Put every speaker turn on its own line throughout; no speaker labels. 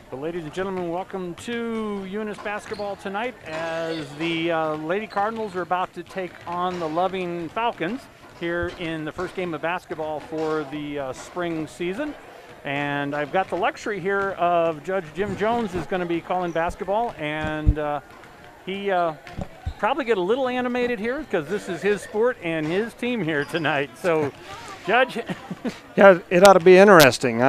Well, ladies and gentlemen, welcome to Eunice basketball tonight as the Lady Cardinals are about to take on the Loving Falcons here in the first game of basketball for the spring season. And I've got the luxury here of Judge Jim Jones is going to be calling basketball, and he probably get a little animated here because this is his sport and his team here tonight. So, Judge.
Yeah, it ought to be interesting.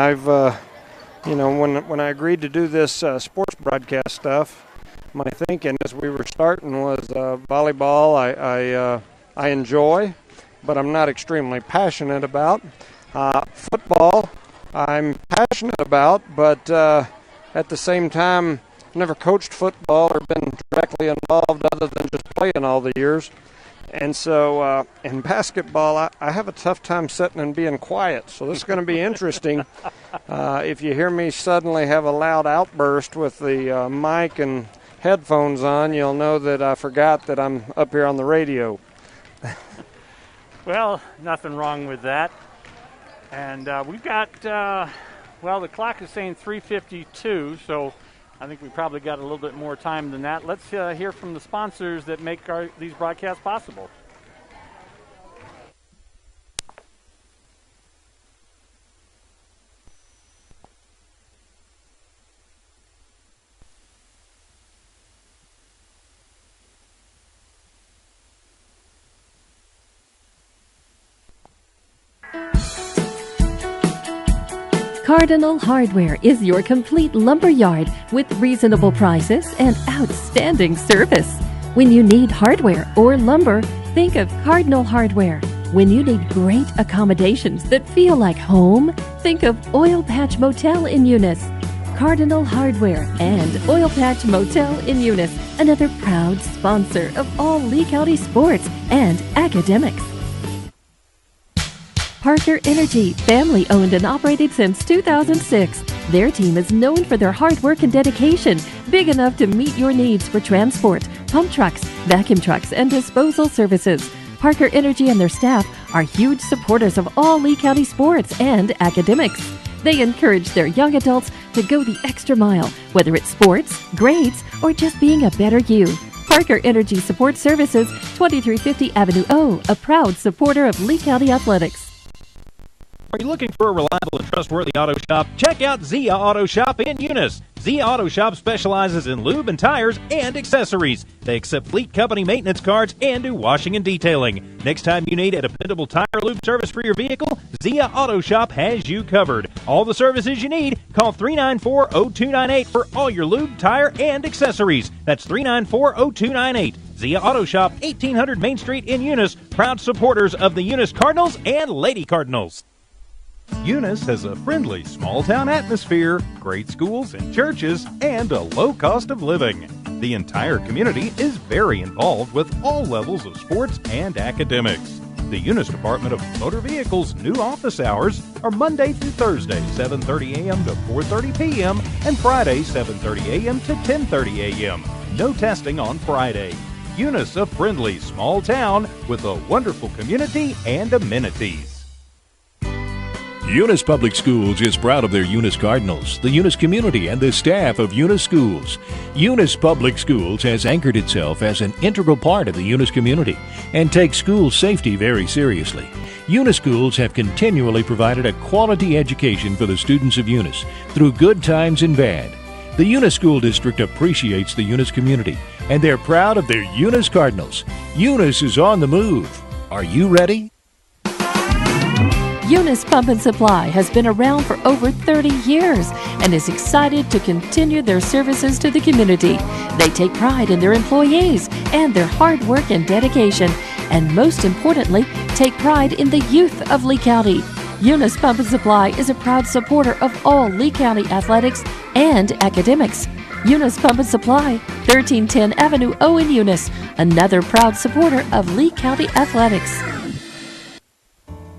When I agreed to do this sports broadcast stuff, my thinking as we were starting was volleyball I enjoy, but I'm not extremely passionate about. Football I'm passionate about, but at the same time, never coached football or been directly involved other than just playing all the years. And so in basketball, I have a tough time sitting and being quiet. So this is going to be interesting. If you hear me suddenly have a loud outburst with the mic and headphones on, you'll know that I forgot that I'm up here on the radio.
Well, nothing wrong with that. And we've got, the clock is saying 3:52, so I think we probably got a little bit more time than that. Let's hear from the sponsors that make these broadcasts possible.
Cardinal Hardware is your complete lumber yard with reasonable prices and outstanding service. When you need hardware or lumber, think of Cardinal Hardware. When you need great accommodations that feel like home, think of Oil Patch Motel in Eunice. Cardinal Hardware and Oil Patch Motel in Eunice, another proud sponsor of all Lee County sports and academics. Parker Energy, family owned and operated since 2006. Their team is known for their hard work and dedication, big enough to meet your needs for transport, pump trucks, vacuum trucks, and disposal services. Parker Energy and their staff are huge supporters of all Lee County sports and academics. They encourage their young adults to go the extra mile, whether it's sports, grades, or just being a better you. Parker Energy Support Services, 2350 Avenue O, a proud supporter of Lee County athletics.
Are you looking for a reliable and trustworthy auto shop? Check out Zia Auto Shop in Eunice. Zia Auto Shop specializes in lube and tires and accessories. They accept fleet company maintenance cards and do washing and detailing. Next time you need a dependable tire lube service for your vehicle, Zia Auto Shop has you covered. All the services you need, call 394-0298 for all your lube, tire, and accessories. That's 394-0298. Zia Auto Shop, 1800 Main Street in Eunice, proud supporters of the Eunice Cardinals and Lady Cardinals. Eunice has a friendly small-town atmosphere, great schools and churches, and a low cost of living. The entire community is very involved with all levels of sports and academics. The Eunice Department of Motor Vehicles' new office hours are Monday through Thursday, 7:30 a.m. to 4:30 p.m., and Friday, 7:30 a.m. to 10:30 a.m. No testing on Friday. Eunice, a friendly small town with a wonderful community and amenities.
Eunice Public Schools is proud of their Eunice Cardinals, the Eunice community, and the staff of Eunice Schools. Eunice Public Schools has anchored itself as an integral part of the Eunice community and takes school safety very seriously. Eunice Schools have continually provided a quality education for the students of Eunice through good times and bad. The Eunice School District appreciates the Eunice community, and they're proud of their Eunice Cardinals. Eunice is on the move. Are you ready?
Eunice Pump and Supply has been around for over 30 years and is excited to continue their services to the community. They take pride in their employees and their hard work and dedication, and most importantly, take pride in the youth of Lee County. Eunice Pump and Supply is a proud supporter of all Lee County athletics and academics. Eunice Pump and Supply, 1310 Avenue O in Eunice, another proud supporter of Lee County athletics.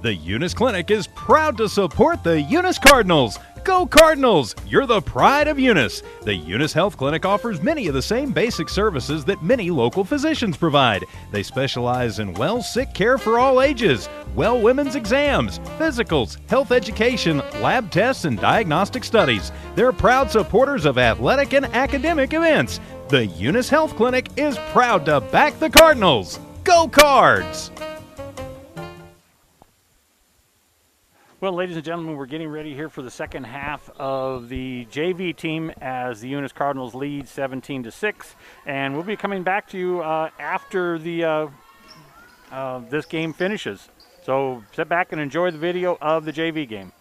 The Eunice Clinic is proud to support the Eunice Cardinals. Go Cardinals! You're the pride of Eunice. The Eunice Health Clinic offers many of the same basic services that many local physicians provide. They specialize in sick care for all ages, women's exams, physicals, health education, lab tests, and diagnostic studies. They're proud supporters of athletic and academic events. The Eunice Health Clinic is proud to back the Cardinals. Go Cards!
Well, ladies and gentlemen, we're getting ready here for the second half of the JV team as the Eunice Cardinals lead 17-6, and we'll be coming back to you after the this game finishes. So sit back and enjoy the video of the JV game.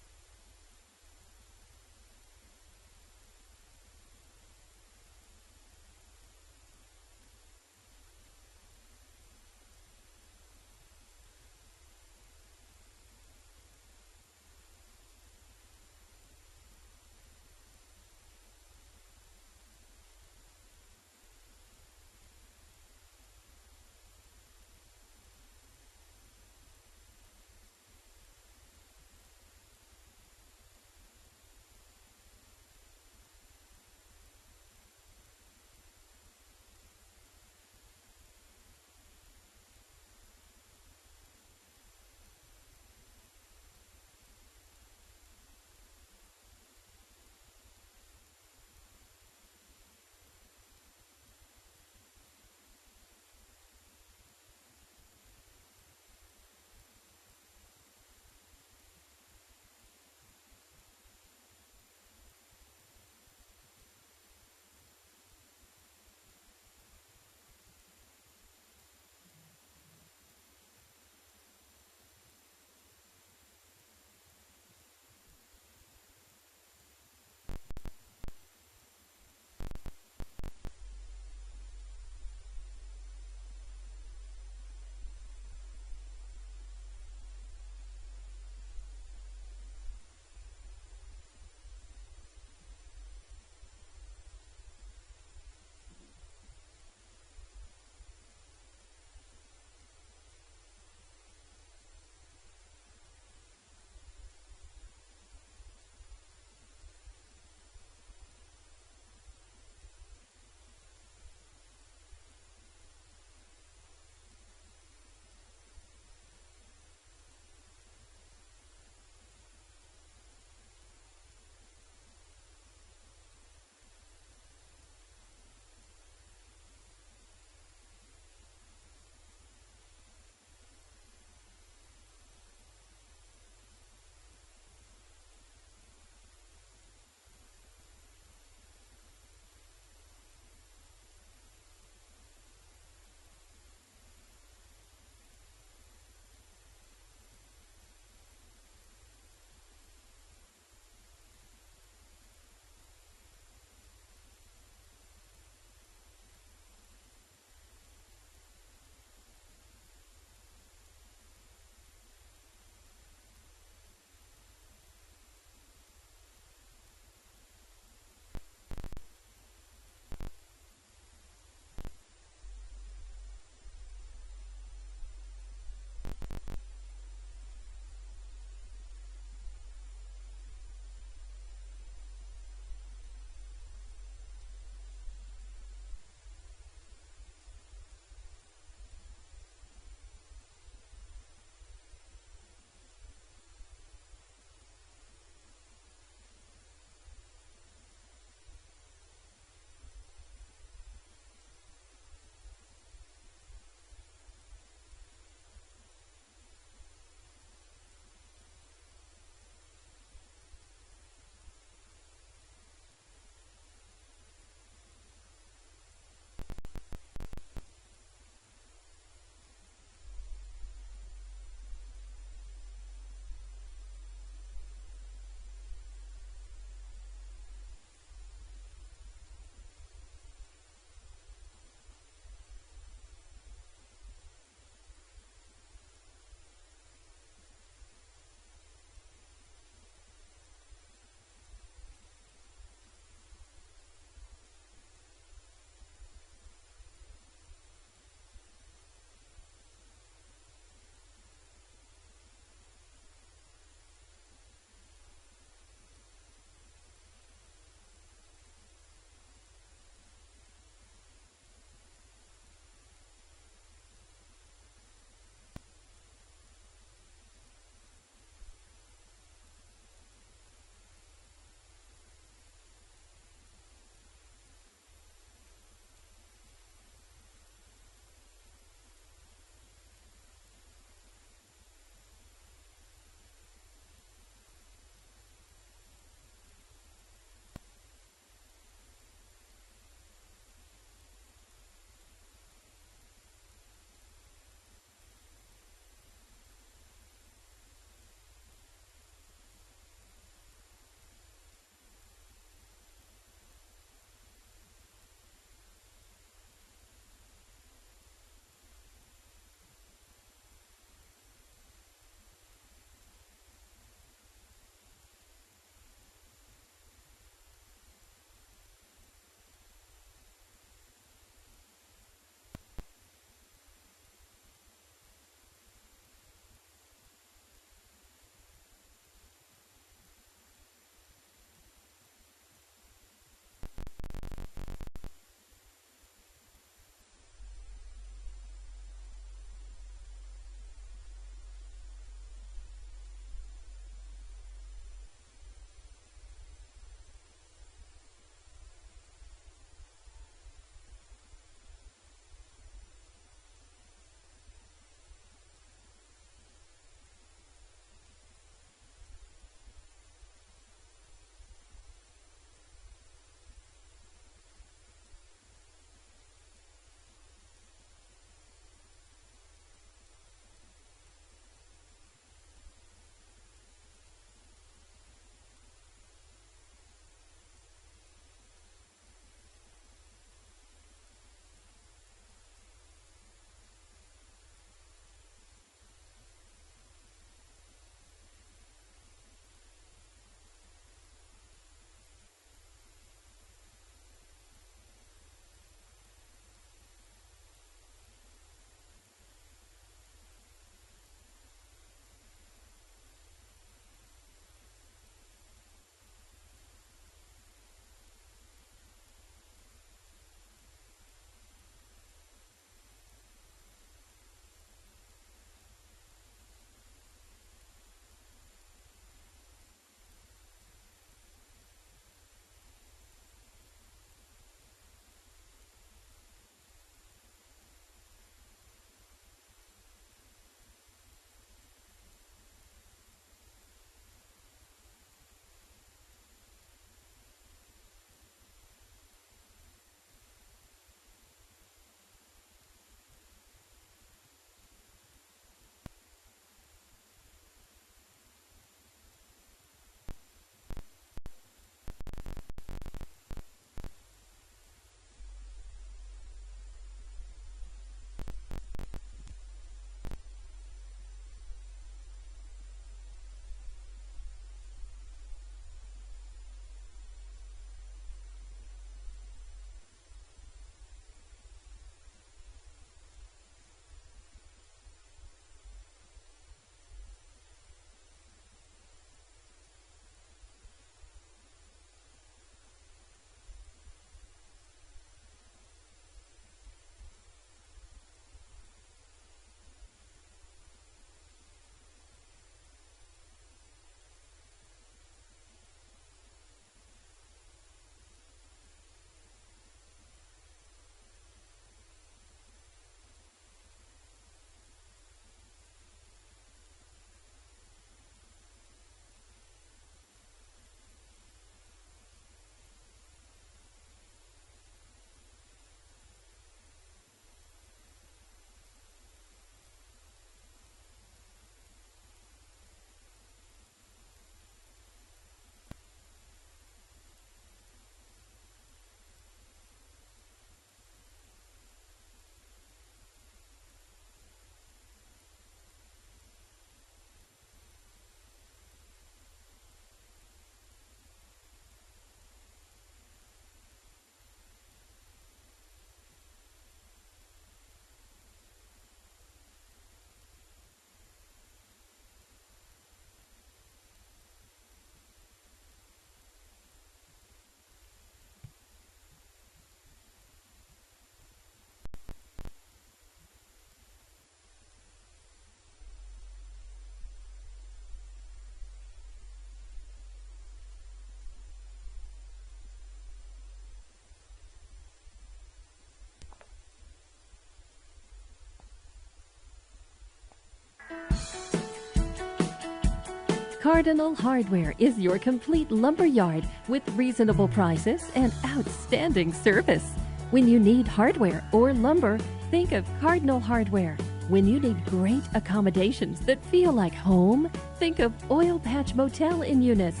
Cardinal Hardware is your complete lumber yard with reasonable prices and outstanding service. When you need hardware or lumber, think of Cardinal Hardware. When you need great accommodations that feel like home, think of Oil Patch Motel in Eunice.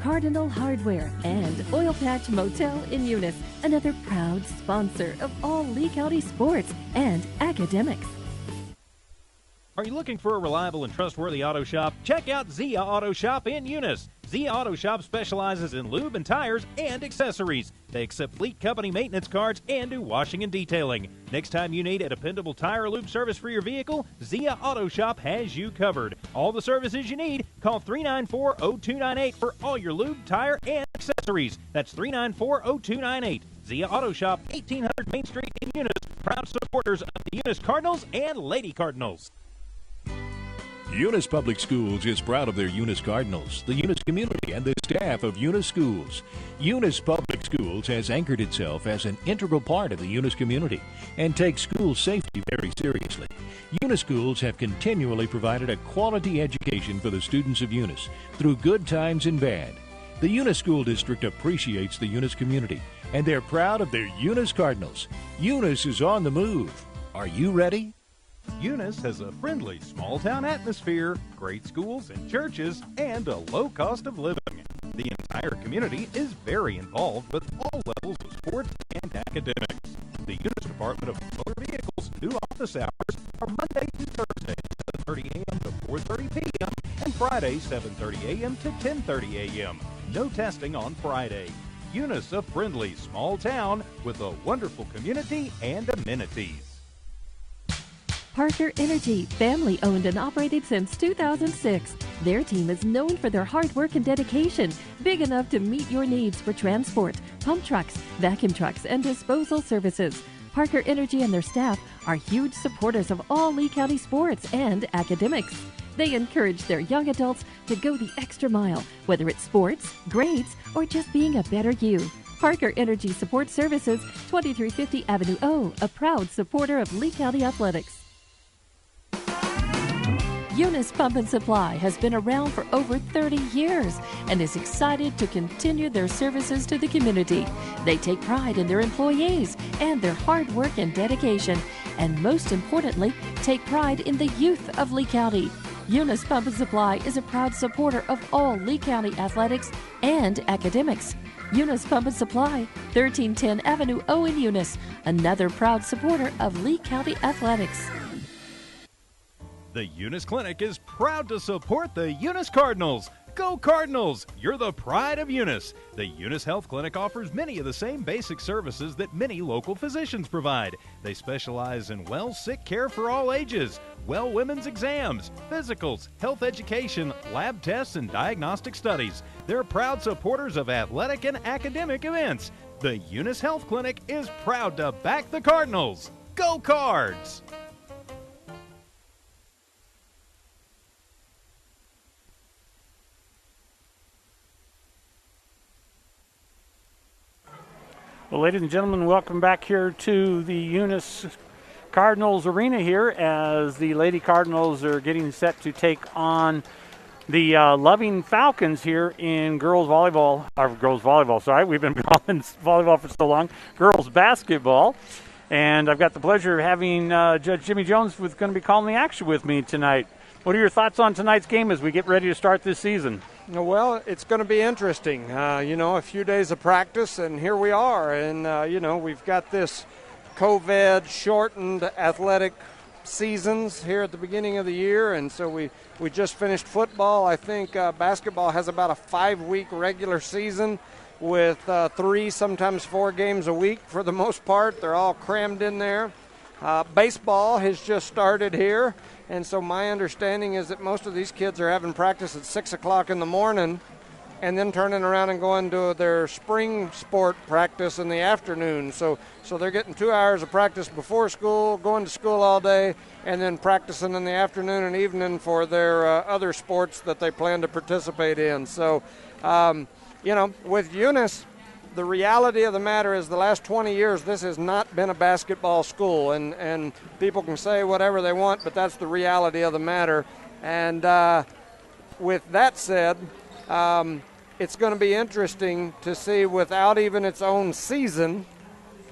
Cardinal Hardware and Oil Patch Motel in Eunice, another proud sponsor of all Lee County sports and academics.
Are you looking for a reliable and trustworthy auto shop? Check out Zia Auto Shop in Eunice. Zia Auto Shop specializes in lube and tires and accessories. They accept fleet company maintenance cards and do washing and detailing. Next time you need a dependable tire or lube service for your vehicle, Zia Auto Shop has you covered. All the services you need, call 394-0298 for all your lube, tire, and accessories. That's 394-0298. Zia Auto Shop, 1800 Main Street in Eunice. Proud supporters of the Eunice Cardinals and Lady Cardinals.
Eunice Public Schools is proud of their Eunice Cardinals, the Eunice community, and the staff of Eunice Schools. Eunice Public Schools has anchored itself as an integral part of the Eunice community and takes school safety very seriously. Eunice Schools have continually provided a quality education for the students of Eunice through good times and bad. The Eunice School District appreciates the Eunice community, and they're proud of their Eunice Cardinals. Eunice is on the move. Are you ready?
Eunice has a friendly small-town atmosphere, great schools and churches, and a low cost of living. The entire community is very involved with all levels of sports and academics. The Eunice Department of Motor Vehicles' new office hours are Monday through Thursday, 7:30 a.m. to 4:30 p.m., and Friday, 7:30 a.m. to 10:30 a.m. No testing on Friday. Eunice, a friendly small town with a wonderful community and amenities.
Parker Energy, family owned and operated since 2006. Their team is known for their hard work and dedication, big enough to meet your needs for transport, pump trucks, vacuum trucks, and disposal services. Parker Energy and their staff are huge supporters of all Lee County sports and academics. They encourage their young adults to go the extra mile, whether it's sports, grades, or just being a better you. Parker Energy Support Services, 2350 Avenue O, a proud supporter of Lee County athletics. Eunice Pump and Supply has been around for over 30 years and is excited to continue their services to the community. They take pride in their employees and their hard work and dedication, and most importantly, take pride in the youth of Lee County. Eunice Pump and Supply is a proud supporter of all Lee County athletics and academics. Eunice Pump and Supply, 1310 Avenue O in Eunice, another proud supporter of Lee County athletics.
The Eunice Clinic is proud to support the Eunice Cardinals. Go Cardinals! You're the pride of Eunice. The Eunice Health Clinic offers many of the same basic services that many local physicians provide. They specialize in sick care for all ages, women's exams, physicals, health education, lab tests, and diagnostic studies. They're proud supporters of athletic and academic events. The Eunice Health Clinic is proud to back the Cardinals. Go Cards!
Well, ladies and gentlemen, welcome back here to the Eunice Cardinals Arena here as the Lady Cardinals are getting set to take on the Loving Falcons here in girls volleyball, we've been calling volleyball for so long, girls basketball. And I've got the pleasure of having Judge Jimmy Jones going to be calling the action with me tonight. What are your thoughts on tonight's game as we get ready to start this season?
Well, it's going to be interesting. A few days of practice, and here we are. And, we've got this COVID-shortened athletic seasons here at the beginning of the year, and so we just finished football. I think basketball has about a 5-week regular season with 3, sometimes 4 games a week for the most part. They're all crammed in there. Baseball has just started here, and so my understanding is that most of these kids are having practice at 6 o'clock in the morning and then turning around and going to their spring sport practice in the afternoon. So they're getting 2 hours of practice before school, going to school all day, and then practicing in the afternoon and evening for their other sports that they plan to participate in. So, with Eunice, the reality of the matter is the last 20 years, this has not been a basketball school, and people can say whatever they want, but that's the reality of the matter. And with that said, it's going to be interesting to see, without even its own season,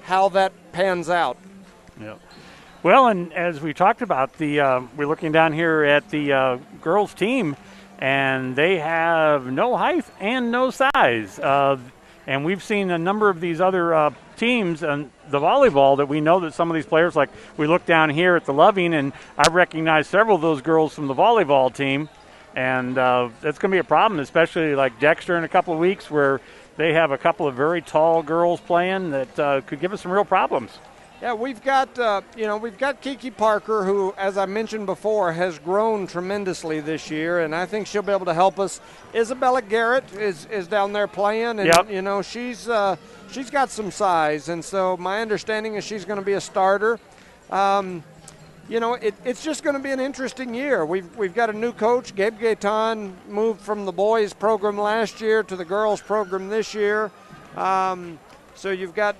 how that pans out.
Yeah. Well, and as we talked about, we're looking down here at the girls team, and they have no height and no size. And we've seen a number of these other teams and the volleyball that we know that some of these players, like we look down here at the Loving, and I recognize several of those girls from the volleyball team. And that's going to be a problem, especially like Dexter in a couple of weeks, where they have a couple of very tall girls playing that could give us some real problems.
Yeah, we've got Kiki Parker, who, as I mentioned before, has grown tremendously this year, and I think she'll be able to help us. Isabella Garrett is down there playing, and
yep.
She's got some size, and so my understanding is she's going to be a starter. It's just going to be an interesting year. We've got a new coach. Gabe Gaetan moved from the boys program last year to the girls program this year. So you've got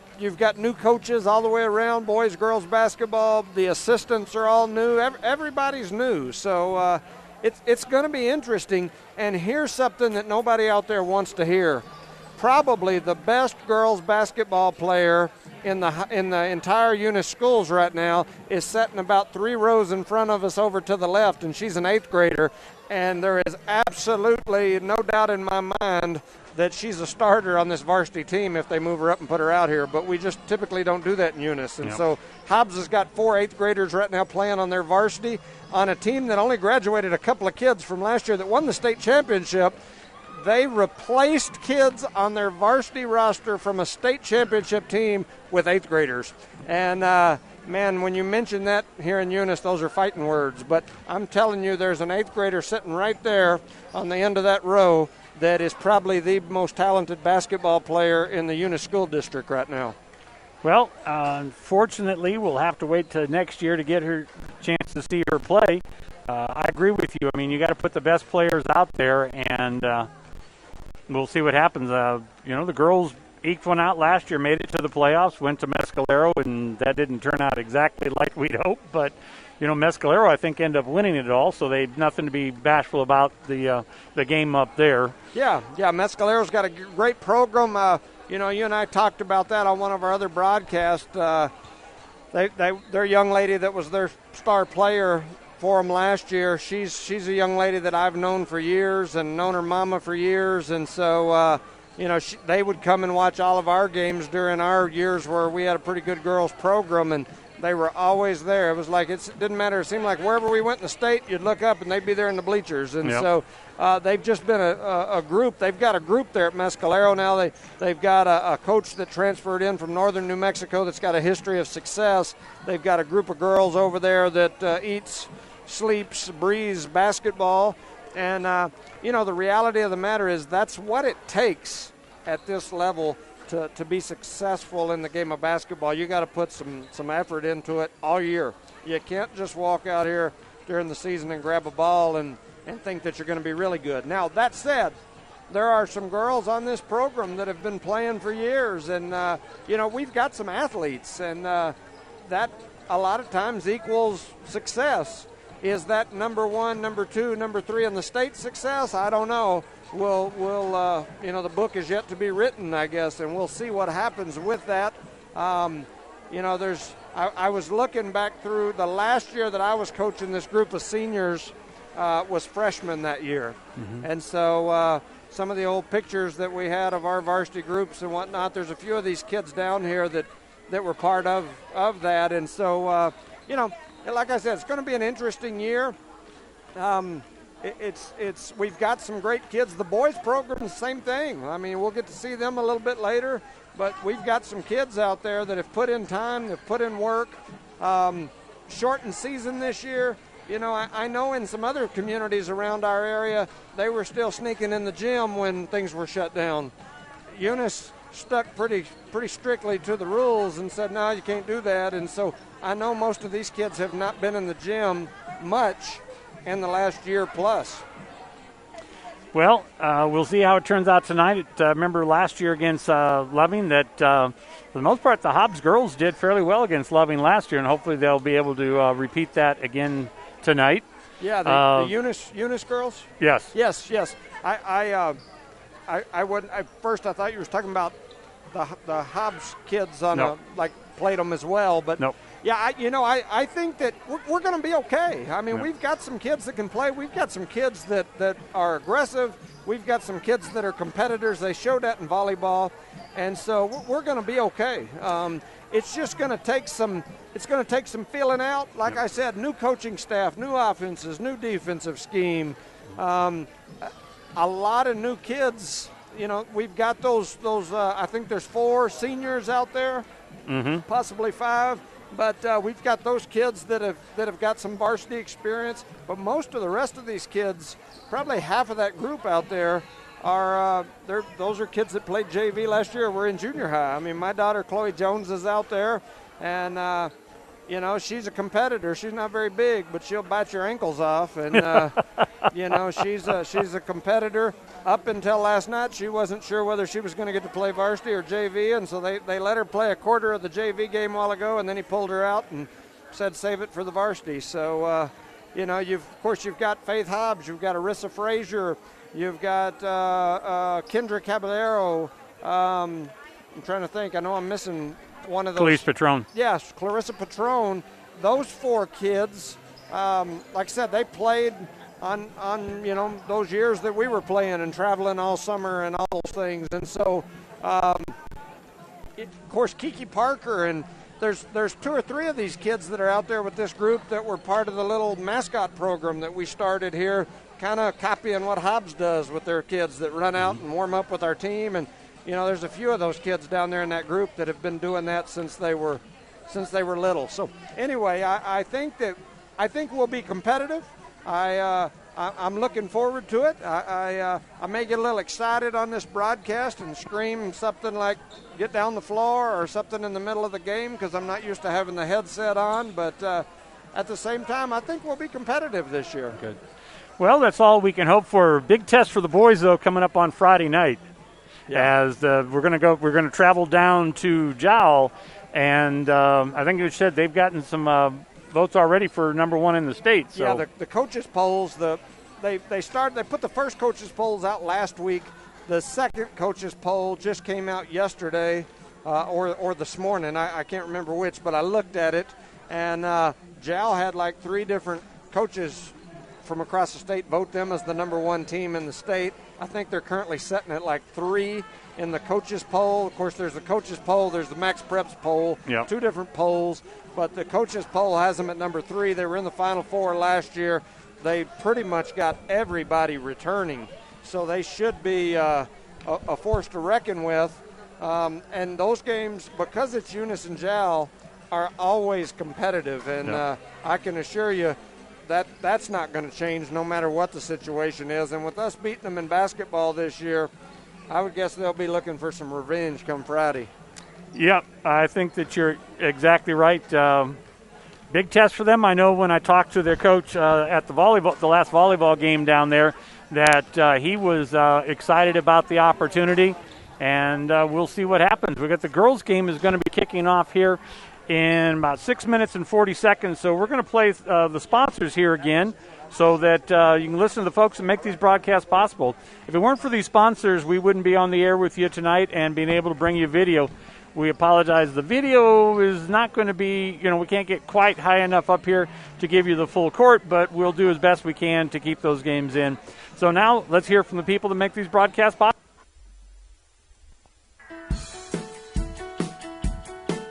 new coaches all the way around, boys, girls basketball. The assistants are all new. Everybody's new. So it's going to be interesting. And here's something that nobody out there wants to hear. Probably the best girls basketball player in the entire Eunice schools right now is sitting about 3 rows in front of us over to the left, and she's an 8th grader. And there is absolutely no doubt in my mind that she's a starter on this varsity team if they move her up and put her out here. But we just typically don't do that in Eunice. And so Hobbs has got 4 8th graders right now playing on their varsity on a team that only graduated a couple of kids from last year that won the state championship. They replaced kids on their varsity roster from a state championship team with 8th graders. And, man, when you mention that here in Eunice, those are fighting words. But I'm telling you, there's an 8th grader sitting right there on the end of that row that is probably the most talented basketball player in the Eunice School District right now.
Well, unfortunately, we'll have to wait till next year to get her chance to see her play. I agree with you. I mean, you got to put the best players out there, and we'll see what happens. The girls eked one out last year, made it to the playoffs, went to Mescalero, and that didn't turn out exactly like we'd hoped. But, Mescalero, I think, ended up winning it all, so they've nothing to be bashful about the game up there.
Yeah, Mescalero's got a great program. You and I talked about that on one of our other broadcasts. Their young lady that was their star player for them last year, she's a young lady that I've known for years and known her mama for years, and so they would come and watch all of our games during our years where we had a pretty good girls program, and they were always there. It was like it didn't matter. It seemed like wherever we went in the state, you'd look up and they'd be there in the bleachers. And so they've just been a group. They've got a group there at Mescalero now. They've got a coach that transferred in from northern New Mexico that's got a history of success. They've got a group of girls over there that eats, sleeps, breathes basketball. And, the reality of the matter is that's what it takes at this level to be successful in the game of basketball. You got to put some effort into it all year. You can't just walk out here during the season and grab a ball and think that you're going to be really good. Now, that said, there are some girls on this program that have been playing for years, and, we've got some athletes, and that a lot of times equals success. Is that number 1, number 2, number 3 in the state success? I don't know. We'll the book is yet to be written, I guess, and we'll see what happens with that. I was looking back through the last year that I was coaching this group of seniors was freshmen that year. Mm-hmm. And so some of the old pictures that we had of our varsity groups and whatnot, there's a few of these kids down here that were part of that. And so, like I said, it's going to be an interesting year. We've got some great kids. The boys program, the same thing. I mean, we'll get to see them a little bit later, but we've got some kids out there that have put in time, they've put in work. Shortened season this year. I know in some other communities around our area, they were still sneaking in the gym when things were shut down. Eunice stuck pretty strictly to the rules and said, no, you can't do that. And so I know most of these kids have not been in the gym much in the last year plus.
Well, we'll see how it turns out tonight. Remember last year against Loving that, for the most part, the Hobbs girls did fairly well against Loving last year, and hopefully they'll be able to repeat that again tonight.
Yeah, the Eunice girls.
Yes.
Yes. I wouldn't. At first, I thought you were talking about the Hobbs kids played them as well, but
nope.
Yeah, I think that we're going to be okay. I mean, we've got some kids that can play. We've got some kids that are aggressive. We've got some kids that are competitors. They showed that in volleyball, and so we're going to be okay. It's just going to take some. It's going to take some feeling out. Like I said, new coaching staff, new offenses, new defensive scheme, a lot of new kids. We've got those. I think there's 4 seniors out there, possibly 5. But we've got those kids that have got some varsity experience. But most of the rest of these kids, probably half of that group out there, are those are kids that played JV last year. We're in junior high. I mean, my daughter Chloe Jones is out there, and she's a competitor. She's not very big, but she'll bite your ankles off. And she's a competitor. Up until last night, she wasn't sure whether she was going to get to play varsity or JV, and so they let her play a quarter of the JV game a while ago, and then he pulled her out and said save it for the varsity. So, you've got Faith Hobbs, you've got Arissa Frazier, you've got Kendra Caballero. I'm trying to think. I know I'm missing one of those.
Clarissa Patron.
Yes, Clarissa Patron. Those 4 kids, like I said, they played on those years that we were playing and traveling all summer and all those things. And so, of course, Kiki Parker, and there's 2 or 3 of these kids that are out there with this group that were part of the little mascot program that we started here, kind of copying what Hobbs does with their kids that run out and warm up with our team. And there's a few of those kids down there in that group that have been doing that since they were little. So anyway, I think we'll be competitive. I'm looking forward to it. I may get a little excited on this broadcast and scream something like "get down the floor" or something in the middle of the game because I'm not used to having the headset on. But at the same time, I think we'll be competitive this year.
Good. Well, that's all we can hope for. Big test for the boys though coming up on Friday night. Yeah. As we're going to travel down to Jowl, and I think you said they've gotten some votes already for number 1 in the state. So.
Yeah, the coaches polls, they put the first coaches polls out last week. The second coaches poll just came out yesterday or this morning. I can't remember which, but I looked at it, and Jowl had like 3 different coaches from across the state vote them as the number 1 team in the state. I think they're currently setting at like 3 in the coaches poll. Of course, there's the coaches poll, there's the Max Preps poll, 2 different polls. But the coaches poll has them at number 3. They were in the Final 4 last year. They pretty much got everybody returning. So they should be a force to reckon with. And those games, because it's Eunice and Jowl, are always competitive. And I can assure you that's not going to change no matter what the situation is. And with us beating them in basketball this year, I would guess they'll be looking for some revenge come Friday.
Yep, I think that you're exactly right. Big test for them. I know when I talked to their coach at the last volleyball game down there, that he was excited about the opportunity, and we'll see what happens. We got the girls' game is going to be kicking off here in about 6 minutes and 40 seconds. So we're going to play the sponsors here again, so that you can listen to the folks and make these broadcasts possible. If it weren't for these sponsors, we wouldn't be on the air with you tonight and being able to bring you video. We apologize. The video is not going to be, we can't get quite high enough up here to give you the full court, but we'll do as best we can to keep those games in. So now let's hear from the people that make these broadcasts possible.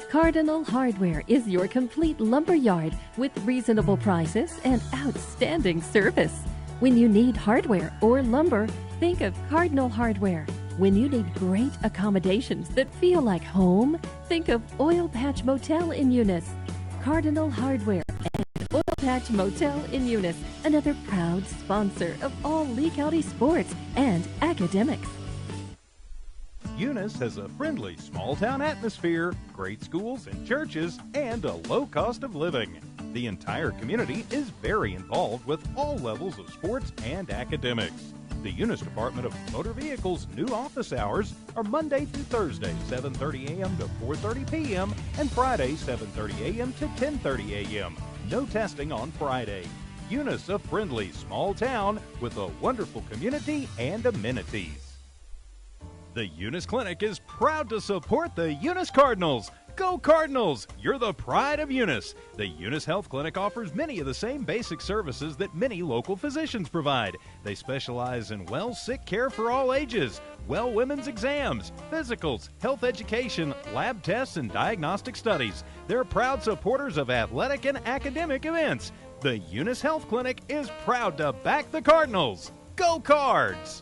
Cardinal Hardware is your complete lumber yard with reasonable prices and outstanding service. When you need hardware or lumber, think of Cardinal Hardware. When you need great accommodations that feel like home, think of Oil Patch Motel in Eunice. Cardinal Hardware and Oil Patch Motel in Eunice, another proud sponsor of all Lee County sports and academics.
Eunice has a friendly small-town atmosphere, great schools and churches, and a low cost of living. The entire community is very involved with all levels of sports and academics. The Eunice Department of Motor Vehicles' new office hours are Monday through Thursday, 7:30 a.m. to 4:30 p.m., and Friday, 7:30 a.m. to 10:30 a.m. No testing on Friday. Eunice, a friendly small town with a wonderful community and amenities. The Eunice Clinic is proud to support the Eunice Cardinals. Go Cardinals! You're the pride of Eunice. The Eunice Health Clinic offers many of the same basic services that many local physicians provide. They specialize in sick care for all ages, women's exams, physicals, health education, lab tests, and diagnostic studies. They're proud supporters of athletic and academic events. The Eunice Health Clinic is proud to back the Cardinals. Go Cards!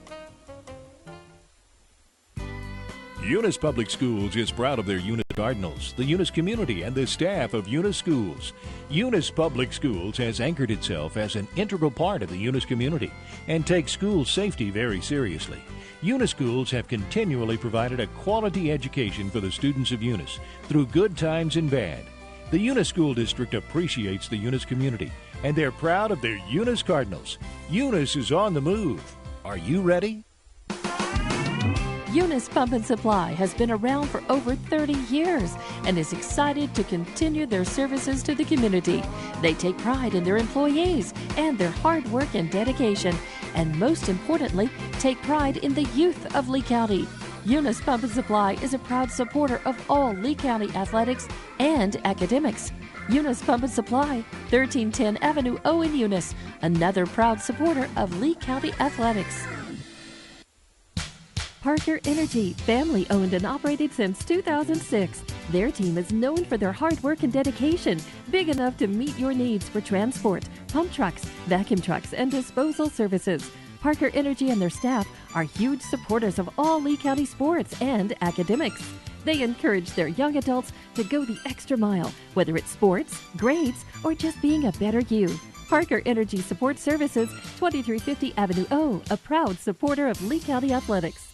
Eunice Public Schools is proud of their Eunice Cardinals, the Eunice community, and the staff of Eunice Schools. Eunice Public Schools has anchored itself as an integral part of the Eunice community and takes school safety very seriously. Eunice Schools have continually provided a quality education for the students of Eunice through good times and bad. The Eunice School District appreciates the Eunice community, and they're proud of their Eunice Cardinals. Eunice is on the move. Are you ready?
Eunice Pump and Supply has been around for over 30 years and is excited to continue their services to the community. They take pride in their employees and their hard work and dedication, and most importantly, take pride in the youth of Lee County. Eunice Pump and Supply is a proud supporter of all Lee County athletics and academics. Eunice Pump and Supply, 1310 Avenue O in Eunice, another proud supporter of Lee County athletics. Parker Energy, family owned and operated since 2006. Their team is known for their hard work and dedication, big enough to meet your needs for transport, pump trucks, vacuum trucks, and disposal services. Parker Energy and their staff are huge supporters of all Lee County sports and academics. They encourage their young adults to go the extra mile, whether it's sports, grades, or just being a better you. Parker Energy Support Services, 2350 Avenue O, a proud supporter of Lee County athletics.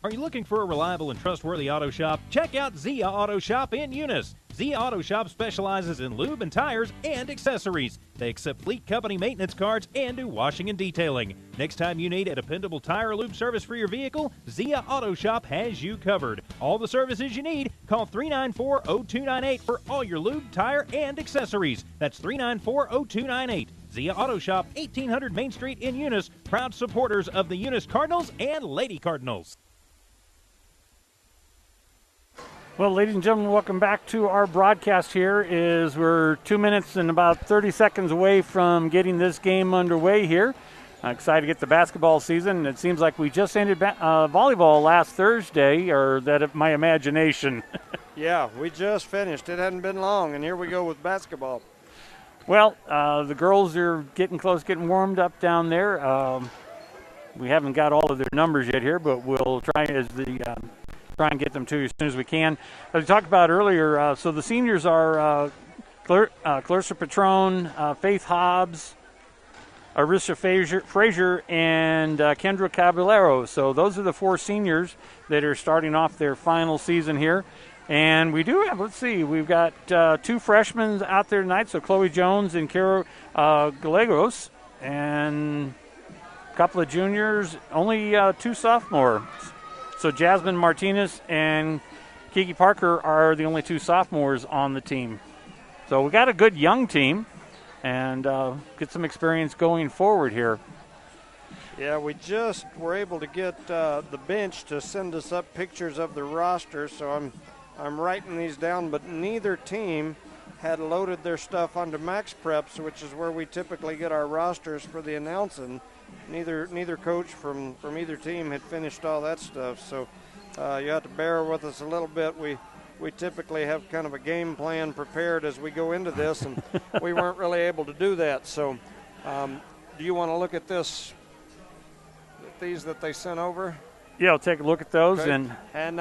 Are you looking for a reliable and trustworthy auto shop? Check out Zia Auto Shop in Eunice. Zia Auto Shop specializes in lube and tires and accessories. They accept fleet company maintenance cards and do washing and detailing. Next time you need a dependable tire or lube service for your vehicle, Zia Auto Shop has you covered. All the services you need, call 394-0298 for all your lube, tire, and accessories. That's 394-0298. Zia Auto Shop, 1800 Main Street in Eunice, proud supporters of the Eunice Cardinals and Lady Cardinals.
Well, ladies and gentlemen, welcome back to our broadcast here. We're 2 minutes and about 30 seconds away from getting this game underway here. Excited to get the basketball season. It seems like we just ended volleyball last Thursday, or that my imagination.
Yeah, we just finished. It hadn't been long, and here we go with basketball.
Well, the girls are getting close, getting warmed up down there. We haven't got all of their numbers yet here, but we'll try and get them to you as soon as we can. As we talked about earlier, so the seniors are Clarissa Patron, Faith Hobbs, Arissa Frazier, and Kendra Caballero. So those are the four seniors that are starting off their final season here. And we do have, we've got two freshmen out there tonight, so Chloe Jones and Kara Gallegos, and a couple of juniors, only two sophomores. So Jasmine Martinez and Kiki Parker are the only two sophomores on the team. So we got a good young team and get some experience going forward here.
Yeah, we just were able to get the bench to send us up pictures of the roster, so I'm writing these down, but neither team had loaded their stuff onto Max Preps, which is where we typically get our rosters for the announcing. Neither coach from either team had finished all that stuff, so you have to bear with us a little bit. We typically have kind of a game plan prepared as we go into this, and we weren't really able to do that. So do you want to look at these that they sent over?
Yeah, I'll take a look at those.
Okay. And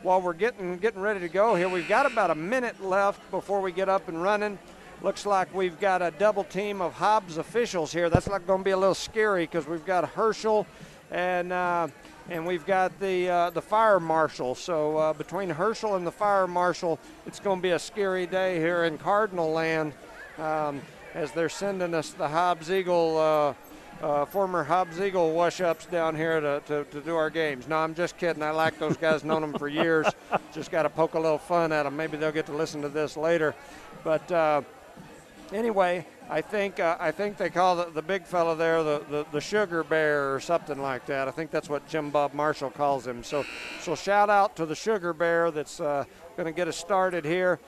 while we're getting ready to go here, we've got about a minute left before we get up and running. Looks like we've got a double team of Hobbs officials here. That's not going to be a little scary because we've got Herschel and we've got the fire marshal. So between Herschel and the fire marshal, it's going to be a scary day here in Cardinal land as they're sending us the Hobbs Eagle, former Hobbs Eagle wash-ups down here to do our games. No, I'm just kidding. I like those guys, known them for years. Just got to poke a little fun at them. Maybe they'll get to listen to this later. But Anyway, I think they call the big fella there the sugar bear or something like that. I think that's what Jim Bob Marshall calls him. So shout out to the sugar bear that's going to get us started here.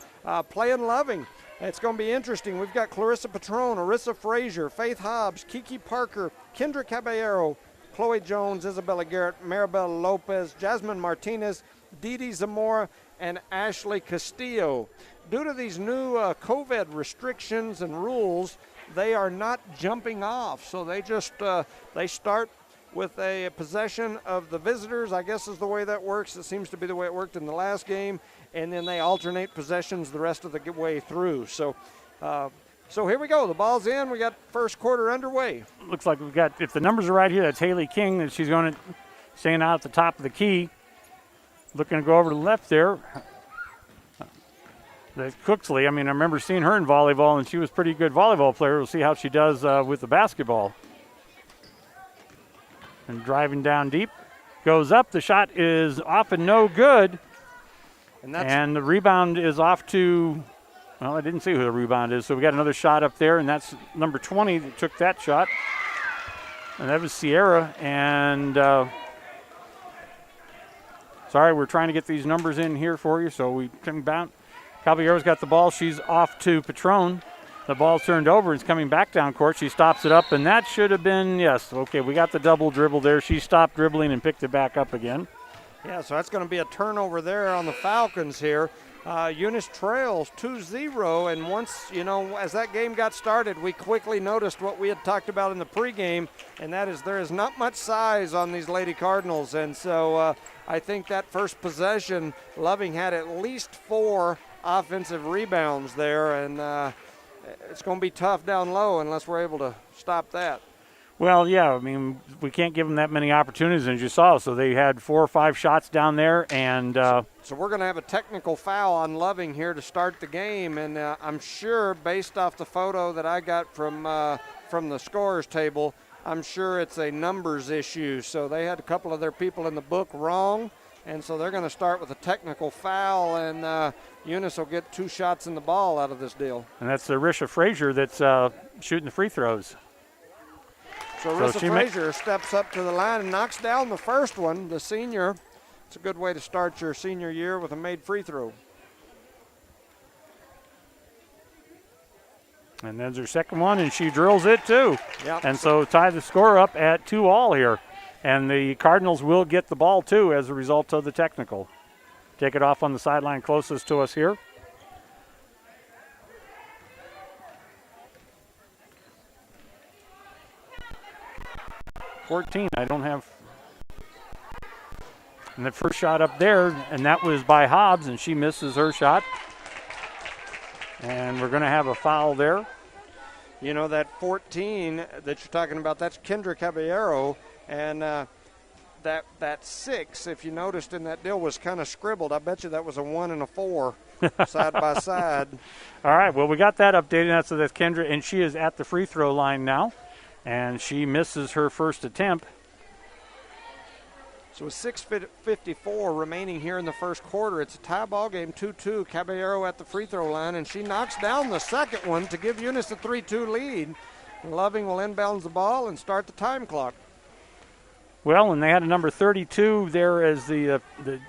Playing Loving. It's going to be interesting. We've got Clarissa Patron, Arissa Frazier, Faith Hobbs, Kiki Parker, Kendra Caballero, Chloe Jones, Isabella Garrett, Maribel Lopez, Jasmine Martinez, Didi Zamora, and Ashley Castillo. Due to these new COVID restrictions and rules, they are not jumping off. So they just they start with a possession of the visitors, I guess is the way that works. It seems to be the way it worked in the last game. And then they alternate possessions the rest of the way through. So here we go. The ball's in. We got first quarter underway.
Looks like we've got, if the numbers are right here, that's Haley King, that she's going to stand out at the top of the key. Looking to go over to the left there. That's Cooksley. I mean, I remember seeing her in volleyball, and she was a pretty good volleyball player. We'll see how she does with the basketball. And driving down deep. Goes up. The shot is off and no good. And the rebound is off to, well, I didn't see who the rebound is. So we got another shot up there, and that's number 20 that took that shot. And that was Sierra. And sorry, we're trying to get these numbers in here for you. So we come back. Caballero's got the ball. She's off to Patron. The ball's turned over. It's coming back down court. She stops it up, and that should have been, yes. Okay, we got the double dribble there. She stopped dribbling and picked it back up again.
Yeah, so that's going to be a turnover there on the Falcons here. Eunice trails 2-0, and once, as that game got started, we quickly noticed what we had talked about in the pregame, and that is there is not much size on these Lady Cardinals, and so I think that first possession, Loving had at least 4 offensive rebounds there, and it's going to be tough down low unless we're able to stop that.
Well, yeah, I mean, we can't give them that many opportunities, as you saw. So they had 4 or 5 shots down there. And
so we're going to have a technical foul on Loving here to start the game. And I'm sure, based off the photo that I got from the scorer's table, I'm sure it's a numbers issue. So they had a couple of their people in the book wrong. And so they're going to start with a technical foul. And Eunice will get 2 shots in the ball out of this deal.
And that's Arisha Frazier that's shooting the free throws.
So Arissa Frazier steps up to the line and knocks down the first one, the senior. It's a good way to start your senior year with a made free throw.
And there's her second one, and she drills it too.
Yep.
And so tie the score up at 2-all here. And the Cardinals will get the ball too as a result of the technical. Take it off on the sideline closest to us here. I don't have. And the first shot up there, and that was by Hobbs, and she misses her shot. And we're going to have a foul there.
You know, that 14 that you're talking about, that's Kendra Caballero, and that 6, if you noticed in that deal, was kind of scribbled. I bet you that was a 1 and a 4 side by side.
All right, well, we got that updated. So that's Kendra, and she is at the free throw line now. And she misses her first attempt.
So with 6:54 remaining here in the first quarter, it's a tie ball game, 2-2. Caballero at the free throw line, and she knocks down the second one to give Eunice a 3-2 lead. Loving will inbounds the ball and start the time clock.
Well, and they had a number 32 there as the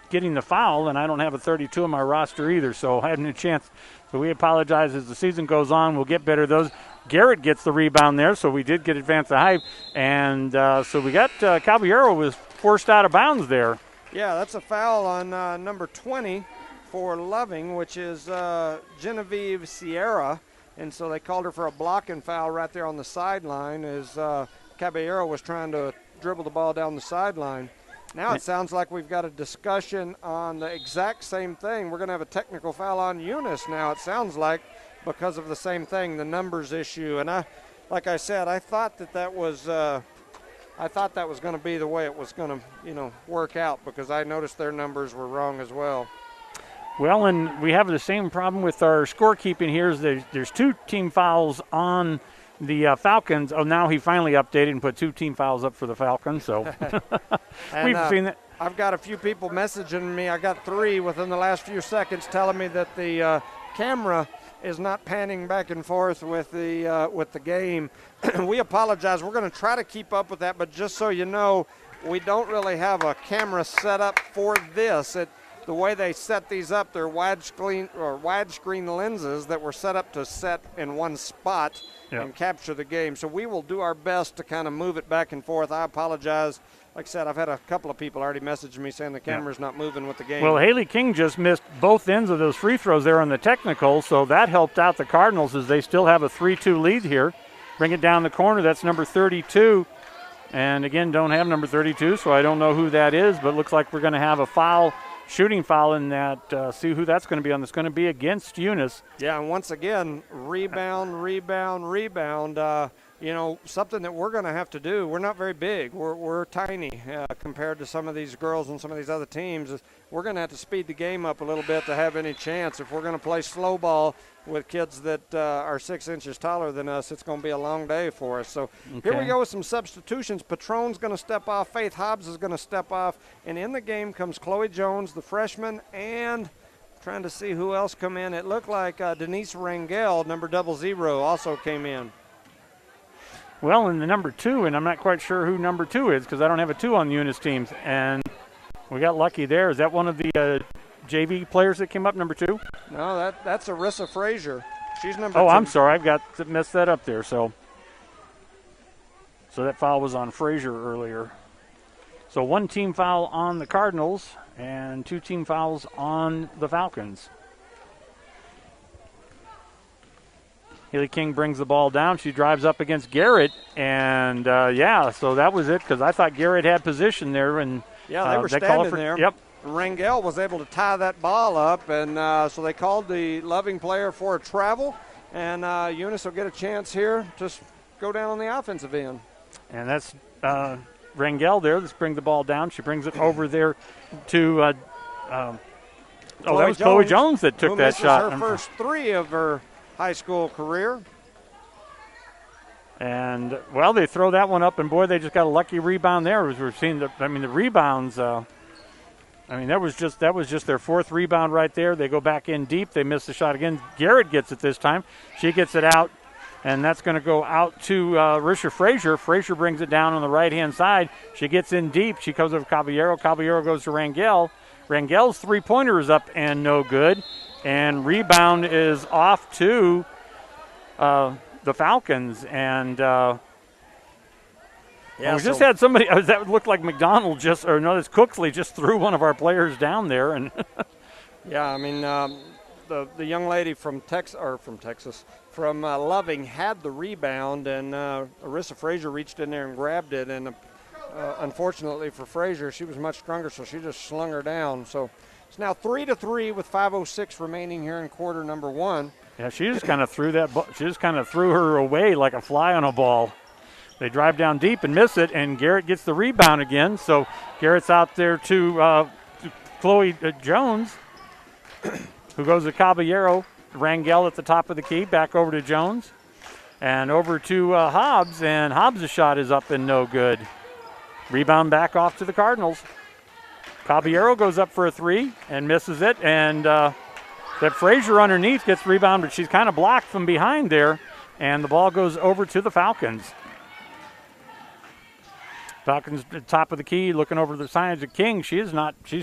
getting the foul, and I don't have a 32 on my roster either, so I had no chance. So we apologize as the season goes on. We'll get better at those. Garrett gets the rebound there, so we did get advance the hype. And so we got Caballero was forced out of bounds there.
Yeah, that's a foul on number 20 for Loving, which is Genevieve Sierra. And so they called her for a blocking foul right there on the sideline as Caballero was trying to dribble the ball down the sideline. Now it sounds like we've got a discussion on the exact same thing. We're going to have a technical foul on Eunice now, it sounds like, because of the same thing, the numbers issue. And like I said, I thought that was going to be the way it was going to, work out, because I noticed their numbers were wrong as well.
Well, and we have the same problem with our scorekeeping here. Is there's 2 team fouls on the Falcons. Oh, now he finally updated and put 2 team fouls up for the Falcons. So we've seen that.
I've got a few people messaging me. I got 3 within the last few seconds telling me that the camera is not panning back and forth with the game. We apologize. We're going to try to keep up with that, but just so you know, we don't really have a camera set up for this. The way they set these up, they're widescreen lenses that were set up to set in one spot and capture the game. So we will do our best to kind of move it back and forth. I apologize. Like I said, I've had a couple of people already message me saying the camera's not moving with the game.
Well, Haley King just missed both ends of those free throws there on the technical, so that helped out the Cardinals as they still have a 3-2 lead here. Bring it down the corner. That's number 32. And, again, don't have number 32, so I don't know who that is, but it looks like we're going to have a foul, shooting foul in that. See who that's going to be on. It's going to be against Eunice.
Yeah, and once again, rebound. Something that we're going to have to do. We're not very big. We're tiny compared to some of these girls and some of these other teams. We're going to have to speed the game up a little bit to have any chance. If we're going to play slow ball with kids that are 6 inches taller than us, it's going to be a long day for us. So Here we go with some substitutions. Patron's going to step off. Faith Hobbs is going to step off. And in the game comes Chloe Jones, the freshman, and trying to see who else come in. It looked like Denise Rangel, number 00, also came in.
Well, in the number 2, and I'm not quite sure who number 2 is because I don't have a 2 on the Eunice teams. And we got lucky there. Is that one of the JV players that came up, number 2?
No, that's Arissa Frazier. She's number 2.
Oh, I'm sorry. I've got to mess that up there. So that foul was on Frazier earlier. So 1 team foul on the Cardinals and 2 team fouls on the Falcons. Haley King brings the ball down. She drives up against Garrett, and so that was it because I thought Garrett had position there. And
they were standing there.
Yep.
Rangel was able to tie that ball up, and so they called the Loving player for a travel, and Eunice will get a chance here to go down on the offensive end.
And that's Rangel there. Let's bring the ball down. She brings it over there to that was Chloe Jones that took that shot.
Her first 3 of her high school career.
And, well, they throw that one up, and, boy, they just got a lucky rebound there. As we've seen, the rebounds, that was just their 4th rebound right there. They go back in deep. They miss the shot again. Garrett gets it this time. She gets it out, and that's going to go out to Risha Frazier. Frazier brings it down on the right-hand side. She gets in deep. She comes over Caballero. Caballero goes to Rangel. Rangel's three-pointer is up and no good. And rebound is off to the Falcons. And we just had somebody that looked like McDonald that's Cooksley just threw one of our players down there. And
the young lady from Loving had the rebound, and Arissa Frazier reached in there and grabbed it. And unfortunately for Frazier, she was much stronger, so she just slung her down. So it's now 3-3 with 5:06 remaining here in quarter number 1.
Yeah, she just kind of threw her away like a fly on a ball. They drive down deep and miss it, and Garrett gets the rebound again. So Garrett's out there to Chloe Jones, who goes to Caballero. Rangel at the top of the key, back over to Jones, and over to Hobbs, and Hobbs' shot is up and no good. Rebound back off to the Cardinals. Caballero goes up for a 3 and misses it, and that Frazier underneath gets the rebound, but she's kind of blocked from behind there, and the ball goes over to the Falcons. Falcons at the top of the key, looking over the sides of King. She's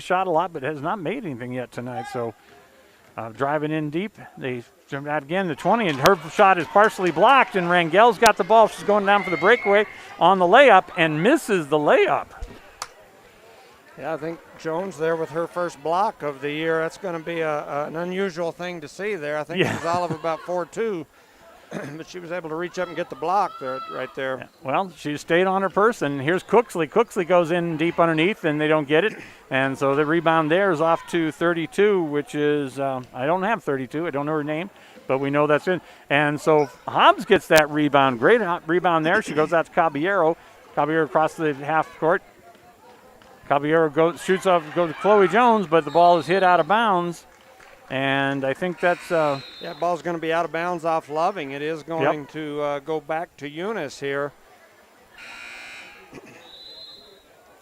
shot a lot, but has not made anything yet tonight, so driving in deep. They jump out again, the 20, and her shot is partially blocked, and Rangel's got the ball. She's going down for the breakaway on the layup and misses the layup.
Yeah, I think Jones there with her first block of the year. That's going to be an unusual thing to see there. I think it was Olive about 4-2, but she was able to reach up and get the block there, right there.
Yeah. Well, she stayed on her person. Here's Cooksley. Cooksley goes in deep underneath, and they don't get it. And so the rebound there is off to 32, which is, I don't have 32. I don't know her name, but we know that's in. And so Hobbs gets that rebound. Great rebound there. She goes out to Caballero. Caballero across the half court. Caballero shoots off, goes to Chloe Jones, but the ball is hit out of bounds. And I think that's...
ball's going to be out of bounds off Loving. It is going to go back to Eunice here.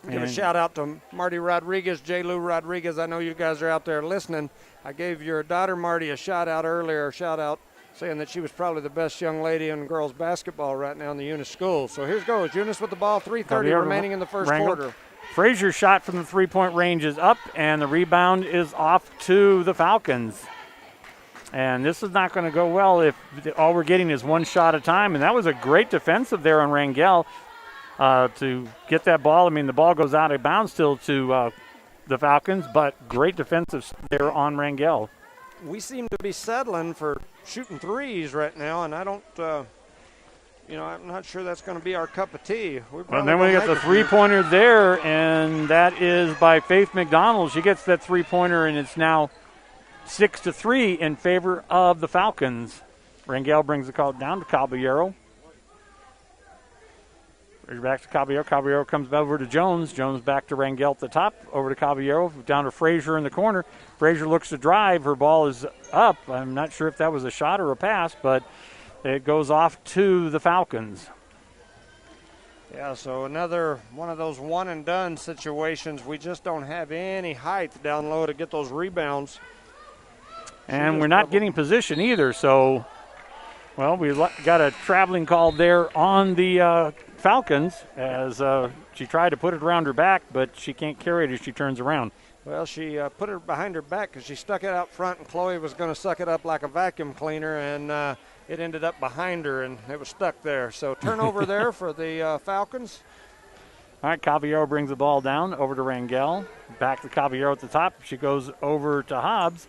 Give a shout out to Marty Rodriguez, J. Lou Rodriguez. I know you guys are out there listening. I gave your daughter Marty a shout out earlier. Shout out saying that she was probably the best young lady in girls basketball right now in the Eunice school. So here goes Eunice with the ball, 3:30 remaining in the first quarter.
Frazier's shot from the three-point range is up, and the rebound is off to the Falcons. And this is not going to go well if all we're getting is one shot at a time. And that was a great defensive there on Rangel to get that ball. I mean, the ball goes out of bounds still to the Falcons, but great defensive there on Rangel.
We seem to be settling for shooting threes right now, and I don't, I'm not sure that's going to be our cup of tea.
Well, then we got the three-pointer there, and that is by Faith McDonald. She gets that three-pointer, and it's now 6-3 in favor of the Falcons. Rangel brings the call down to Caballero. Back to Caballero. Caballero comes over to Jones. Jones back to Rangel at the top. Over to Caballero. Down to Frazier in the corner. Frazier looks to drive. Her ball is up. I'm not sure if that was a shot or a pass, but it goes off to the Falcons.
Yeah, so another one of those one-and-done situations. We just don't have any height down low to get those rebounds.
And we're not getting position either, so, well, we got a traveling call there on the Falcons as she tried to put it around her back, but she can't carry it as she turns around.
Well, she put it behind her back because she stuck it out front, and Chloe was going to suck it up like a vacuum cleaner, and it ended up behind her, and it was stuck there. So turnover there for the Falcons.
All right, Caballero brings the ball down over to Rangel. Back to Caballero at the top. She goes over to Hobbs.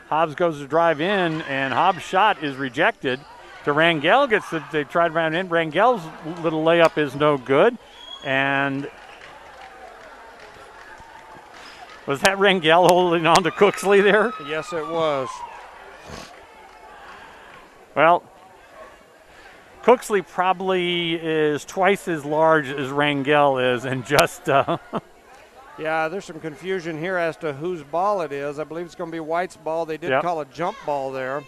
Hobbs goes to drive in, and Hobbs' shot is rejected. To Rangel gets it. They tried round in. Rangel's little layup is no good. And was that Rangel holding on to Cooksley there?
Yes, it was.
Well, Cooksley probably is twice as large as Rangel is, and just
yeah, there's some confusion here as to whose ball it is. I believe it's going to be White's ball. They did call a jump ball there.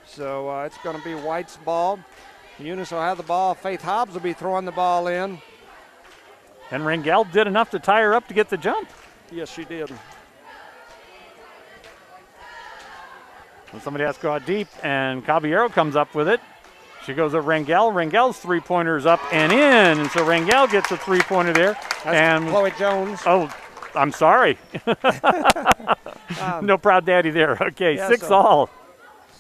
So it's going to be White's ball. Eunice will have the ball. Faith Hobbs will be throwing the ball in.
And Rangel did enough to tie her up to get the jump.
Yes, she did.
And somebody has to go out deep, and Caballero comes up with it. She goes over Rangel. Rangel's three-pointer is up and in, and so Rangel gets a three-pointer there.
That's Chloe Jones.
Oh, I'm sorry. No proud daddy there. Okay,
yeah,
6-all.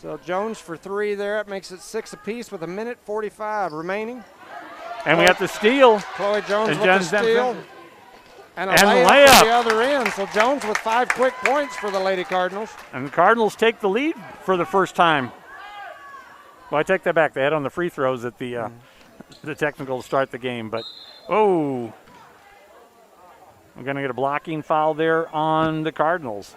So Jones for three there. It makes it 6 apiece with 1:45 remaining.
And we got the steal.
Chloe Jones with the steal. And a
layup
at the other end. So Jones with 5 quick points for the Lady Cardinals.
And the Cardinals take the lead for the first time. Well, I take that back. They had on the free throws at the technical to start the game. But, oh, I'm going to get a blocking foul there on the Cardinals.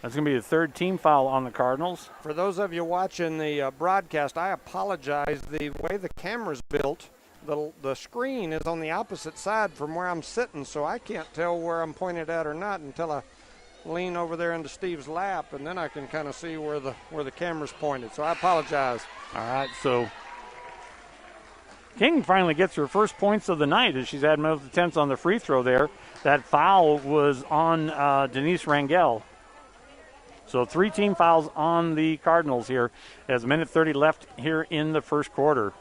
That's going to be the third team foul on the Cardinals.
For those of you watching the broadcast, I apologize. The way the camera's built, the screen is on the opposite side from where I'm sitting, so I can't tell where I'm pointed at or not until I lean over there into Steve's lap, and then I can kind of see where the camera's pointed. So I apologize.
All right, so King finally gets her first points of the night as she's had most attempts on the free throw there. That foul was on Denise Rangel. So 3 team fouls on the Cardinals here as 1:30 left here in the first quarter.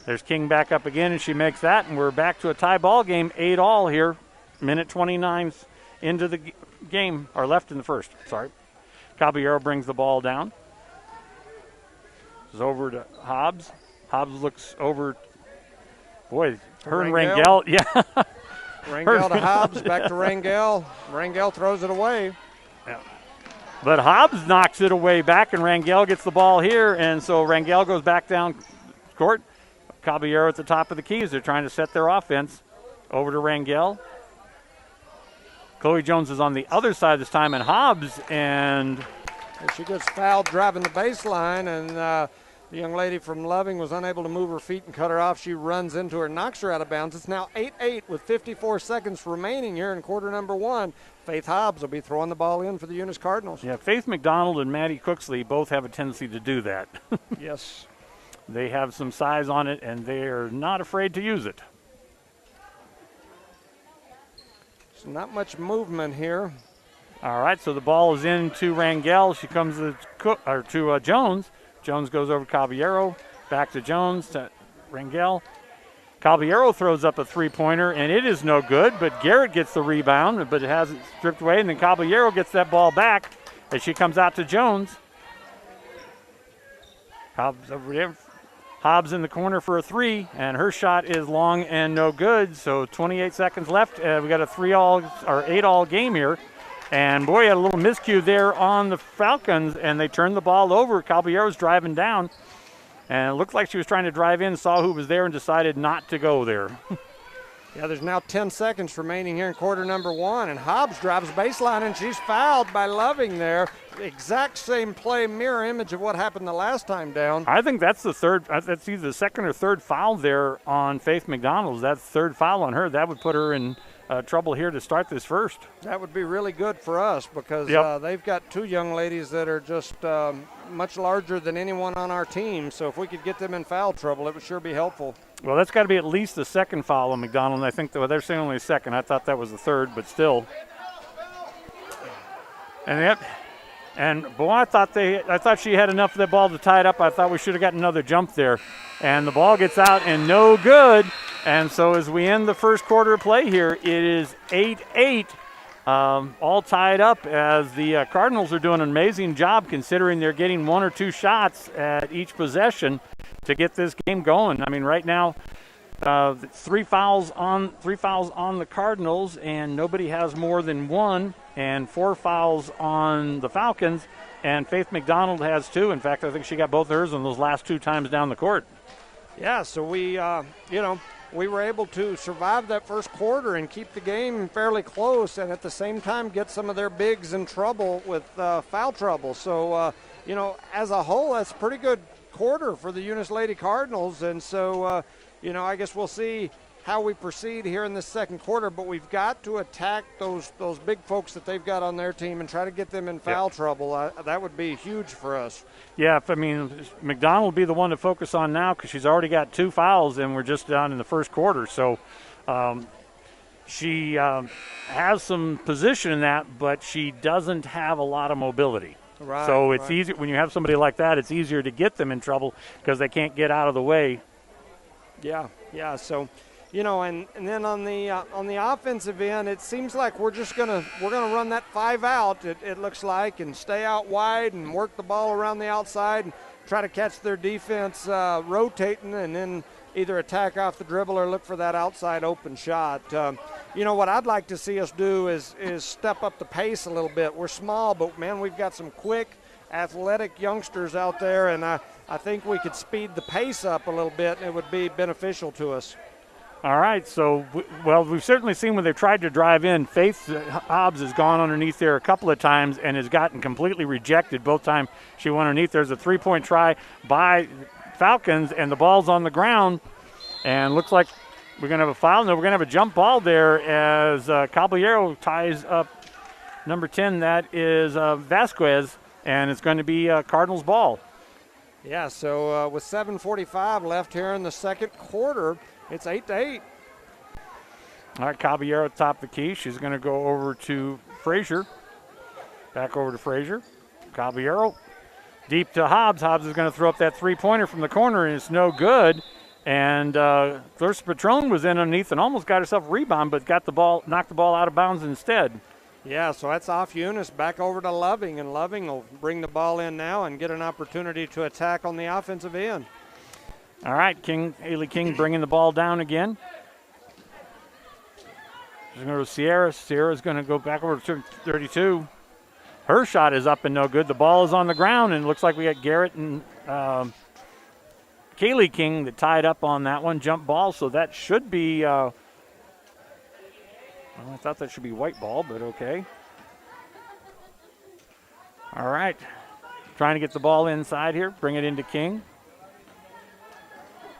There's King back up again, and she makes that, and we're back to a tie ball game, 8-all here. 1:29 into the game, or left in the first, sorry. Caballero brings the ball down. It's over to Hobbs. Hobbs looks over. Boy, her and Rangel, yeah.
Rangel to Hobbs, back to Rangel. Rangel throws it away.
Yeah. But Hobbs knocks it away back, and Rangel gets the ball here, and so Rangel goes back down court. Caballero at the top of the keys. They're trying to set their offense. Over to Rangel. Chloe Jones is on the other side this time, and Hobbs, and
she gets fouled driving the baseline, and the young lady from Loving was unable to move her feet and cut her off. She runs into her, knocks her out of bounds. It's now 8-8 with 54 seconds remaining here in quarter number 1. Faith Hobbs will be throwing the ball in for the Eunice Cardinals.
Yeah, Faith McDonald and Maddie Cooksley both have a tendency to do that.
Yes.
They have some size on it, and they're not afraid to use it.
So not much movement here.
All right, so the ball is into Rangel. She comes to to Jones. Jones goes over to Caballero, back to Jones, to Rangel. Caballero throws up a three-pointer, and it is no good, but Garrett gets the rebound, but it has it stripped away, and then Caballero gets that ball back as she comes out to Jones. Hobbs over there. Hobbs in the corner for a three, and her shot is long and no good, so 28 seconds left. We got a 8-all game here. And boy, had a little miscue there on the Falcons, and they turned the ball over. Caballero's driving down, and it looked like she was trying to drive in, saw who was there, and decided not to go there.
Yeah, there's now 10 seconds remaining here in quarter number one, and Hobbs drives baseline, and she's fouled by Loving there. Exact same play, mirror image of what happened the last time down.
I think that's the third, that's either the second or third foul there on Faith McDonald's. That's third foul on her. That would put her in trouble here to start this first.
That would be really good for us because they've got two young ladies that are just much larger than anyone on our team. So if we could get them in foul trouble, it would sure be helpful.
Well, that's got to be at least the second foul on McDonald. I think they're saying only a second. I thought that was the third, but still. And boy, I thought she had enough of that ball to tie it up. I thought we should have gotten another jump there. And the ball gets out and no good. And so as we end the first quarter of play here, it is 8-8, all tied up as the Cardinals are doing an amazing job considering they're getting one or two shots at each possession to get this game going. I mean, right now, three fouls on the Cardinals, and nobody has more than one, and 4 fouls on the Falcons, and Faith McDonald has 2. In fact, I think she got both of hers on those last 2 times down the court.
Yeah, so we were able to survive that first quarter and keep the game fairly close, and at the same time get some of their bigs in trouble with foul trouble. So, as a whole, that's a pretty good quarter for the Eunice Lady Cardinals, and so, I guess we'll see how we proceed here in the second quarter, but we've got to attack those big folks that they've got on their team and try to get them in foul trouble. That would be huge for us. Yeah,
McDonald will be the one to focus on now because she's already got 2 fouls and we're just down in the first quarter. So she has some position in that, but she doesn't have a lot of mobility.
Right,
so it's easy when you have somebody like that. It's easier to get them in trouble because they can't get out of the way.
Yeah. So, and then on the offensive end, it seems like we're gonna run that 5 out. It looks like, and stay out wide and work the ball around the outside and try to catch their defense rotating, and then either attack off the dribble or look for that outside open shot. What I'd like to see us do is step up the pace a little bit. We're small, but man, we've got some quick, athletic youngsters out there, and I think we could speed the pace up a little bit, and it would be beneficial to us.
All right, so, we've certainly seen when they've tried to drive in, Faith Hobbs has gone underneath there a couple of times and has gotten completely rejected both times she went underneath. There's a 3-point try by Falcons, and the ball's on the ground, and looks like we're going to have a foul. No, we're going to have a jump ball there as Caballero ties up number 10. That is Vasquez, and it's going to be Cardinals ball.
Yeah, so with 7:45 left here in the second quarter, it's 8-8.
All right, Caballero top of the key. She's going to go over to Frazier. Back over to Frazier. Caballero deep to Hobbs. Hobbs is going to throw up that 3-pointer from the corner, and it's no good. And Thirst Patron was in underneath and almost got herself a rebound, but knocked the ball out of bounds instead.
Yeah, so that's off Eunice, back over to Loving, and Loving will bring the ball in now and get an opportunity to attack on the offensive end.
All right, Haley King bringing the ball down again. She's going to go to Sierra. Sierra's going to go back over to 32. Her shot is up and no good. The ball is on the ground, and it looks like we got Garrett and Kaylee King that tied up on that one, jump ball, so that should be I thought that should be white ball, but okay. All right. Trying to get the ball inside here, bring it into King.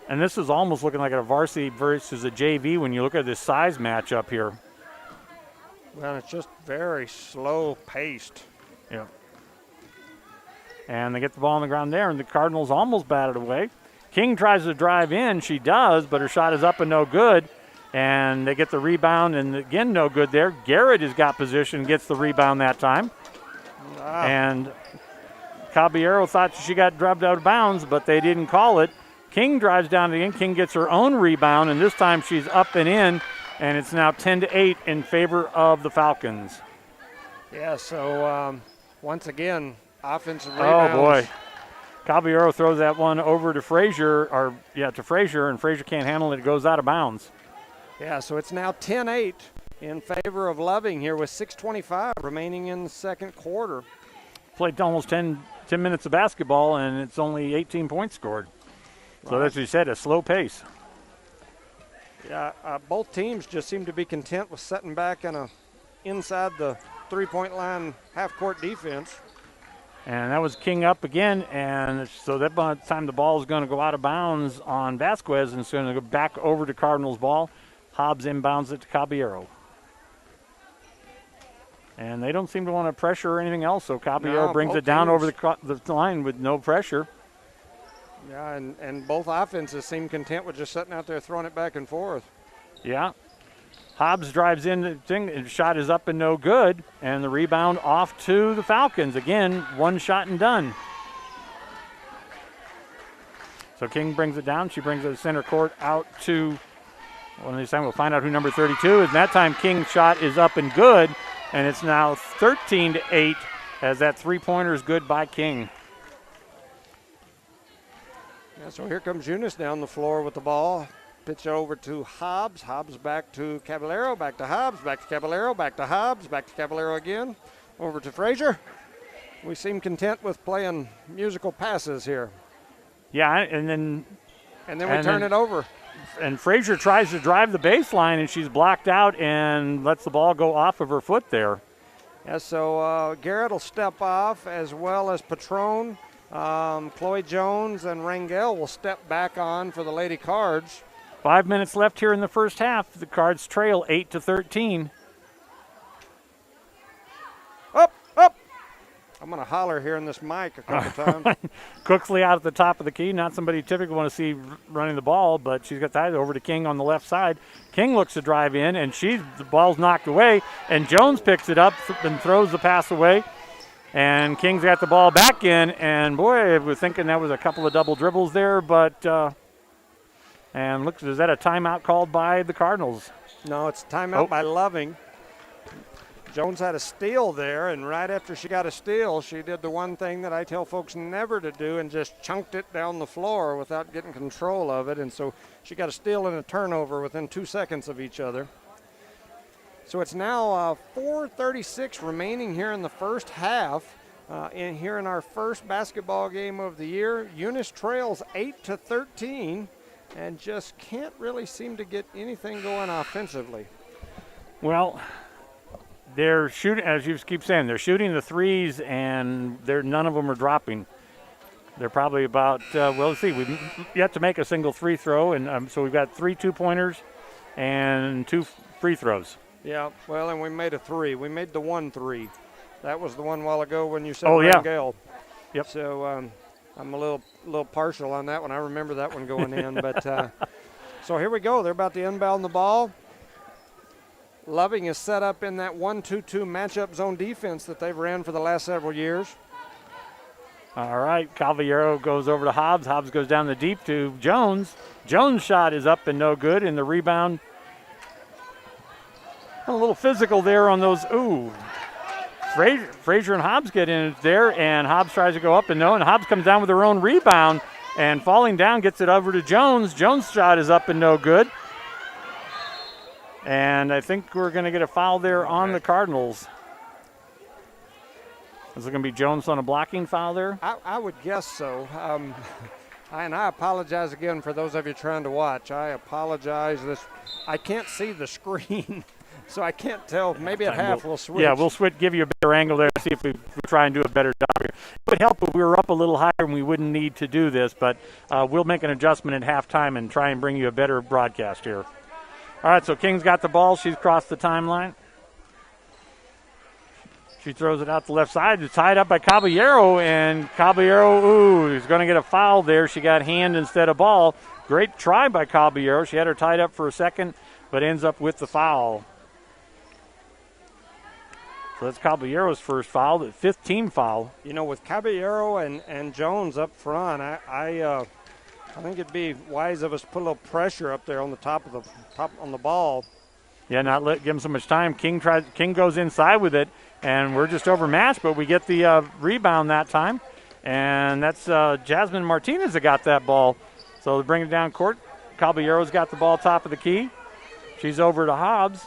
And this is almost looking like a varsity versus a JV when you look at this size matchup here.
Well, it's just very slow paced.
Yeah. And they get the ball on the ground there, and the Cardinals almost batted away. King tries to drive in. She does, but her shot is up and no good. And they get the rebound, and again, no good there. Garrett has got position, gets the rebound that time. And Caballero thought she got dropped out of bounds, but they didn't call it. King drives down again. King gets her own rebound, and this time she's up and in, and it's now 10-8 in favor of the Falcons.
Yeah, so once again, offensive rebounds.
Oh, boy. Caballero throws that one over to Frazier, to Frazier, and Frazier can't handle it. It goes out of bounds.
Yeah, so it's now 10-8 in favor of Loving here with 6:25 remaining in the second quarter.
Played almost 10 minutes of basketball, and it's only 18 points scored. So that's what you said, a slow pace.
Yeah, both teams just seem to be content with setting back inside the three-point line half-court defense.
And that was King up again, and so that by the time the ball is going to go out of bounds on Vasquez, and it's going to go back over to Cardinals ball. Hobbs inbounds it to Caballero. And they don't seem to want to pressure or anything else, so Caballero brings it down over the line with no pressure.
Yeah, and both offenses seem content with just sitting out there throwing it back and forth.
Yeah. Hobbs drives in the thing, and shot is up and no good, and the rebound off to the Falcons. Again, one shot and done. So King brings it down. She brings it to center court out to, one of these times we'll find out who number 32 is. And that time King's shot is up and good, and it's now 13-8 as that three-pointer is good by King.
Yeah, so here comes Eunice down the floor with the ball. Pitch over to Hobbs. Hobbs back to Caballero, back to Hobbs, back to Caballero, back to Hobbs, back to Caballero again. Over to Frazier. We seem content with playing musical passes here.
Yeah, and then
we turn it over.
And Frazier tries to drive the baseline, and she's blocked out and lets the ball go off of her foot there.
Yeah, so Garrett will step off, as well as Patron. Chloe Jones and Rangel will step back on for the Lady Cards.
5 minutes left here in the first half. The Cards trail 8-13.
Up, up. I'm going to holler here in this mic a couple times.
Cooksley out at the top of the key. Not somebody you typically want to see running the ball, but she's got that over to King on the left side. King looks to drive in, and the ball's knocked away, and Jones picks it up and throws the pass away. And King's got the ball back in, and boy, we're thinking that was a couple of double dribbles there, but and look, is that a timeout called by the Cardinals?
No, it's a timeout by Loving. Jones had a steal there, and right after she got a steal, she did the one thing that I tell folks never to do and just chunked it down the floor without getting control of it, and so she got a steal and a turnover within 2 seconds of each other. So it's now 4:36 remaining here in the first half. Here in our first basketball game of the year, Eunice trails 8-13 and just can't really seem to get anything going offensively.
Well, they're shooting, as you keep saying, they're shooting the threes, and none of them are dropping. They're probably about, let's see, we've yet to make a single free throw, and so we've got 3 2-pointers and 2 free throws.
Yeah, well, and we made a 3. We made the 1 3. That was the one while ago when you said
Rangel.
Yep. So I'm a little partial on that one. I remember that one going in. But so here we go. They're about to inbound the ball. Loving is set up in that 1-2-2 matchup zone defense that they've ran for the last several years.
All right, Caballero goes over to Hobbs. Hobbs goes down the deep to Jones. Jones' shot is up and no good, and the rebound a little physical there on those. Ooh. Frazier and Hobbs get in there, and Hobbs tries to go up and no, and Hobbs comes down with her own rebound, and falling down gets it over to Jones. Jones' shot is up and no good. And I think we're going to get a foul there on the Cardinals. Is it going to be Jones on a blocking foul there?
I would guess so. And I apologize again for those of you trying to watch. I apologize. I can't see the screen. So I can't tell. Maybe at half we'll switch.
Yeah, we'll switch, give you a better angle there, see if we try and do a better job here. It would help if we were up a little higher and we wouldn't need to do this, but we'll make an adjustment at halftime and try and bring you a better broadcast here. All right, so King's got the ball. She's crossed the timeline. She throws it out the left side. It's tied up by Caballero, and Caballero, is going to get a foul there. She got hand instead of ball. Great try by Caballero. She had her tied up for a second, but ends up with the foul. So that's Caballero's first foul, the fifth team foul.
You know, with Caballero and Jones up front, I think it'd be wise of us to put a little pressure up there on the top on the ball.
Yeah, give him so much time. King goes inside with it, and we're just overmatched, but we get the rebound that time. And that's Jasmine Martinez that got that ball. So they bring it down court. Caballero's got the ball top of the key. She's over to Hobbs.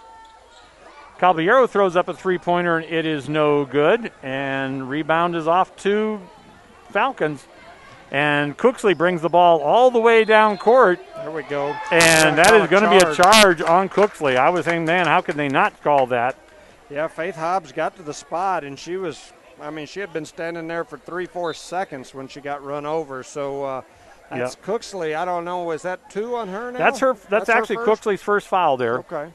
Caballero throws up a three-pointer, and it is no good. And rebound is off to Falcons. And Cooksley brings the ball all the way down court.
There we go.
And that is going to be a charge on Cooksley. I was saying, man, how could they not call that?
Yeah, Faith Hobbs got to the spot, and she had been standing there for 3-4 seconds when she got run over. So that's Cooksley. I don't know. Is that 2 on her now?
That's actually
her first?
Cooksley's first foul there.
Okay.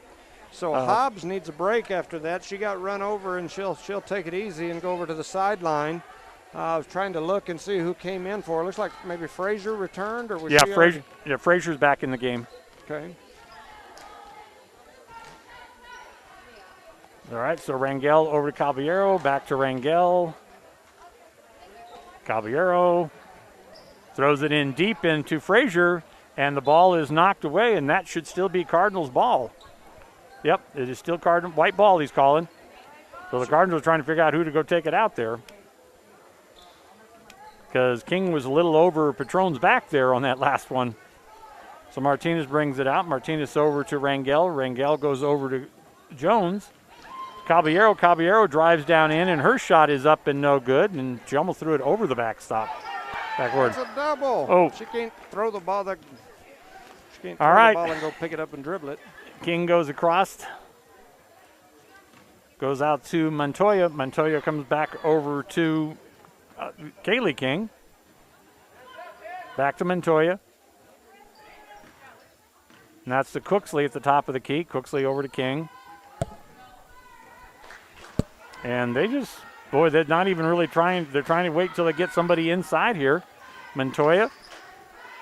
So Hobbs needs a break after that. She got run over, and she'll take it easy and go over to the sideline. I was trying to look and see who came in for her. Looks like maybe Frazier returned, or was she
Frazier. Yeah, Frazier's back in the game.
Okay.
All right, so Rangel over to Caballero, back to Rangel. Caballero throws it in deep into Frazier, and the ball is knocked away, and that should still be Cardinals' ball. Yep, it is still Cardinal white ball he's calling. So the Cardinals are trying to figure out who to go take it out there. Because King was a little over Patron's back there on that last one. So Martinez brings it out. Martinez over to Rangel. Rangel goes over to Jones. Caballero drives down in, and her shot is up and no good. And she almost threw it over the backstop. Backward.
It's a double.
Oh.
She can't throw the ball. She can't
throw
the ball and go pick it up and dribble it.
King goes across. Goes out to Montoya. Montoya comes back over to Kaylee King. Back to Montoya. And that's to Cooksley at the top of the key. Cooksley over to King. And they're not even really trying. They're trying to wait till they get somebody inside here. Montoya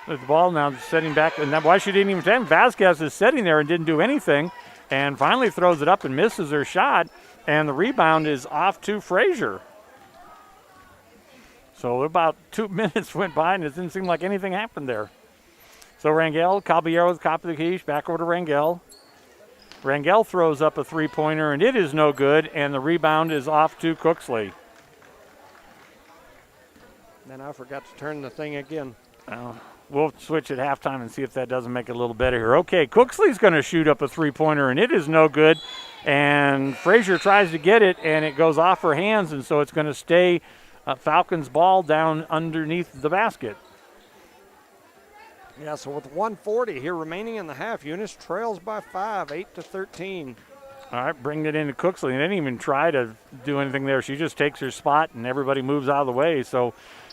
with the ball now setting back. And why she didn't even stand. Vasquez is sitting there and didn't do anything. And finally throws it up and misses her shot. And the rebound is off to Frazier. So about 2 minutes went by, and it didn't seem like anything happened there. So Rangel, Caballero's top of the key, back over to Rangel. Rangel throws up a three-pointer, and it is no good, and the rebound is off to Cooksley.
And I forgot to turn the thing again.
We'll switch at halftime and see if that doesn't make it a little better here. Okay, Cooksley's going to shoot up a three-pointer, and it is no good. And Frazier tries to get it, and it goes off her hands, and so it's going to stay Falcons ball down underneath the basket.
Yeah, so with 1:40 here remaining in the half, Eunice trails by 5, 8-13.
All right, bring it into Cooksley. They didn't even try to do anything there. She just takes her spot, and everybody moves out of the way. So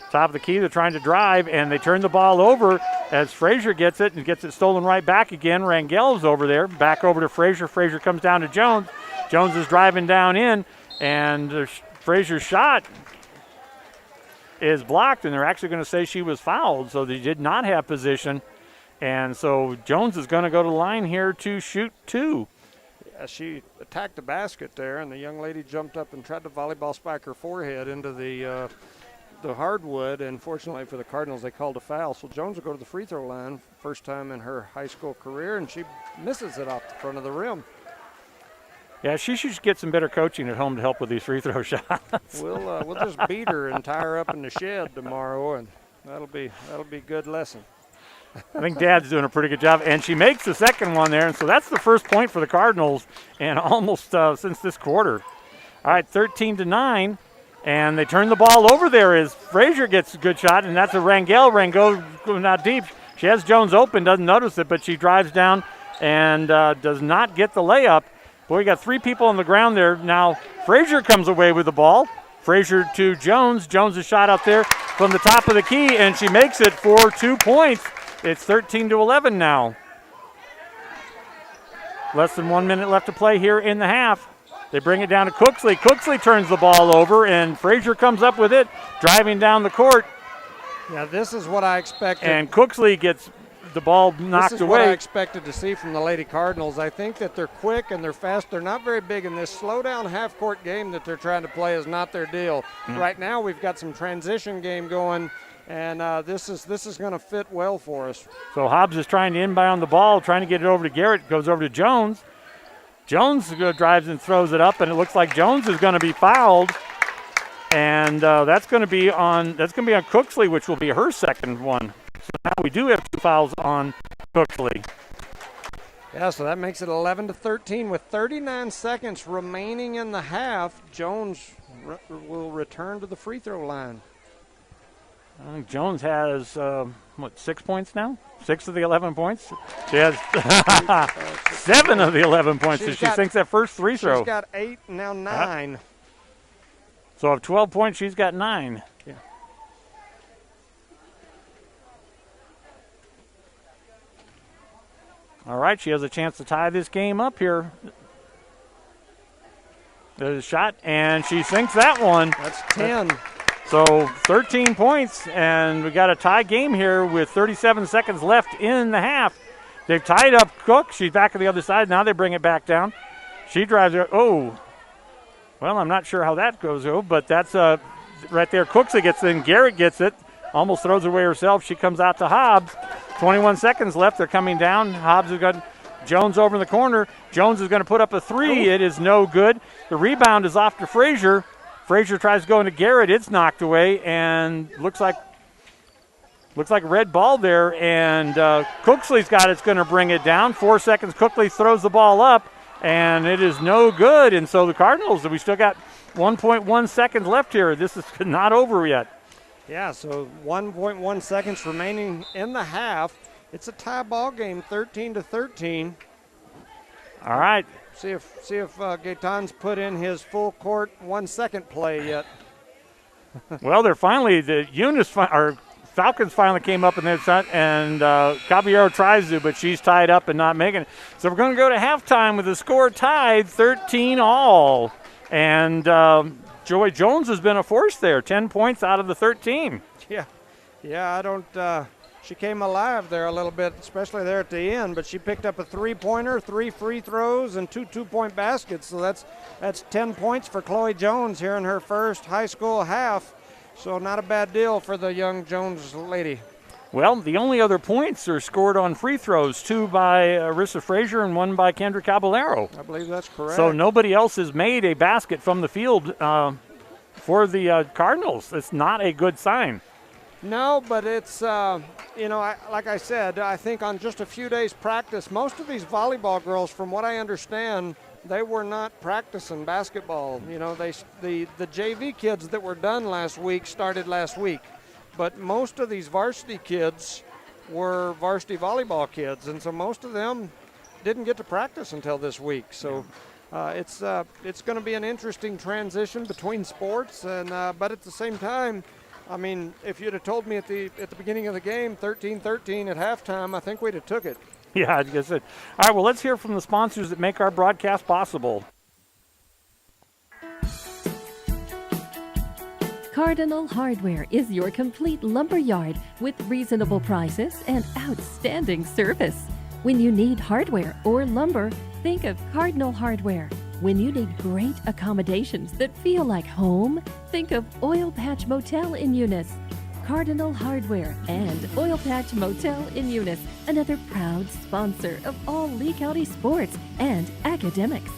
top of the key, they're trying to drive, and they turn the ball over as Frazier gets it and gets it stolen right back again. Rangel's over there, back over to Frazier. Frazier comes down to Jones. Jones is driving down in, and Frazier's shot is blocked, and they're actually going to say she was fouled, so they did not have position. And so Jones is going to go to the line here to shoot 2.
Yeah, she attacked the basket there, and the young lady jumped up and tried to volleyball spike her forehead into the hardwood, and fortunately for the Cardinals, they called a foul. So Jones will go to the free throw line, first time in her high school career, and she misses it off the front of the rim.
Yeah, she should get some better coaching at home to help with these free throw shots.
We'll just beat her and tie her up in the shed tomorrow, and that'll be a good lesson.
I think Dad's doing a pretty good job, and she makes the second one there, and so that's the first point for the Cardinals, and almost since this quarter. All right, 13-9, and they turn the ball over there as Frazier gets a good shot, and that's a Rangel. Rangel going out deep. She has Jones open, doesn't notice it, but she drives down and does not get the layup. Boy, we got 3 people on the ground there. Now Frazier comes away with the ball. Frazier to Jones. Jones' shot out there from the top of the key, and she makes it for 2 points. It's 13-11 now. Less than 1 minute left to play here in the half. They bring it down to Cooksley. Cooksley turns the ball over, and Frazier comes up with it, driving down the court.
Yeah, this is what I expected.
And Cooksley gets the ball knocked
This is
away.
what I expected to see from the Lady Cardinals. I think that they're quick and they're fast. They're not very big, and this slow-down half-court game that they're trying to play is not their deal. Right now we've got some transition game going, and this is going to fit well for us.
So Hobbs is trying to inbound the ball, trying to get it over to Garrett. Goes over to Jones. Jones drives and throws it up, and it looks like Jones is going to be fouled. And that's going to be on Cooksley, which will be her second one. So now we do have 2 fouls on Cooksley.
Yeah, so that makes it 11-13 with 39 seconds remaining in the half. Jones will return to the free throw line.
I think Jones has 6 points now? 6 of the 11 points. She has 7 of the 11 points. So she sinks that first free throw.
She's got 8, now 9.
So of 12 points, she's got 9.
Yeah.
All right, she has a chance to tie this game up here. There's a shot, and she sinks that one.
That's 10.
So 13 points, and we got a tie game here with 37 seconds left in the half. They've tied up Cook. She's back on the other side. Now they bring it back down. She drives her. Oh. Well, I'm not sure how that goes, but that's right there. Cooksley gets it, and Garrett gets it. Almost throws it away herself. She comes out to Hobbs. 21 seconds left. They're coming down. Hobbs has got Jones over in the corner. Jones is going to put up a three. It is no good. The rebound is off to Frazier. Frazier tries to go into Garrett. It's knocked away, and looks like red ball there. And Cooksley's got it's going to bring it down. 4 seconds. Cooksley throws the ball up. And it is no good. And so the Cardinals, we still got 1.1 seconds left here. This is not over yet.
Yeah, so 1.1 seconds remaining in the half. It's a tie ball game, 13-13.
All right.
See if Gaetan's put in his full court 1 second play yet.
Well, they're finally, the Eunice, or Falcons finally came up in their set, and Caballero tries to, but she's tied up and not making it. So we're going to go to halftime with the score tied 13-all. And Joy Jones has been a force there, 10 points out of the 13.
Yeah, I don't she came alive there a little bit, especially there at the end, but she picked up a three-pointer, 3 free throws, and 2 two-point baskets. So that's 10 points for Chloe Jones here in her first high school half. So not a bad deal for the young Jones lady.
Well, the only other points are scored on free throws, 2 by Arissa Frazier and 1 by Kendra Caballero.
I believe that's correct.
So nobody else has made a basket from the field for the Cardinals. It's not a good sign.
No, but it's, like I said, I think on just a few days practice, most of these volleyball girls, from what I understand, they were not practicing basketball. You know, the JV kids that were done last week started last week. But most of these varsity kids were varsity volleyball kids, and so most of them didn't get to practice until this week. So it's going to be an interesting transition between sports, and but at the same time, I mean, if you'd have told me at the beginning of the game, 13-13 at halftime, I think we'd have took it.
Yeah, I guess it. All right, well, let's hear from the sponsors that make our broadcast possible.
Cardinal Hardware is your complete lumber yard with reasonable prices and outstanding service. When you need hardware or lumber, think of Cardinal Hardware. When you need great accommodations that feel like home, think of Oil Patch Motel in Eunice. Cardinal Hardware and Oil Patch Motel in Eunice, another proud sponsor of all Lee County sports and academics.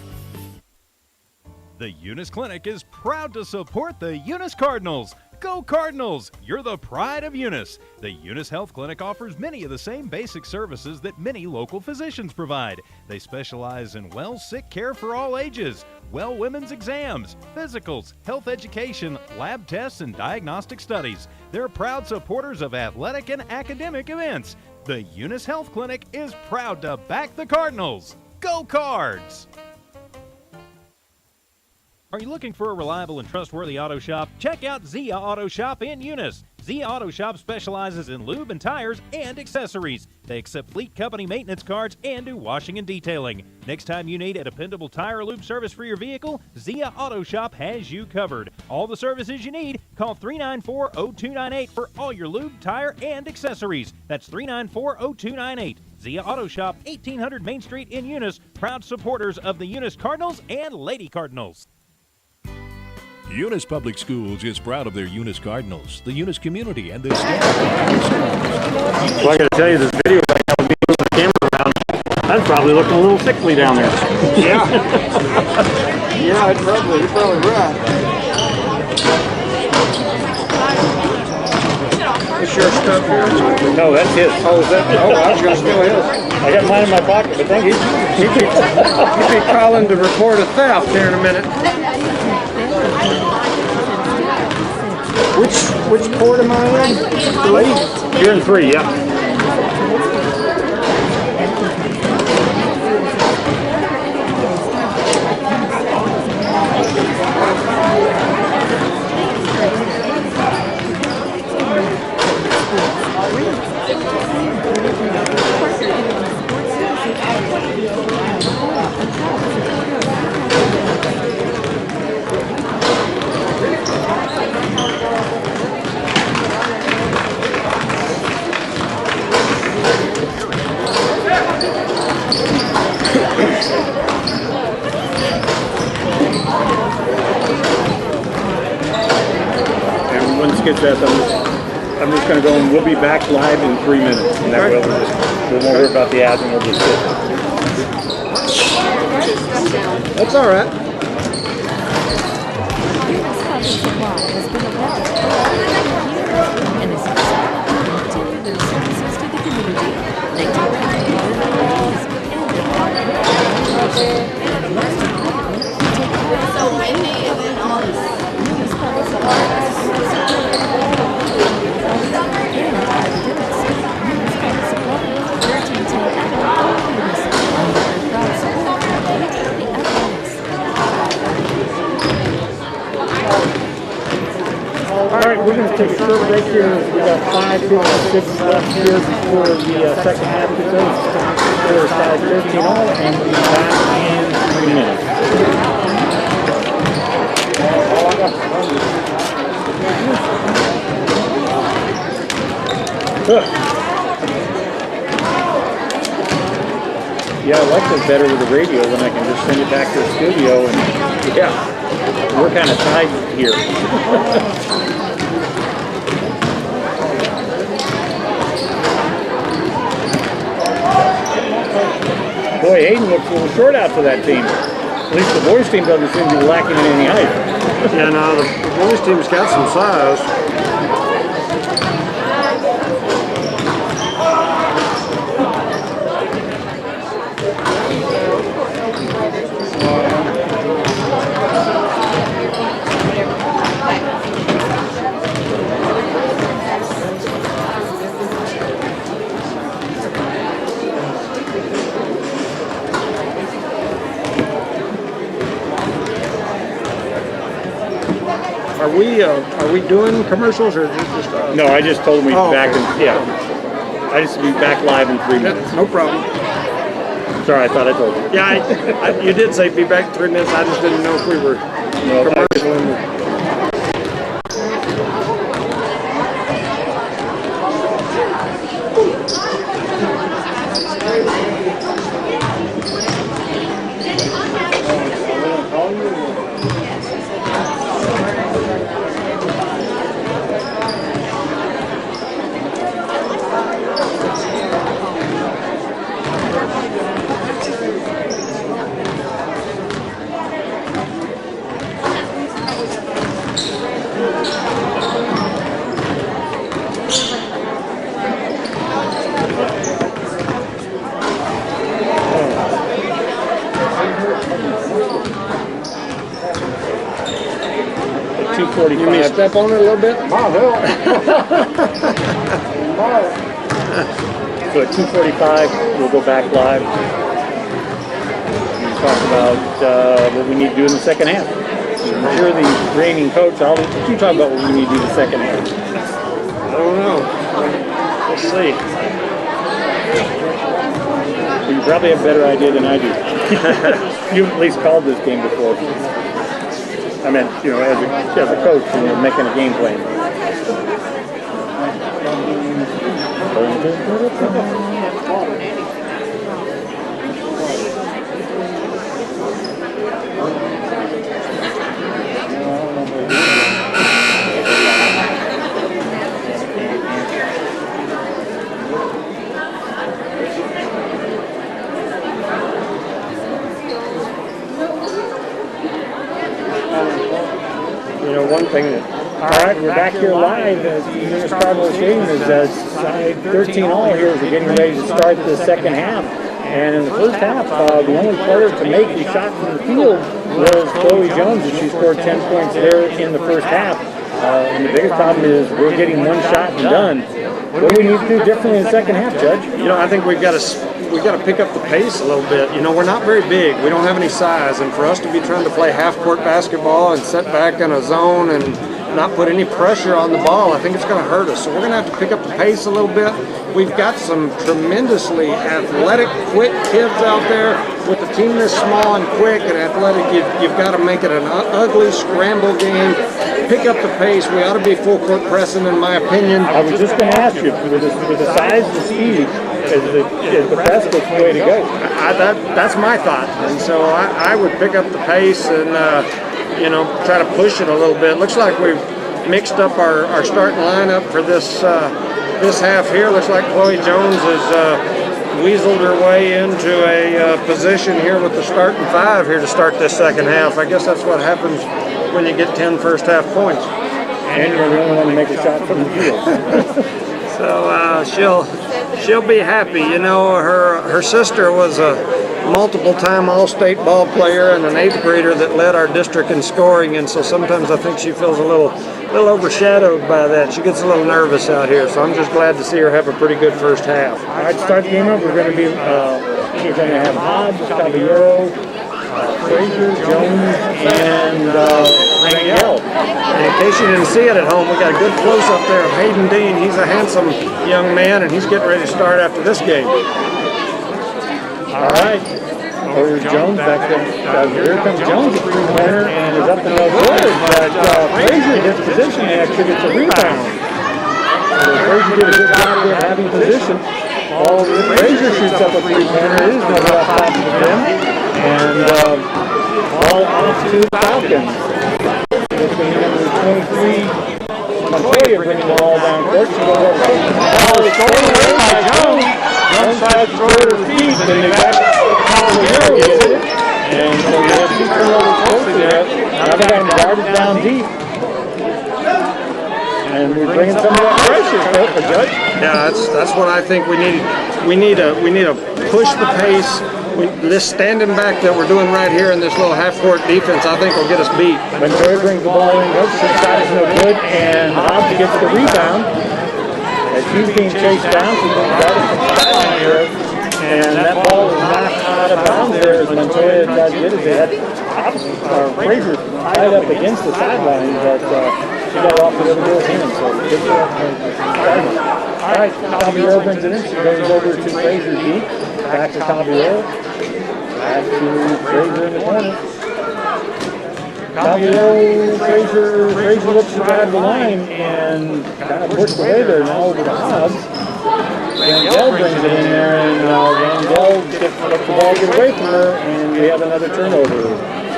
The Eunice Clinic is proud to support the Eunice Cardinals. Go Cardinals! You're the pride of Eunice. The Eunice Health Clinic offers many of the same basic services that many local physicians provide. They specialize in sick care for all ages, women's exams, physicals, health education, lab tests, and diagnostic studies. They're proud supporters of athletic and academic events. The Eunice Health Clinic is proud to back the Cardinals. Go Cards! Are you looking for a reliable and trustworthy auto shop? Check out Zia Auto Shop in Eunice. Zia Auto Shop specializes in lube and tires and accessories. They accept fleet company maintenance cards and do washing and detailing. Next time you need a dependable tire or lube service for your vehicle, Zia Auto Shop has you covered. All the services you need, call 394-0298 for all your lube, tire, and accessories. That's 394-0298. Zia Auto Shop, 1800 Main Street in Eunice, proud supporters of the Eunice Cardinals and Lady Cardinals.
Eunice Public Schools is proud of their Eunice Cardinals, the Eunice community, and the staff.
Well, I got to tell you, this video right now with me moving the camera around, that's probably looking a little sickly down there.
Yeah. Yeah, you're probably right. It's your stuff here.
No, that's his.
Oh, is that? Oh, I was going to steal his.
I got mine in my pocket, but thank you.
He'd be calling to report a theft here in a minute. Which court am I in? 3?
You're in 3, yeah. Gets that, I'm just going to go and we'll be back live in 3 minutes. And that way we won't hear about the ads and we'll just sit.
That's all right.
We're going to take a short break here. We got 5:56 left here before the second half begins. We're 5:13 all, and we'll be back in 3 minutes. Yeah, I like this better with the radio when I can just send it back to the studio, and yeah, we're kind of tied here. Boy, Hayden looks a little short out for that team. At least the boys team doesn't seem to be lacking in any height.
Yeah, no, the boys team's got some size. Are we doing commercials or just?
No, I just told him we'd be back
okay.
in. Yeah, I just be back live in 3 minutes.
No problem.
Sorry, I thought I told you.
Yeah, you did say be back in 3 minutes. I just didn't know if we were commercial.
2:45.
You may step on it a little bit?
So at 2:45, we'll go back live and talk about what we need to do in the second half. You're the reigning coach. You talk about what we need to do in the second half.
don't know. We'll see.
You probably have a better idea than I do. You've at least called this game before. I mean, you know, as a coach, and you're making a game plan. One thing that, all right, we're back here live at the Eunice Cardinals game is side 13-all here as we're getting ready to start the second half. And in the first half, the only player to make the shot from the field was Chloe Jones, and she scored 10 points there in the first half. And the biggest problem is we're getting one shot and done. What do we need to do differently in the second half, Judge?
You know, I think we've got to pick up the pace a little bit. You know, we're not very big. We don't have any size, and for us to be trying to play half-court basketball and set back in a zone and not put any pressure on the ball, I think it's going to hurt us. So we're going to have to pick up the pace a little bit. We've got some tremendously athletic, quick kids out there. With a team this small and quick and athletic, you've got to make it an ugly scramble game. Pick up the pace. We ought to be full-court pressing, in my opinion.
I was just going to ask you, with the size, the speed, is the best way to go?
That's my thought. And so I would pick up the pace and, you know, try to push it a little bit. Looks like we've mixed up our starting lineup for this half here. Looks like Chloe Jones has weaseled her way into a position here with the starting five here to start this second half. I guess that's what happens when you get 10 first half points.
And you're the only one to make a shot from the field.
So she'll be happy. You know, her sister was a multiple-time All-State ball player and an 8th grader that led our district in scoring, and so sometimes I think she feels a little overshadowed by that. She gets a little nervous out here, so I'm just glad to see her have a pretty good first half.
All right, start the game up. We're going to have Hobbs, Caballero, Frazier, Jones, and Rangel.
And in case you didn't see it at home, we got a good close-up there of Hayden Dean. He's a handsome young man, and he's getting ready to start after this game.
All right. Over Jones back there. Here comes Jones at three-pointer and is up to no good. But Frazier gets position and actually gets a rebound. So Frazier did a good job there having position. Frazier shoots up a three-pointer. It is no good off top of the rim. And ball off to the Falcons. It's going to be number 23. Montoya bringing the ball down court. She goes over. Ball is stolen away by Jones. Jones tries to throw it to her feet, and they got Caballero gets it. And so we have two turnovers closely there. Now they got him guarded down deep. And we're bringing some of that pressure, Judge.
Yeah, that's what I think we need. We need to push the pace. This standing back that we're doing right here in this little half-court defense, I think will get us beat.
Montoya brings the ball in, goes, the shot is no good, and Hobbs gets the rebound. As she's being chased down, she's being guarded from the sideline here, and that ball is knocked out of bounds there as Montoya tried to get it. They had Frazier tied up against the sideline, but she got off the other girl's hand, so good for her. All right, Caballero brings it in. She goes over to Frazier deep. Back to Caballero. Back to Frazier in the corner. Caballero, Frazier looks to drive the line and kind of pushed away there now over to Hobbs. Rangel brings it in there, and Rangel lets the ball get away from her, and we have another turnover.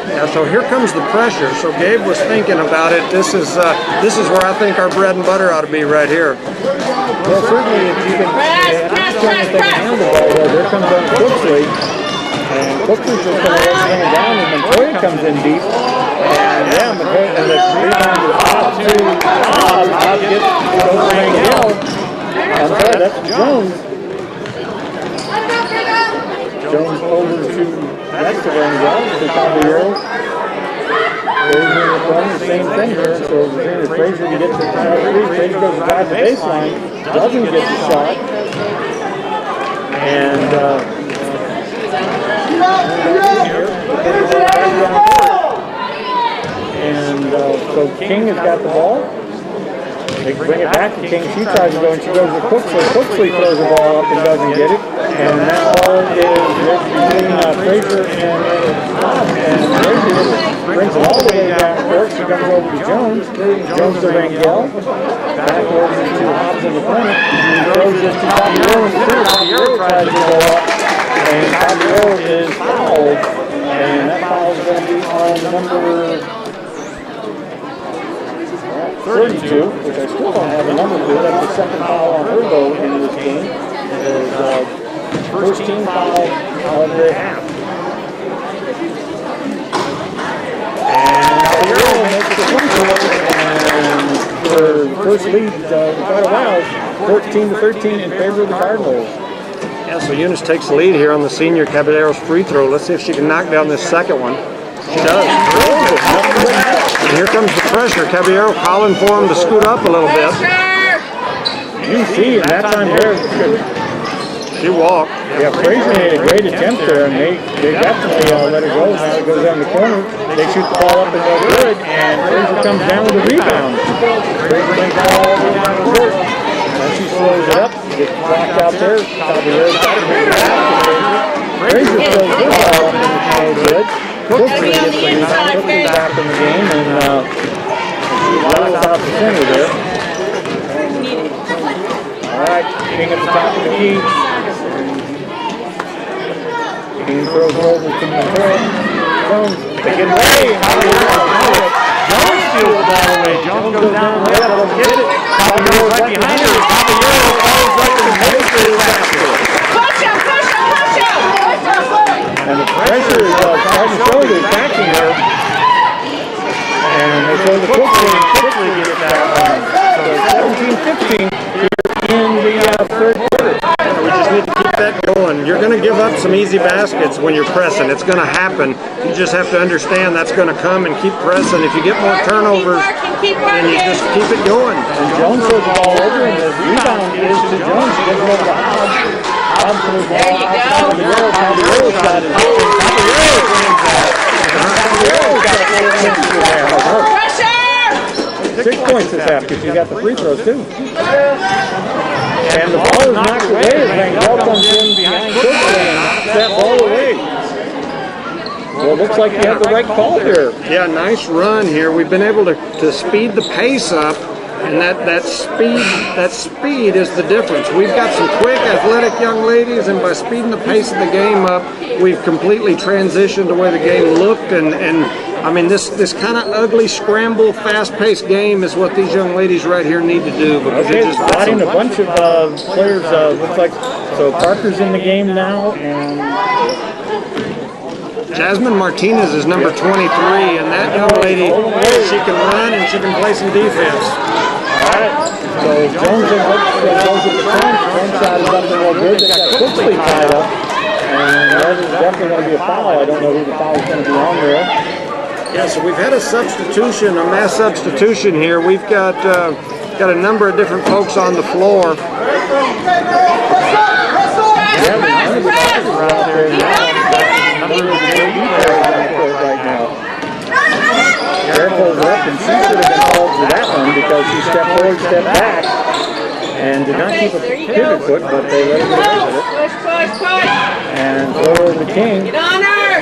Yeah, so here comes the pressure. So Gabe was thinking about it. This is where I think our bread and butter ought to be right here.
Well, certainly if you can, if they can handle the ball, well, there comes on Cookley, and Cookley's just going to bring it down, and Montoya comes in deep, and yeah, Montoya, and the rebound is off to Hobbs. Hobbs gets over Rangel. I'm sorry, that's Jones. Jones over to next to Rangel, to Caballero. Frazier in the corner, same thing here. So Frazier gets the three. Frazier goes to drive the baseline, doesn't get the shot. And so King has got the ball. They bring it back to King. She tries to go, and she goes to Cooksley. Cooksley throws the ball up and doesn't get it. And that ball is between Frazier and Frazier brings it all the way down court. She comes over to Jones. Jones to Rangel. Back over to Hobbs in the corner. And he throws this to Caballero in the center. Caballero tries to go up. And Caballero is fouled. And that foul is going to be on number 32, which I still don't have a number for. That's the second foul on her, though, in this game. It is first team foul of the half. And Caballero makes the front throw, and for first lead quite a while, 14-13 in favor of the Cardinals.
Yeah, so Eunice takes the lead here on the senior Caballero's free throw. Let's see if she can knock down this second one. She does. And here comes the pressure. Caballero calling for him to scoot up a little bit.
You see, and that time there,
She walked.
yeah, Frazier made a great attempt there, and they definitely let it go. Now it goes down the corner. They shoot the ball up and no good, and Frazier comes down with a rebound. Frazier brings the ball over down the court. And she slows it up, gets blocked out there. Caballero got to bring it back. Frazier throws the ball up and it's no good. Cooksley gets the rebound. Cooksley back in the game, and levels out the center there. All right, King at the top of the key. King throws it over to Montero. Jones, they get away.
Jones steals the ball away. Jones goes down the left, doesn't get it. Caballero's right behind her. Caballero falls up and makes the basket.
Push him, push him, push him!
And the pressure is trying to show the attacking her. And they show the Cooksley gets that one. So 17-15 in the third quarter.
We just need to keep that going. You're going to give up some easy baskets when you're pressing. It's going to happen. You just have to understand that's going to come and keep pressing. If you get more turnovers, then you just keep it going.
And Jones throws the ball over, and the rebound is to Jones. She gets it over to Hobbs. Hobbs throws the ball out to Caballero. Caballero's got it. Caballero brings that. Caballero's got 4 points there. 6 points this half because she's got the free throws too. And the ball is knocked away as Rangel comes in behind Cooksley and knocks that ball away. Well, it looks like you have the right call here.
Yeah, nice run here. We've been able to speed the pace up, and that speed is the difference. We've got some quick, athletic young ladies, and by speeding the pace of the game up, we've completely transitioned the way the game looked. And I mean, this kind of ugly, scramble, fast-paced game is what these young ladies right here need to do. Because
Okay, it's brought in a bunch of players. Looks like so Parker's in the game now, and
Jasmine Martinez is number 23, and that young lady, she can run and she can play some defense.
all right. So Jones goes at the front. Front side is up and no good. They got Cooksley tied up, and that is definitely going to be a foul. I don't know who the foul is going to be on there.
Yeah, so we've had a substitution, a mass substitution here. We've got a number of different folks on the floor.
Bear pulls her up, and she should have been called for that one because she stepped forward, stepped back, and did not keep a pivot foot, but they let her get away with it.
Push, push, push!
And throw over the King.
Get on her!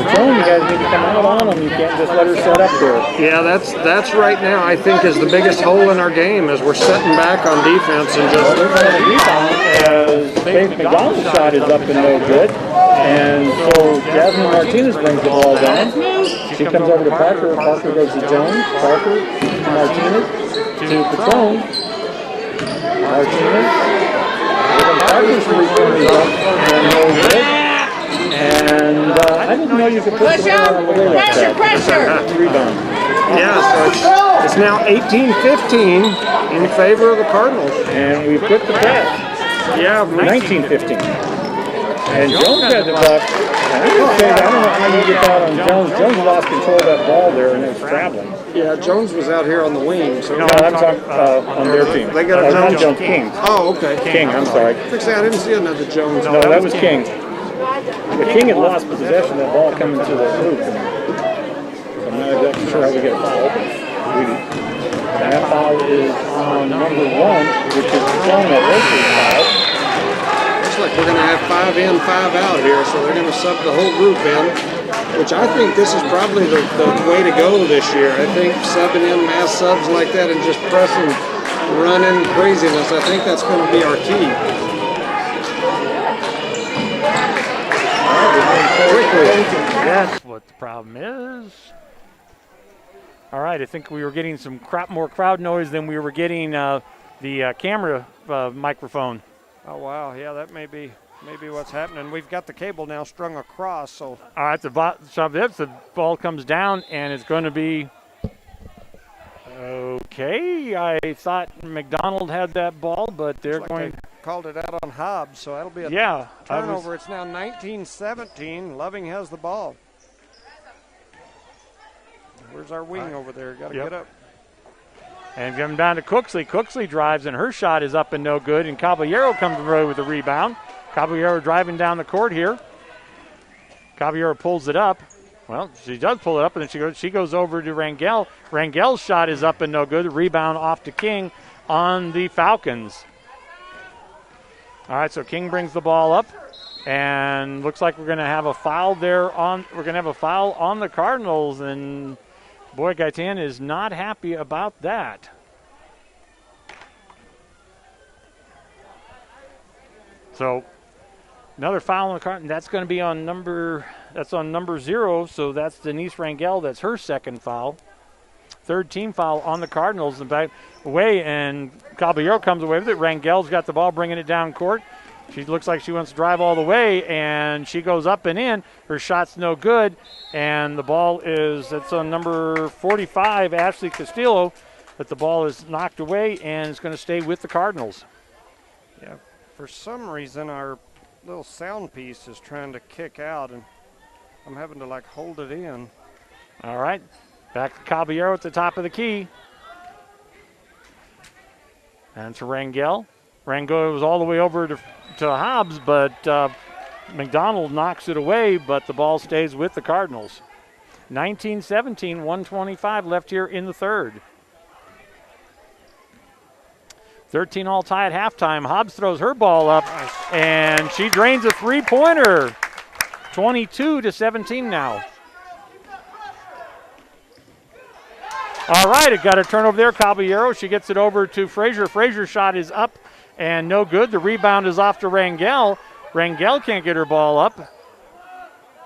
Patron, you guys need to come out on them. You can't just let her set up there.
Yeah, that's right now I think is the biggest hole in our game is we're setting back on defense and just.
They're going to rebound as Faith McDonald's shot is up and no good. And so Jasmine Martinez brings the ball down. She comes over to Parker. Parker goes to Jones. Parker to Martinez. To Patron. Martinez. Parker's three-point is up and no good. And I didn't know you could put the ball on the way like that.
Pressure!
Rebound.
Yeah, so it's now 18-15 in favor of the Cardinals.
And we put the pass.
Yeah,
19-15. And Jones had the buck. And I would say, I don't know how you get that on Jones. Jones lost control of that ball there and it was traveling.
Yeah, Jones was out here on the wing. So
No, I'm talking on their team.
They got a
not
Jones.
Jones, King.
Oh, okay.
King, I'm sorry.
I didn't see another Jones.
No, that was King. The King had lost possession of that ball coming to the hoop. I'm not exactly sure how we get a foul. And that foul is on number 1, which is Joan that Rachel's foul.
Looks like we're going to have 5 in, 5 out here, so they're going to sub the whole group in, which I think this is probably the way to go this year. I think subbing in mass subs like that and just pressing, running craziness, I think that's going to be our key.
That's what the problem is. All right, I think we were getting some more crowd noise than we were getting the camera microphone.
Oh, wow. Yeah, that may be what's happening. We've got the cable now strung across, so.
All right, the ball comes down, and it's going to be okay. I thought McDonald had that ball, but they're going.
They called it out on Hobbs, so that'll be a turnover. It's now 19-17. Loving has the ball. Where's our wing over there? Got to get up.
And come down to Cooksley. Cooksley drives, and her shot is up and no good. And Caballero comes away with the rebound. Caballero driving down the court here. Caballero pulls it up. Well, she does pull it up, and then she goes over to Rangel. Rangel's shot is up and no good. The rebound off to King on the Falcons. All right, so King brings the ball up, and looks like we're going to have a foul there on. We're going to have a foul on the Cardinals, and boy, Gaitan is not happy about that. So another foul on the Cardinals. That's going to be on number 0. So that's Denise Rangel. That's her second foul. Third team foul on the Cardinals. Away, and Caballero comes away with it. Rangel's got the ball, bringing it down court. She looks like she wants to drive all the way, and she goes up and in. Her shot's no good, and the ball it's on number 45, Ashley Castillo, but the ball is knocked away, and it's going to stay with the Cardinals.
Yeah, for some reason our little sound piece is trying to kick out, and I'm having to hold it in.
All right, back to Caballero at the top of the key. And to Rangel. Rangel was all the way over to Hobbs, but McDonald knocks it away, but the ball stays with the Cardinals. 19-17, 1:25 left here in the third. 13 all tie at halftime. Hobbs throws her ball up, and she drains a three-pointer. 22-17 now. All right, it got a turnover there. Caballero, she gets it over to Frazier. Frazier's shot is up and no good. The rebound is off to Rangel. Rangel can't get her ball up.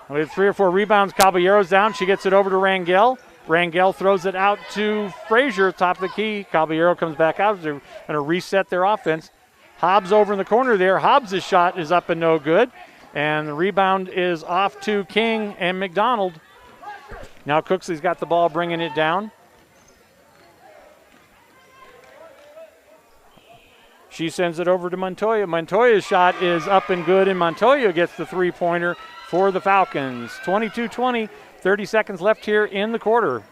We have 3 or 4 rebounds. Caballero's down. She gets it over to Rangel. Rangel throws it out to Frazier, top of the key. Caballero comes back out. They're going to reset their offense. Hobbs over in the corner there. Hobbs' shot is up and no good. And the rebound is off to King and McDonald. Now Cooksley's got the ball, bringing it down. She sends it over to Montoya. Montoya's shot is up and good, and Montoya gets the three-pointer for the Falcons. 22-20, 30 seconds left here in the quarter.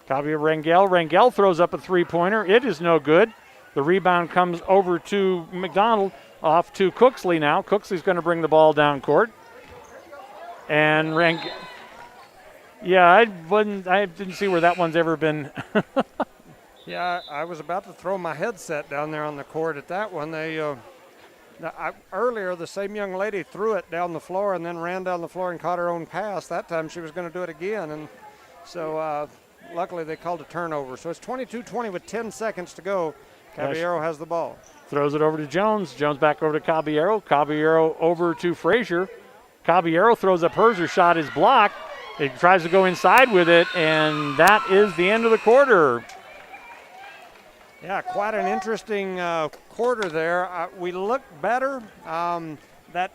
Copy of Rangel. Rangel throws up a three-pointer. It is no good. The rebound comes over to McDonald, off to Cooksley now. Cooksley's going to bring the ball down court. And I didn't see where that one's ever been.
Yeah, I was about to throw my headset down there on the court at that one. Earlier, the same young lady threw it down the floor and then ran down the floor and caught her own pass. That time she was going to do it again, and so luckily they called a turnover. So it's 22-20 with 10 seconds to go. Caballero has the ball.
Throws it over to Jones. Jones back over to Caballero. Caballero over to Frazier. Caballero throws up hers. Her shot is blocked. It tries to go inside with it, and that is the end of the quarter.
Yeah, quite an interesting quarter there. We look better. That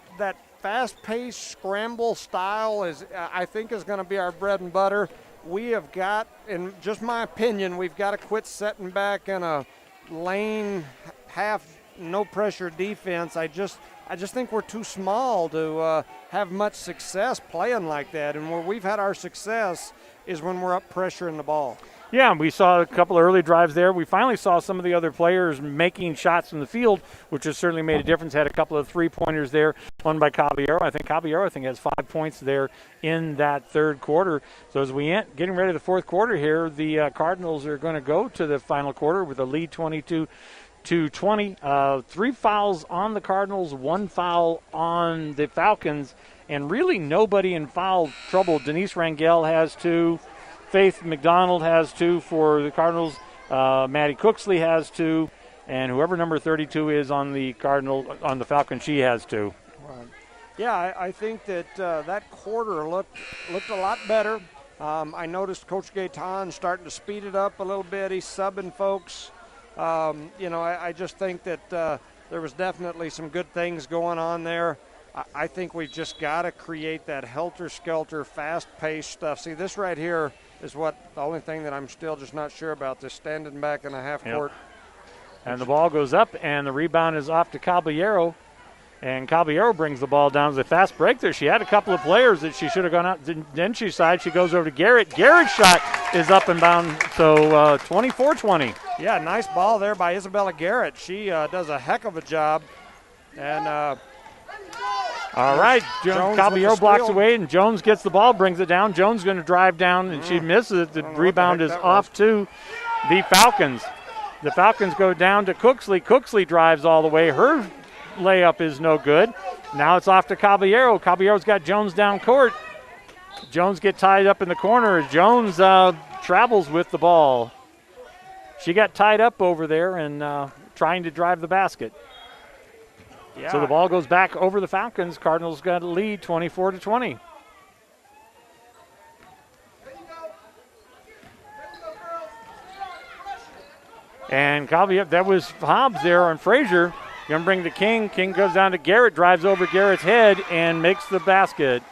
fast-paced scramble style I think is going to be our bread and butter. We have got, in just my opinion, we've got to quit setting back in a lane half no pressure defense. I just think we're too small to have much success playing like that. And where we've had our success is when we're up pressuring the ball.
Yeah, we saw a couple of early drives there. We finally saw some of the other players making shots from the field, which has certainly made a difference. Had a couple of three-pointers there, one by Caballero. I think Caballero has 5 points there in that third quarter. So as we getting ready to the fourth quarter here, the Cardinals are going to go to the final quarter with a lead 22-20. 3 fouls on the Cardinals, 1 foul on the Falcons, and really nobody in foul trouble. Denise Rangel has 2. Faith McDonald has 2 for the Cardinals. Maddie Cooksley has 2, and whoever number 32 is on the Falcons, she has 2.
Right. Yeah, I think that that quarter looked a lot better. I noticed Coach Gaetan starting to speed it up a little bit. He's subbing folks. I just think that there was definitely some good things going on there. I think we've just got to create that helter-skelter, fast-paced stuff. See, this right here is the only thing that I'm still just not sure about, this standing back in the half court.
And the ball goes up, and the rebound is off to Caballero. And Caballero brings the ball down. It was a fast break there. She had a couple of players that she should have gone out. Then she goes over to Garrett. Garrett's shot is up and bound, so 24-20.
Yeah, nice ball there by Isabella Garrett. She does a heck of a job. And
all right, Caballero blocks away, and Jones gets the ball, brings it down. Jones going to drive down, and she misses it. The rebound is off to the Falcons. The Falcons go down to Cooksley. Cooksley drives all the way. Her layup is no good. Now it's off to Caballero. Caballero's got Jones down court. Jones get tied up in the corner. Jones travels with the ball. She got tied up over there and trying to drive the basket. Yeah. So the ball goes back over the Falcons. Cardinals got a lead 24-20. And Caballero, that was Hobbs there on Frazier. Going to bring to King. King goes down to Garrett, drives over Garrett's head, and makes the basket.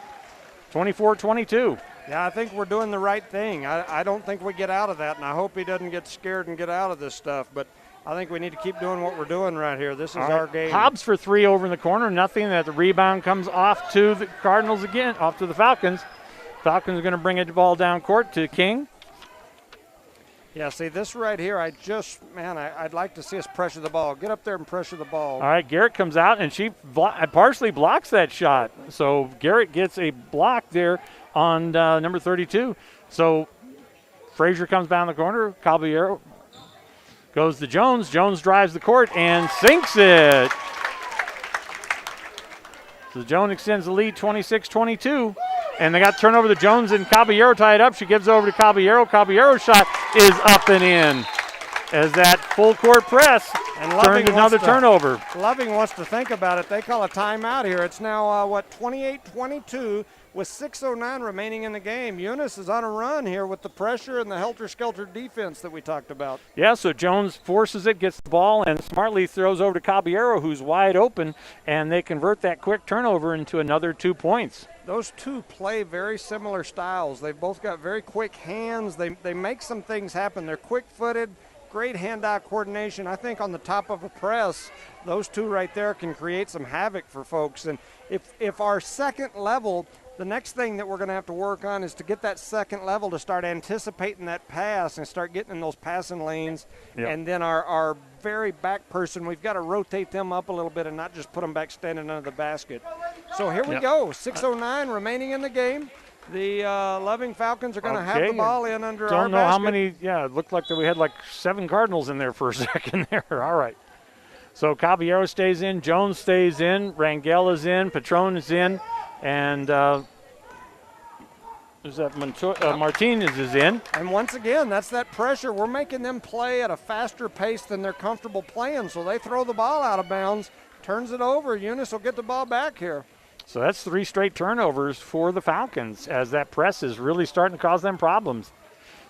24-22.
Yeah, I think we're doing the right thing. I don't think we get out of that, and I hope he doesn't get scared and get out of this stuff. But I think we need to keep doing what we're doing right here. This is our game.
Hobbs for 3 over in the corner. Nothing. That the rebound comes off to the Cardinals again, off to the Falcons. Falcons are going to bring the ball down court to King.
Yeah, see, this right here, I'd like to see us pressure the ball. Get up there and pressure the ball.
All right, Garrett comes out, and she partially blocks that shot. So Garrett gets a block there on number 32. So Frazier comes down the corner. Caballero goes to Jones. Jones drives the court and sinks it. So Jones extends the lead 26-22. And they got turnover to Jones, and Caballero tied up. She gives over to Caballero. Caballero's shot is up and in as that full court press and turned another turnover.
Loving wants to think about it. They call a timeout here. It's now, 28-22 with 6:09 remaining in the game. Eunice is on a run here with the pressure and the helter-skelter defense that we talked about.
Yeah, so Jones forces it, gets the ball, and smartly throws over to Caballero, who's wide open, and they convert that quick turnover into another 2 points.
Those two play very similar styles. They've both got very quick hands. They make some things happen. They're quick-footed, great hand-eye coordination. I think on the top of a press, those two right there can create some havoc for folks. And if our second level, the next thing that we're going to have to work on is to get that second level to start anticipating that pass and start getting in those passing lanes. Yep. And then our very back person, we've got to rotate them up a little bit and not just put them back standing under the basket. So here we go, 6:09 remaining in the game. The Loving Falcons are going to have the ball in under our basket.
Don't know how many, it looked like we had like 7 Cardinals in there for a second there. All right. So Caballero stays in, Jones stays in, Rangel is in, Patron is in, and Martinez is in.
And once again, that's that pressure. We're making them play at a faster pace than they're comfortable playing, so they throw the ball out of bounds, turns it over. Eunice will get the ball back here.
So that's 3 straight turnovers for the Falcons as that press is really starting to cause them problems.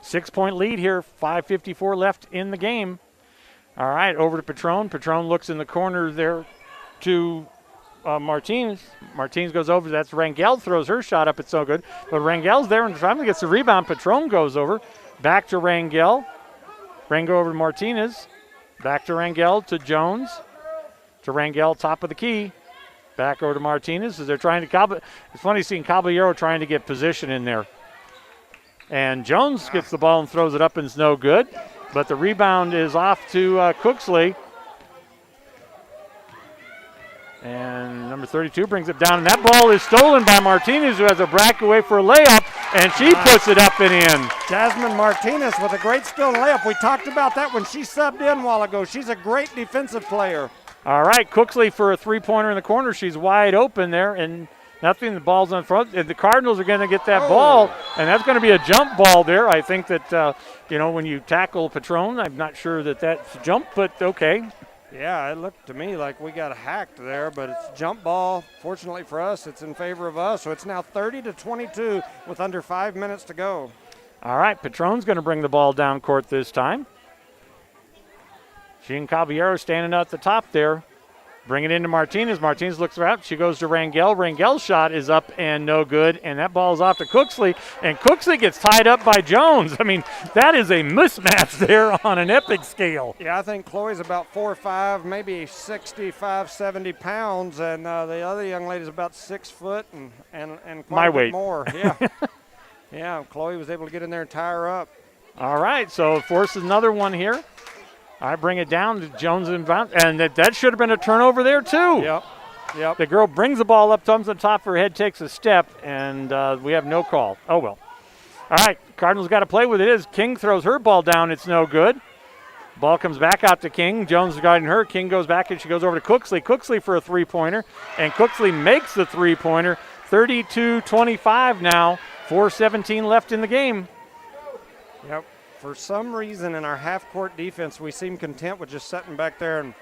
6-point lead here, 5:54 left in the game. All right, over to Patron. Patron looks in the corner there to Martinez. Martinez goes over. That's Rangel, throws her shot up. It's so good. But Rangel's there and finally gets the rebound. Patron goes over. Back to Rangel. Rangel over to Martinez. Back to Rangel to Jones. To Rangel, top of the key. Back over to Martinez as they're trying to – it's funny seeing Caballero trying to get position in there. And Jones gets the ball and throws it up, and it's no good. But the rebound is off to Cooksley. And number 32 brings it down, and that ball is stolen by Martinez, who has a breakaway for a layup, and she puts it up and in.
Jasmine Martinez with a great steal layup. We talked about that when she subbed in a while ago. She's a great defensive player.
All right, Cooksley for a three-pointer in the corner. She's wide open there, and nothing. The ball's in front. And the Cardinals are going to get that ball, and that's going to be a jump ball there. I think that, when you tackle Patron, I'm not sure that that's a jump, but okay.
Yeah, it looked to me like we got hacked there, but it's jump ball. Fortunately for us, it's in favor of us. So it's now 30-22 with under 5 minutes to go.
All right, Patron's going to bring the ball down court this time. She and Caballero standing at the top there. Bring it into Martinez. Martinez looks around. She goes to Rangel. Rangel's shot is up and no good, and that ball is off to Cooksley. And Cooksley gets tied up by Jones. I mean, that is a mismatch there on an epic scale.
Yeah, I think Chloe's about 4'5", maybe 65, 70 pounds, and the other young lady's about 6 foot and quite
my
a bit
weight
more. Yeah, yeah. Chloe was able to get in there and tie her up.
All right, so it forces another one here. I bring it down to Jones inbound, and that should have been a turnover there too.
Yep.
The girl brings the ball up, comes on top of her head, takes a step, and we have no call. Oh, well. All right, Cardinals got to play with it. As King throws her ball down, it's no good. Ball comes back out to King. Jones is guarding her. King goes back, and she goes over to Cooksley. Cooksley for a three-pointer, and Cooksley makes the three-pointer. 32-25 now, 4:17 left in the game.
Yep. For some reason in our half-court defense, we seem content with just sitting back there and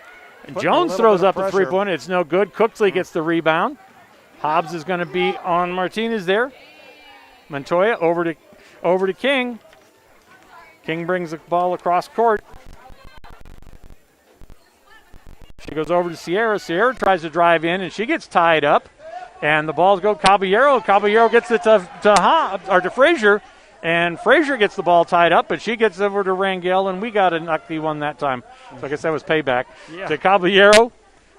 Jones throws up a three-pointer. It's no good. Cooksley gets the rebound. Hobbs is going to be on Martinez there. Montoya over to King. King brings the ball across court. She goes over to Sierra. Sierra tries to drive in, and she gets tied up. And the balls go Caballero. Caballero gets it to Hobbs or to Frazier. And Frazier gets the ball tied up, but she gets over to Rangel, and we got a lucky one that time. So I guess that was payback.
Yeah.
To Caballero,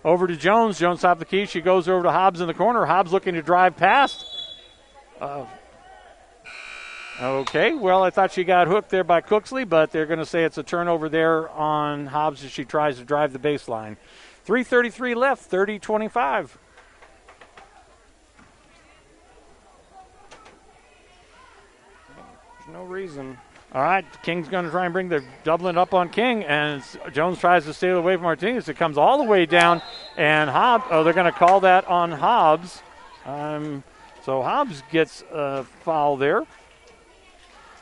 over to Jones. Jones top the key. She goes over to Hobbs in the corner. Hobbs looking to drive past. Okay, well, I thought she got hooked there by Cooksley, but they're going to say it's a turnover there on Hobbs as she tries to drive the baseline. 3:33 left, 30-25.
No reason.
All right, King's going to try and bring the doubling up on King, and Jones tries to steal away from Martinez. It comes all the way down, and Hobbs, they're going to call that on Hobbs. So Hobbs gets a foul there.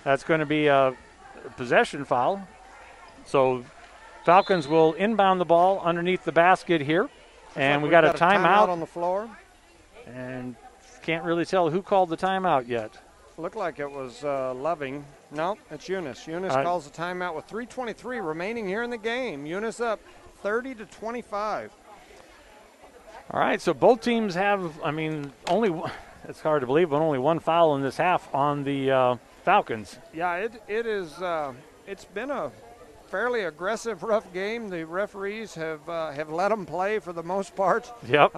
That's going to be a possession foul. So Falcons will inbound the ball underneath the basket here, and we got a timeout
on the floor.
And can't really tell who called the timeout yet.
Looked like it was Loving. No, it's Eunice. Eunice calls the timeout with 3:23 remaining here in the game. Eunice up 30-25.
All right, so both teams have, it's hard to believe, but only one foul in this half on the Falcons.
Yeah, it is. It's been a fairly aggressive, rough game. The referees have let them play for the most part.
Yep.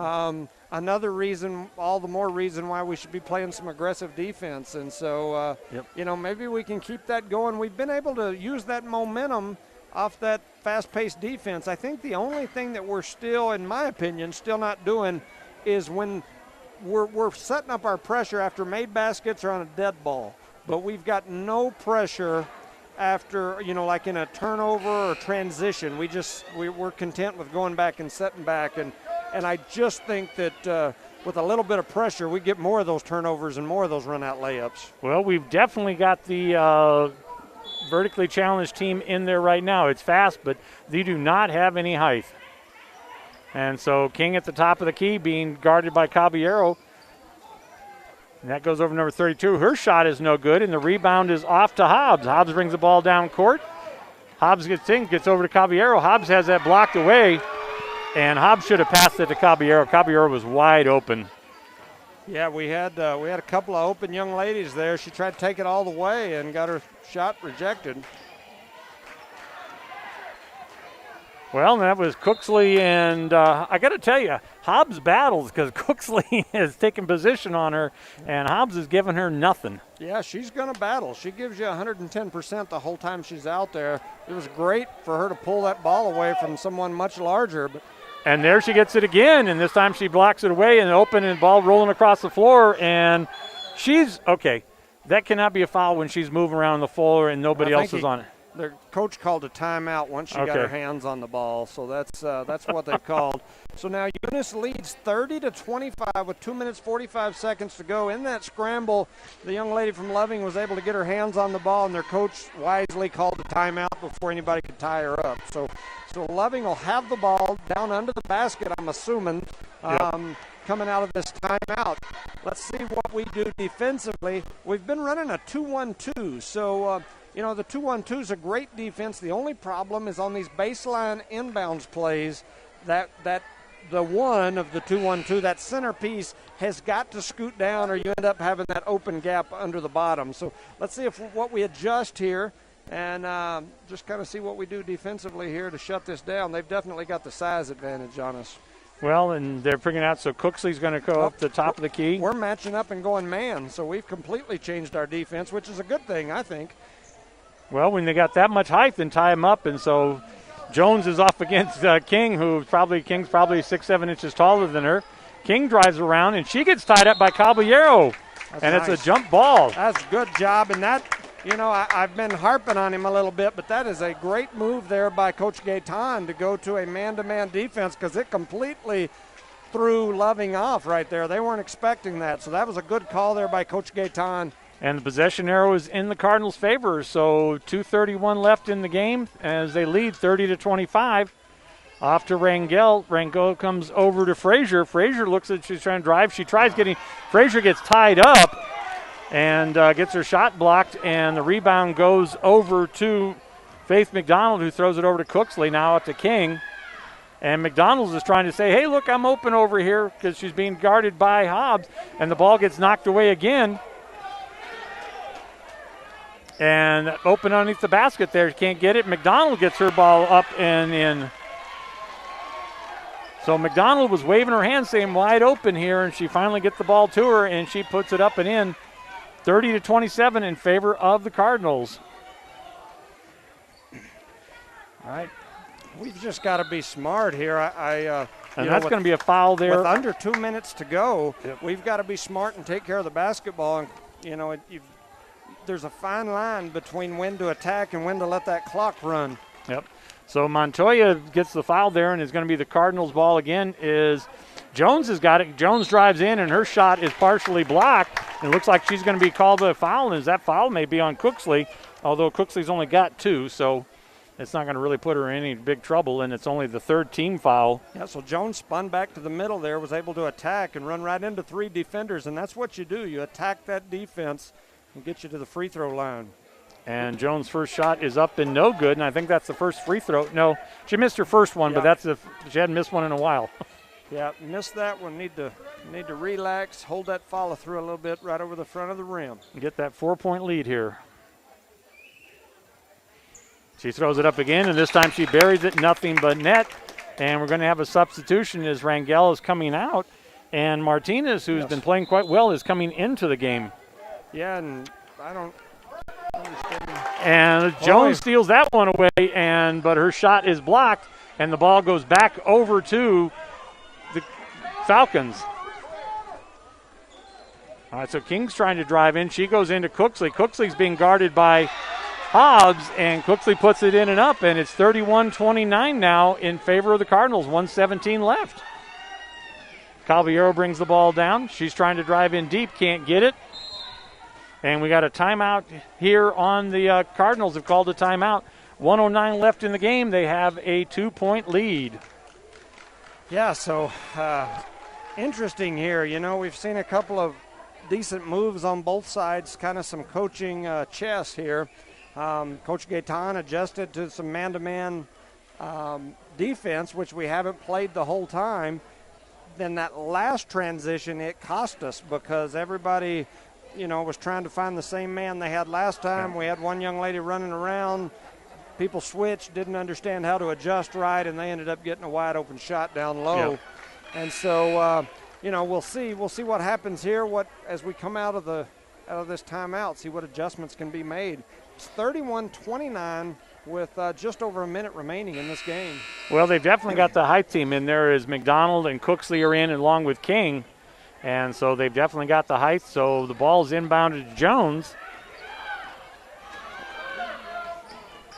Another reason, all the more reason why we should be playing some aggressive defense. And so, maybe we can keep that going. We've been able to use that momentum off that fast-paced defense. I think the only thing that we're still, in my opinion, still not doing is when we're setting up our pressure after made baskets or on a dead ball. But we've got no pressure after, like in a turnover or transition. We're content with going back and setting back. And I just think that with a little bit of pressure, we get more of those turnovers and more of those run-out layups.
Well, we've definitely got the vertically challenged team in there right now. It's fast, but they do not have any height. And so King at the top of the key being guarded by Caballero. And that goes over number 32. Her shot is no good, and the rebound is off to Hobbs. Hobbs brings the ball down court. Hobbs gets over to Caballero. Hobbs has that blocked away. And Hobbs should have passed it to Caballero. Caballero was wide open.
Yeah, we had a couple of open young ladies there. She tried to take it all the way and got her shot rejected.
Well, that was Cooksley, and I got to tell you, Hobbs battles because Cooksley has taken position on her, and Hobbs has given her nothing.
Yeah, she's going to battle. She gives you 110% the whole time she's out there. It was great for her to pull that ball away from someone much larger.
And there she gets it again, and this time she blocks it away and open, and the ball rolling across the floor, and she's okay. That cannot be a foul when she's moving around the floor and nobody else is on it.
Their coach called a timeout once she got her hands on the ball, so that's what they've called. So now Eunice leads 30-25 with 2 minutes 45 seconds to go. In that scramble, the young lady from Loving was able to get her hands on the ball, and their coach wisely called a timeout before anybody could tie her up. So Loving will have the ball down under the basket, I'm assuming, coming out of this timeout. Let's see what we do defensively. We've been running a 2-1-2, so the 2-1-2 is a great defense. The only problem is on these baseline inbounds plays that the one of the 2-1-2, that centerpiece has got to scoot down or you end up having that open gap under the bottom. So let's see what we adjust here and just kind of see what we do defensively here to shut this down. They've definitely got the size advantage on us.
Well, and they're figuring out, so Cooksley's going to go up the top of the key.
We're matching up and going man, so we've completely changed our defense, which is a good thing, I think.
Well, when they got that much height, then tie him up, and so Jones is off against King, King's probably 6-7 inches taller than her. King drives around, and she gets tied up by Caballero, and nice. It's a jump ball.
That's a good job, and that, I've been harping on him a little bit, but that is a great move there by Coach Gaetan to go to a man-to-man defense because it completely threw Loving off right there. They weren't expecting that, so that was a good call there by Coach Gaetan.
And the possession arrow is in the Cardinals' favor, so 2:31 left in the game as they lead 30-25. Off to Rangel. Rangel comes over to Frazier. Frazier looks at, she's trying to drive. She tries getting, Frazier gets tied up and gets her shot blocked, and the rebound goes over to Faith McDonald, who throws it over to Cooksley, now up to King. And McDonald's is trying to say, hey, look, I'm open over here because she's being guarded by Hobbs, and the ball gets knocked away again. And open underneath the basket there. Can't get it. McDonald gets her ball up and in. So McDonald was waving her hand saying wide open here, and she finally gets the ball to her, and she puts it up and in. 30-27 in favor of the Cardinals.
All right. We've just got to be smart here.
And that's going to be a foul there.
With under 2 minutes to go, we've got to be smart and take care of the basketball. And, there's a fine line between when to attack and when to let that clock run.
Yep. So Montoya gets the foul there, and it's going to be the Cardinals' ball again. Jones has got it. Jones drives in, and her shot is partially blocked. It looks like she's going to be called a foul, and that foul may be on Cooksley, although Cooksley's only got 2, so it's not going to really put her in any big trouble, and it's only the third team foul.
Yeah, so Jones spun back to the middle there, was able to attack and run right into 3 defenders, and that's what you do. You attack that defense and get you to the free throw line.
And Jones' first shot is up and no good, and I think that's the first free throw. No, she missed her first one, but she hadn't missed one in a while.
Yeah, missed that one. Need to relax, hold that follow through a little bit right over the front of the rim.
Get that 4-point lead here. She throws it up again, and this time she buries it, nothing but net. And we're going to have a substitution as Rangel is coming out, and Martinez, who's been playing quite well, is coming into the game.
Yeah, and I don't understand.
And Jones steals that one away, but her shot is blocked, and the ball goes back over to the Falcons. All right, so King's trying to drive in. She goes into Cooksley. Cooksley's being guarded by Hobbs, and Cooksley puts it in and up, and it's 31-29 now in favor of the Cardinals. 1:17 left. Caballero brings the ball down. She's trying to drive in deep, can't get it. And we got a timeout here on the Cardinals have called a timeout. 1:09 left in the game. They have a 2-point lead.
Yeah, so interesting here. We've seen a couple of decent moves on both sides, kind of some coaching chess here. Coach Gaetan adjusted to some man-to-man defense, which we haven't played the whole time. Then that last transition, it cost us because everybody – was trying to find the same man they had last time. We had one young lady running around, people switched, didn't understand how to adjust right, and they ended up getting a wide open shot down low.
Yep.
And so, we'll see what happens here. As we come out of this timeout, see what adjustments can be made. It's 31-29 with just over a minute remaining in this game.
Well, they've definitely got the height team in there as McDonald and Cooksley are in along with King. And so they've definitely got the height. So the ball's inbounded to Jones.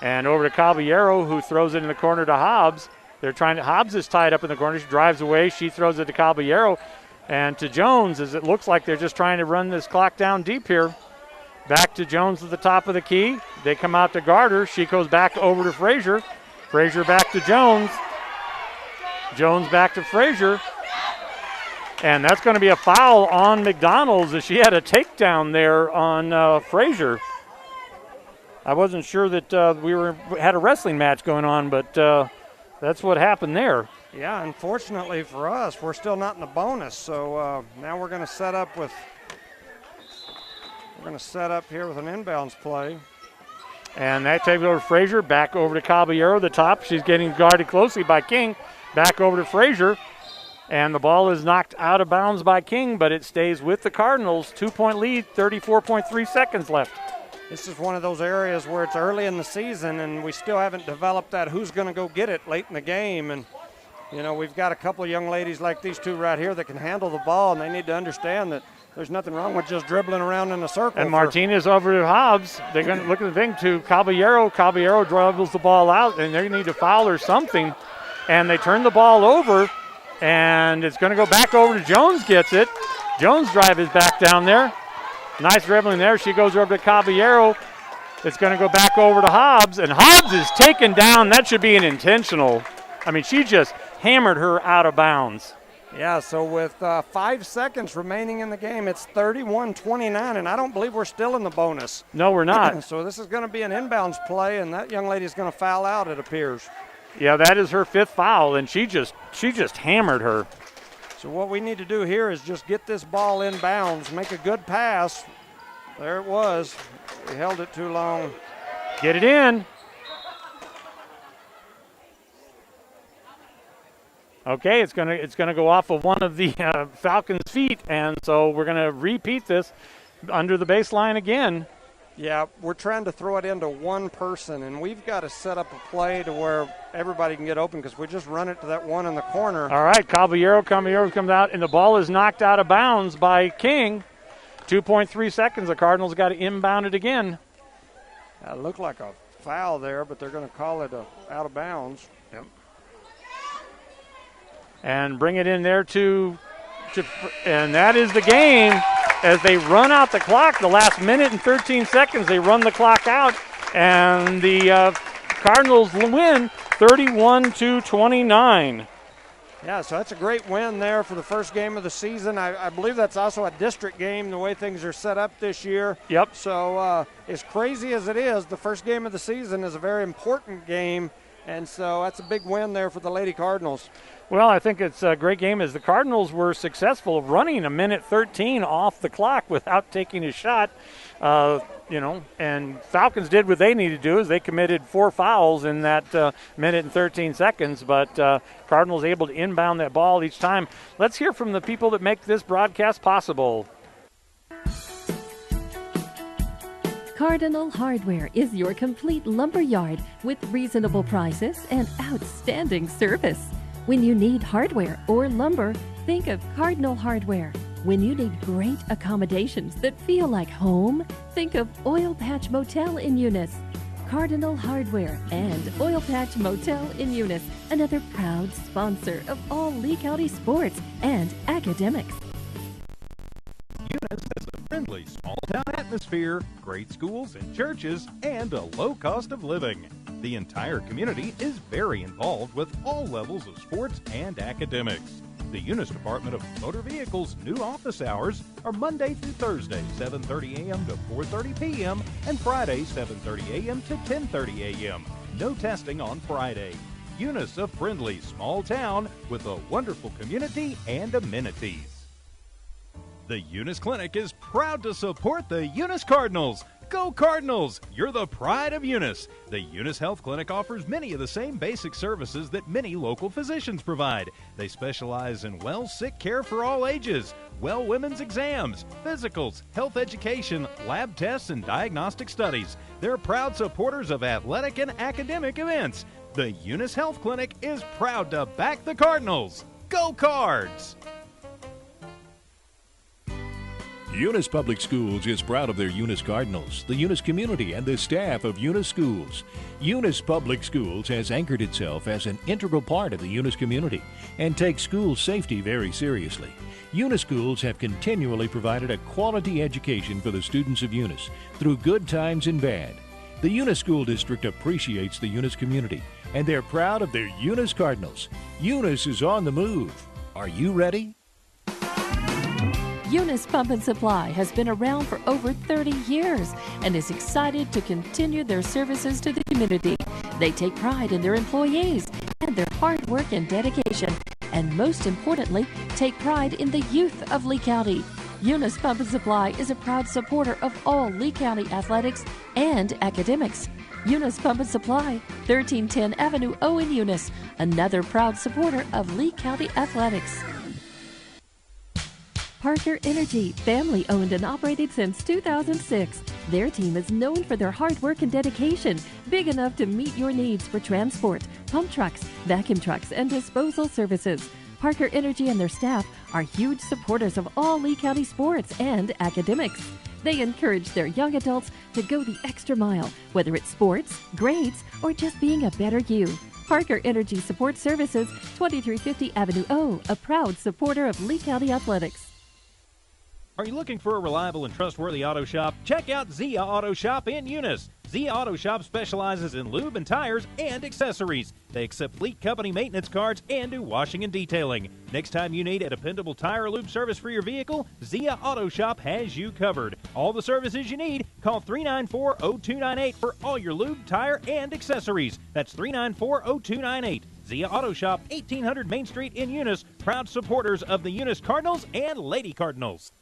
And over to Caballero, who throws it in the corner to Hobbs. Hobbs is tied up in the corner. She drives away. She throws it to Caballero. And to Jones, as it looks like they're just trying to run this clock down deep here. Back to Jones at the top of the key. They come out to guard her. She goes back over to Frazier. Frazier back to Jones. Jones back to Frazier. And that's going to be a foul on McDonald's as she had a takedown there on Frazier. I wasn't sure that we had a wrestling match going on, but that's what happened there.
Yeah, unfortunately for us, we're still not in the bonus. So now we're going to set up here with an inbounds play.
And that takes over Frazier, back over to Caballero, the top. She's getting guarded closely by King. Back over to Frazier. And the ball is knocked out of bounds by King, but it stays with the Cardinals. 2-point lead, 34.3 seconds left.
This is one of those areas where it's early in the season and we still haven't developed that who's going to go get it late in the game. And, we've got a couple of young ladies like these two right here that can handle the ball, and they need to understand that there's nothing wrong with just dribbling around in a circle.
And Martinez over to Hobbs. They're going to look at the thing to Caballero. Caballero dribbles the ball out, and they need to foul or something. And they turn the ball over, and it's going to go back over to Jones, gets it. Jones' drive is back down there. Nice dribbling there. She goes over to Caballero. It's going to go back over to Hobbs, and Hobbs is taken down. That should be an intentional. I mean, she just hammered her out of bounds.
Yeah, so with 5 seconds remaining in the game, it's 31-29, and I don't believe we're still in the bonus.
No, we're not.
So this is going to be an inbounds play, and that young lady is going to foul out, it appears.
Yeah, that is her 5th foul, and she just hammered her.
So what we need to do here is just get this ball inbounds, make a good pass. There it was. We held it too long.
Get it in. Okay, it's gonna go off of one of the Falcons' feet, and so we're gonna repeat this under the baseline again.
Yeah, we're trying to throw it into one person, and we've got to set up a play to where everybody can get open because we just run it to that one in the corner.
All right, Caballero comes out, and the ball is knocked out of bounds by King. 2.3 seconds. The Cardinals got to inbound it again.
It looked like a foul there, but they're going to call it out of bounds.
Yep. And bring it in there and that is the game. As they run out the clock, the last minute and 13 seconds, they run the clock out, and the Cardinals win 31-29.
Yeah, so that's a great win there for the first game of the season. I believe that's also a district game, the way things are set up this year.
Yep.
So as crazy as it is, the first game of the season is a very important game, and so that's a big win there for the Lady Cardinals.
Well, I think it's a great game as the Cardinals were successful running a minute 13 off the clock without taking a shot. And Falcons did what they needed to do is they committed 4 fouls in that minute and 13 seconds, but Cardinals able to inbound that ball each time. Let's hear from the people that make this broadcast possible.
Cardinal Hardware is your complete lumber yard with reasonable prices and outstanding service. When you need hardware or lumber, think of Cardinal Hardware. When you need great accommodations that feel like home, think of Oil Patch Motel in Eunice. Cardinal Hardware and Oil Patch Motel in Eunice, another proud sponsor of all Lee County sports and academics.
Eunice has a friendly small-town atmosphere, great schools and churches, and a low cost of living. The entire community is very involved with all levels of sports and academics. The Eunice Department of Motor Vehicles' new office hours are Monday through Thursday, 7:30 a.m. to 4:30 p.m., and Friday, 7:30 a.m. to 10:30 a.m. No testing on Friday. Eunice, a friendly small town with a wonderful community and amenities. The Eunice Clinic is proud to support the Eunice Cardinals. Go Cardinals! You're the pride of Eunice. The Eunice Health Clinic offers many of the same basic services that many local physicians provide. They specialize in sick care for all ages, women's exams, physicals, health education, lab tests, and diagnostic studies. They're proud supporters of athletic and academic events. The Eunice Health Clinic is proud to back the Cardinals. Go Cards!
Eunice Public Schools is proud of their Eunice Cardinals, the Eunice community, and the staff of Eunice Schools. Eunice Public Schools has anchored itself as an integral part of the Eunice community and takes school safety very seriously. Eunice Schools have continually provided a quality education for the students of Eunice through good times and bad. The Eunice School District appreciates the Eunice community, and they're proud of their Eunice Cardinals. Eunice is on the move. Are you ready?
Eunice Pump and Supply has been around for over 30 years and is excited to continue their services to the community. They take pride in their employees and their hard work and dedication, and most importantly, take pride in the youth of Lee County. Eunice Pump and Supply is a proud supporter of all Lee County athletics and academics. Eunice Pump and Supply, 1310 Avenue O in Eunice, another proud supporter of Lee County athletics. Parker Energy, family owned and operated since 2006. Their team is known for their hard work and dedication, big enough to meet your needs for transport, pump trucks, vacuum trucks, and disposal services. Parker Energy and their staff are huge supporters of all Lee County sports and academics. They encourage their young adults to go the extra mile, whether it's sports, grades, or just being a better you. Parker Energy Support Services, 2350 Avenue O, a proud supporter of Lee County athletics.
Are you looking for a reliable and trustworthy auto shop? Check out Zia Auto Shop in Eunice. Zia Auto Shop specializes in lube and tires and accessories. They accept fleet company maintenance cards and do washing and detailing. Next time you need a dependable tire or lube service for your vehicle, Zia Auto Shop has you covered. All the services you need, call 394-0298 for all your lube, tire, and accessories. That's 394-0298. Zia Auto Shop, 1800 Main Street in Eunice, proud supporters of the Eunice Cardinals and Lady Cardinals.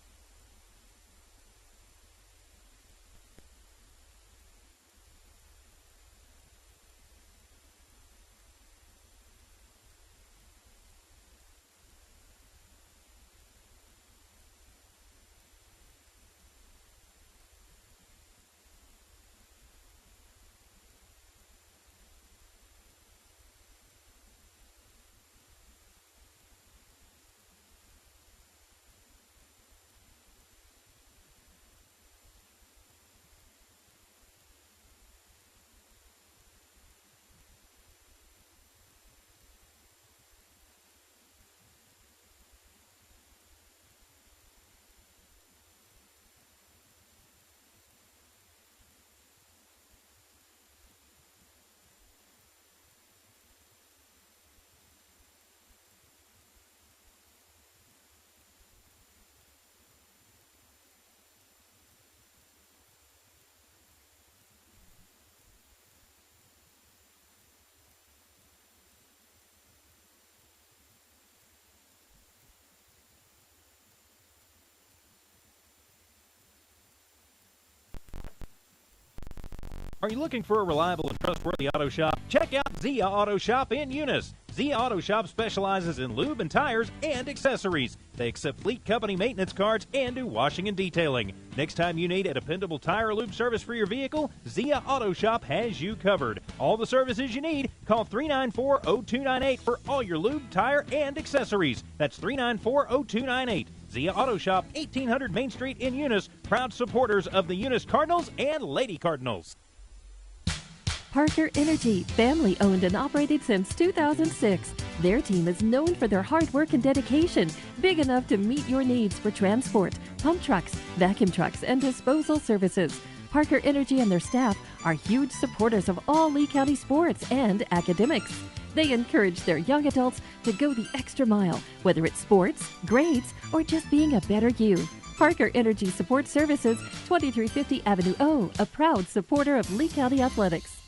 Are you looking for a reliable and trustworthy auto shop? Check out Zia Auto Shop in Eunice. Zia Auto Shop specializes in lube and tires and accessories. They accept fleet company maintenance cards and do washing and detailing. Next time you need a dependable tire or lube service for your vehicle, Zia Auto Shop has you covered. All the services you need, call 394-0298 for all your lube, tire, and accessories. That's 394-0298. Zia Auto Shop, 1800 Main Street in Eunice, proud supporters of the Eunice Cardinals and Lady Cardinals.
Parker Energy, family owned and operated since 2006. Their team is known for their hard work and dedication, big enough to meet your needs for transport, pump trucks, vacuum trucks, and disposal services. Parker Energy and their staff are huge supporters of all Lee County sports and academics. They encourage their young adults to go the extra mile, whether it's sports, grades, or just being a better you. Parker Energy Support Services, 2350 Avenue O, a proud supporter of Lee County athletics.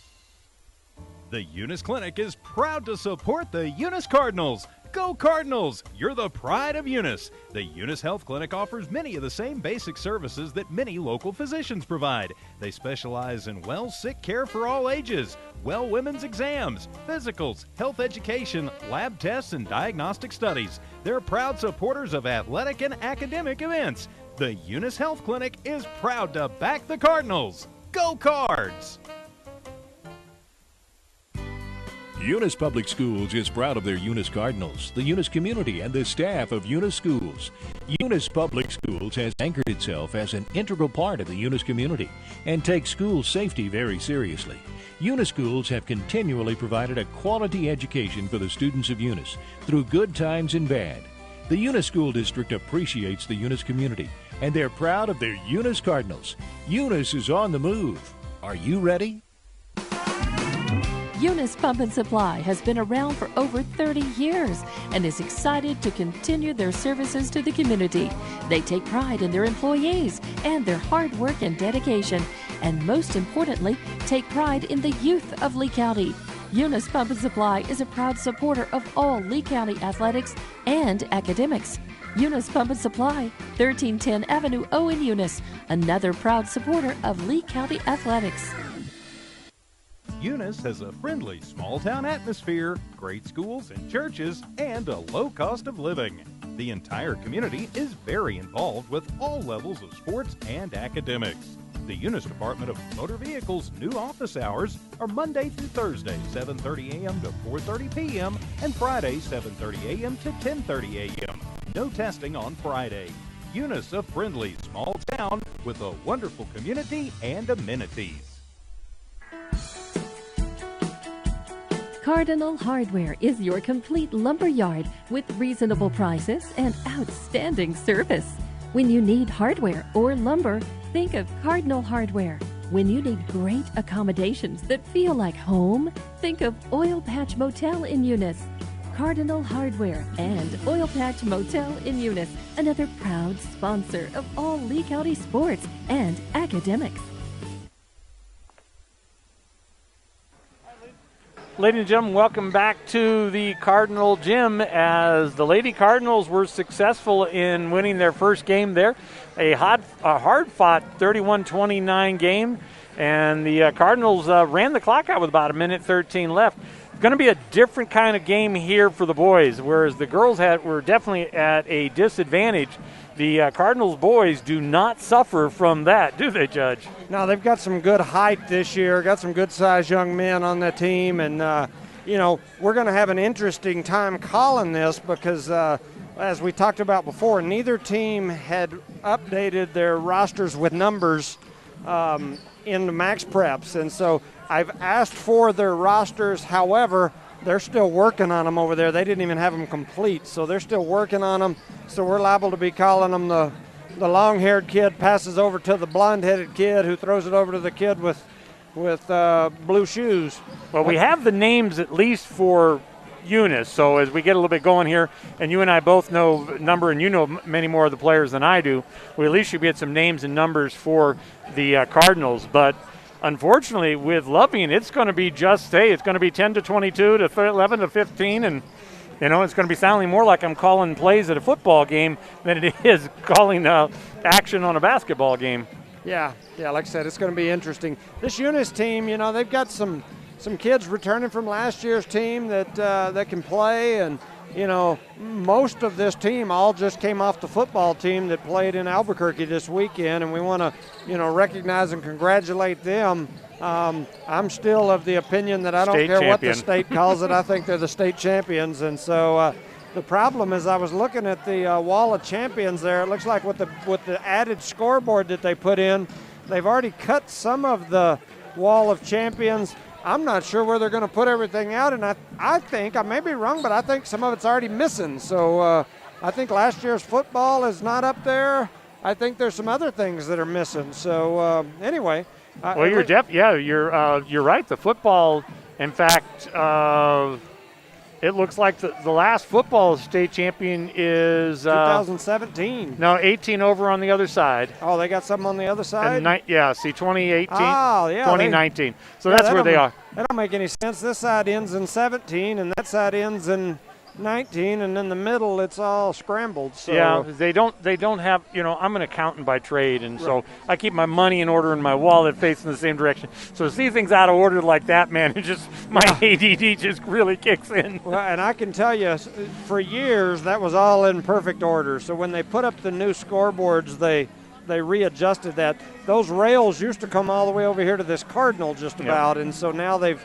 The Eunice Clinic is proud to support the Eunice Cardinals. Go Cardinals! You're the pride of Eunice. The Eunice Health Clinic offers many of the same basic services that many local physicians provide. They specialize in sick care for all ages, women's exams, physicals, health education, lab tests, and diagnostic studies. They're proud supporters of athletic and academic events. The Eunice Health Clinic is proud to back the Cardinals. Go Cards!
Eunice Public Schools is proud of their Eunice Cardinals, the Eunice community, and the staff of Eunice Schools. Eunice Public Schools has anchored itself as an integral part of the Eunice community and takes school safety very seriously. Eunice Schools have continually provided a quality education for the students of Eunice through good times and bad. The Eunice School District appreciates the Eunice community, and they're proud of their Eunice Cardinals. Eunice is on the move. Are you ready?
Eunice Pump and Supply has been around for over 30 years and is excited to continue their services to the community. They take pride in their employees and their hard work and dedication, and most importantly, take pride in the youth of Lee County. Eunice Pump and Supply is a proud supporter of all Lee County athletics and academics. Eunice Pump and Supply, 1310 Avenue O in Eunice, another proud supporter of Lee County athletics.
Eunice has a friendly small-town atmosphere, great schools and churches, and a low cost of living. The entire community is very involved with all levels of sports and academics. The Eunice Department of Motor Vehicles' new office hours are Monday through Thursday, 7:30 a.m. to 4:30 p.m., and Friday, 7:30 a.m. to 10:30 a.m. No testing on Friday. Eunice, a friendly small town with a wonderful community and amenities.
Cardinal Hardware is your complete lumber yard with reasonable prices and outstanding service. When you need hardware or lumber, think of Cardinal Hardware. When you need great accommodations that feel like home, think of Oil Patch Motel in Eunice. Cardinal Hardware and Oil Patch Motel in Eunice, another proud sponsor of all Lee County sports and academics.
Ladies and gentlemen, welcome back to the Cardinal Gym as the Lady Cardinals were successful in winning their first game there. A hard-fought 31-29 game, and the Cardinals ran the clock out with about 1:13 left. It's going to be a different kind of game here for the boys, whereas the girls were definitely at a disadvantage. The Cardinals boys do not suffer from that, do they, Judge?
No, they've got some good height this year, got some good-sized young men on the team, and, we're going to have an interesting time calling this because, as we talked about before, neither team had updated their rosters with numbers in the max preps, and so I've asked for their rosters. However, they're still working on them over there. They didn't even have them complete, so they're still working on them. So we're liable to be calling them the long-haired kid passes over to the blonde-headed kid who throws it over to the kid with blue shoes.
Well, we have the names at least for Eunice, so as we get a little bit going here, and you and I both know number, and you know many more of the players than I do, we at least should get some names and numbers for the Cardinals. But unfortunately, with Loving, it's going to be it's going to be 10 to 22 to 11 to 15, and it's going to be sounding more like I'm calling plays at a football game than it is calling action on a basketball game.
Yeah, like I said, it's going to be interesting. This Eunice team, they've got some kids returning from last year's team that can play, and most of this team all just came off the football team that played in Albuquerque this weekend, and we want to, recognize and congratulate them. I'm still of the opinion that I don't care what the state calls it. I think they're the state champions, and so the problem is I was looking at the wall of champions there. It looks like with the added scoreboard that they put in, they've already cut some of the wall of champions. I'm not sure where they're going to put everything out, and I think, I may be wrong, but I think some of it's already missing. So I think last year's football is not up there. I think there's some other things that are missing. So anyway.
Well, you're right. The football, in fact, it looks like the last football state champion is
2017.
No, 18 over on the other side.
Oh, they got something on the other side?
2018.
Oh, yeah.
2019. So that's where they are.
That don't make any sense. This side ends in 17, and that side ends in 19, and in the middle it's all scrambled. So
yeah, they don't have, I'm an accountant by trade, and so I keep my money in order and my wallet facing the same direction. So to see things out of order like that, man, it just, my ADD just really kicks in.
Well, and I can tell you, for years that was all in perfect order. So when they put up the new scoreboards, they readjusted that. Those rails used to come all the way over here to this Cardinal just about, and so now they've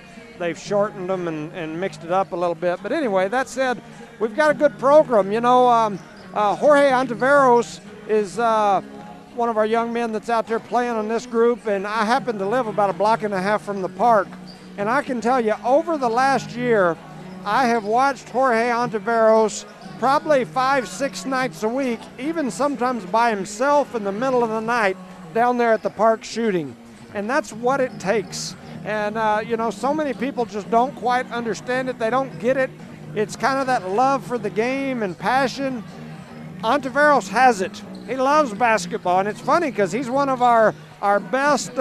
shortened them and mixed it up a little bit. But anyway, that said, we've got a good program. Jorge Ontiveros is one of our young men that's out there playing on this group, and I happen to live about a block and a half from the park. And I can tell you, over the last year, I have watched Jorge Ontiveros probably 5-6 nights a week, even sometimes by himself in the middle of the night down there at the park shooting. And that's what it takes. And, so many people just don't quite understand it. They don't get it. It's kind of that love for the game and passion. Ontiveros has it. He loves basketball. And it's funny because he's one of our best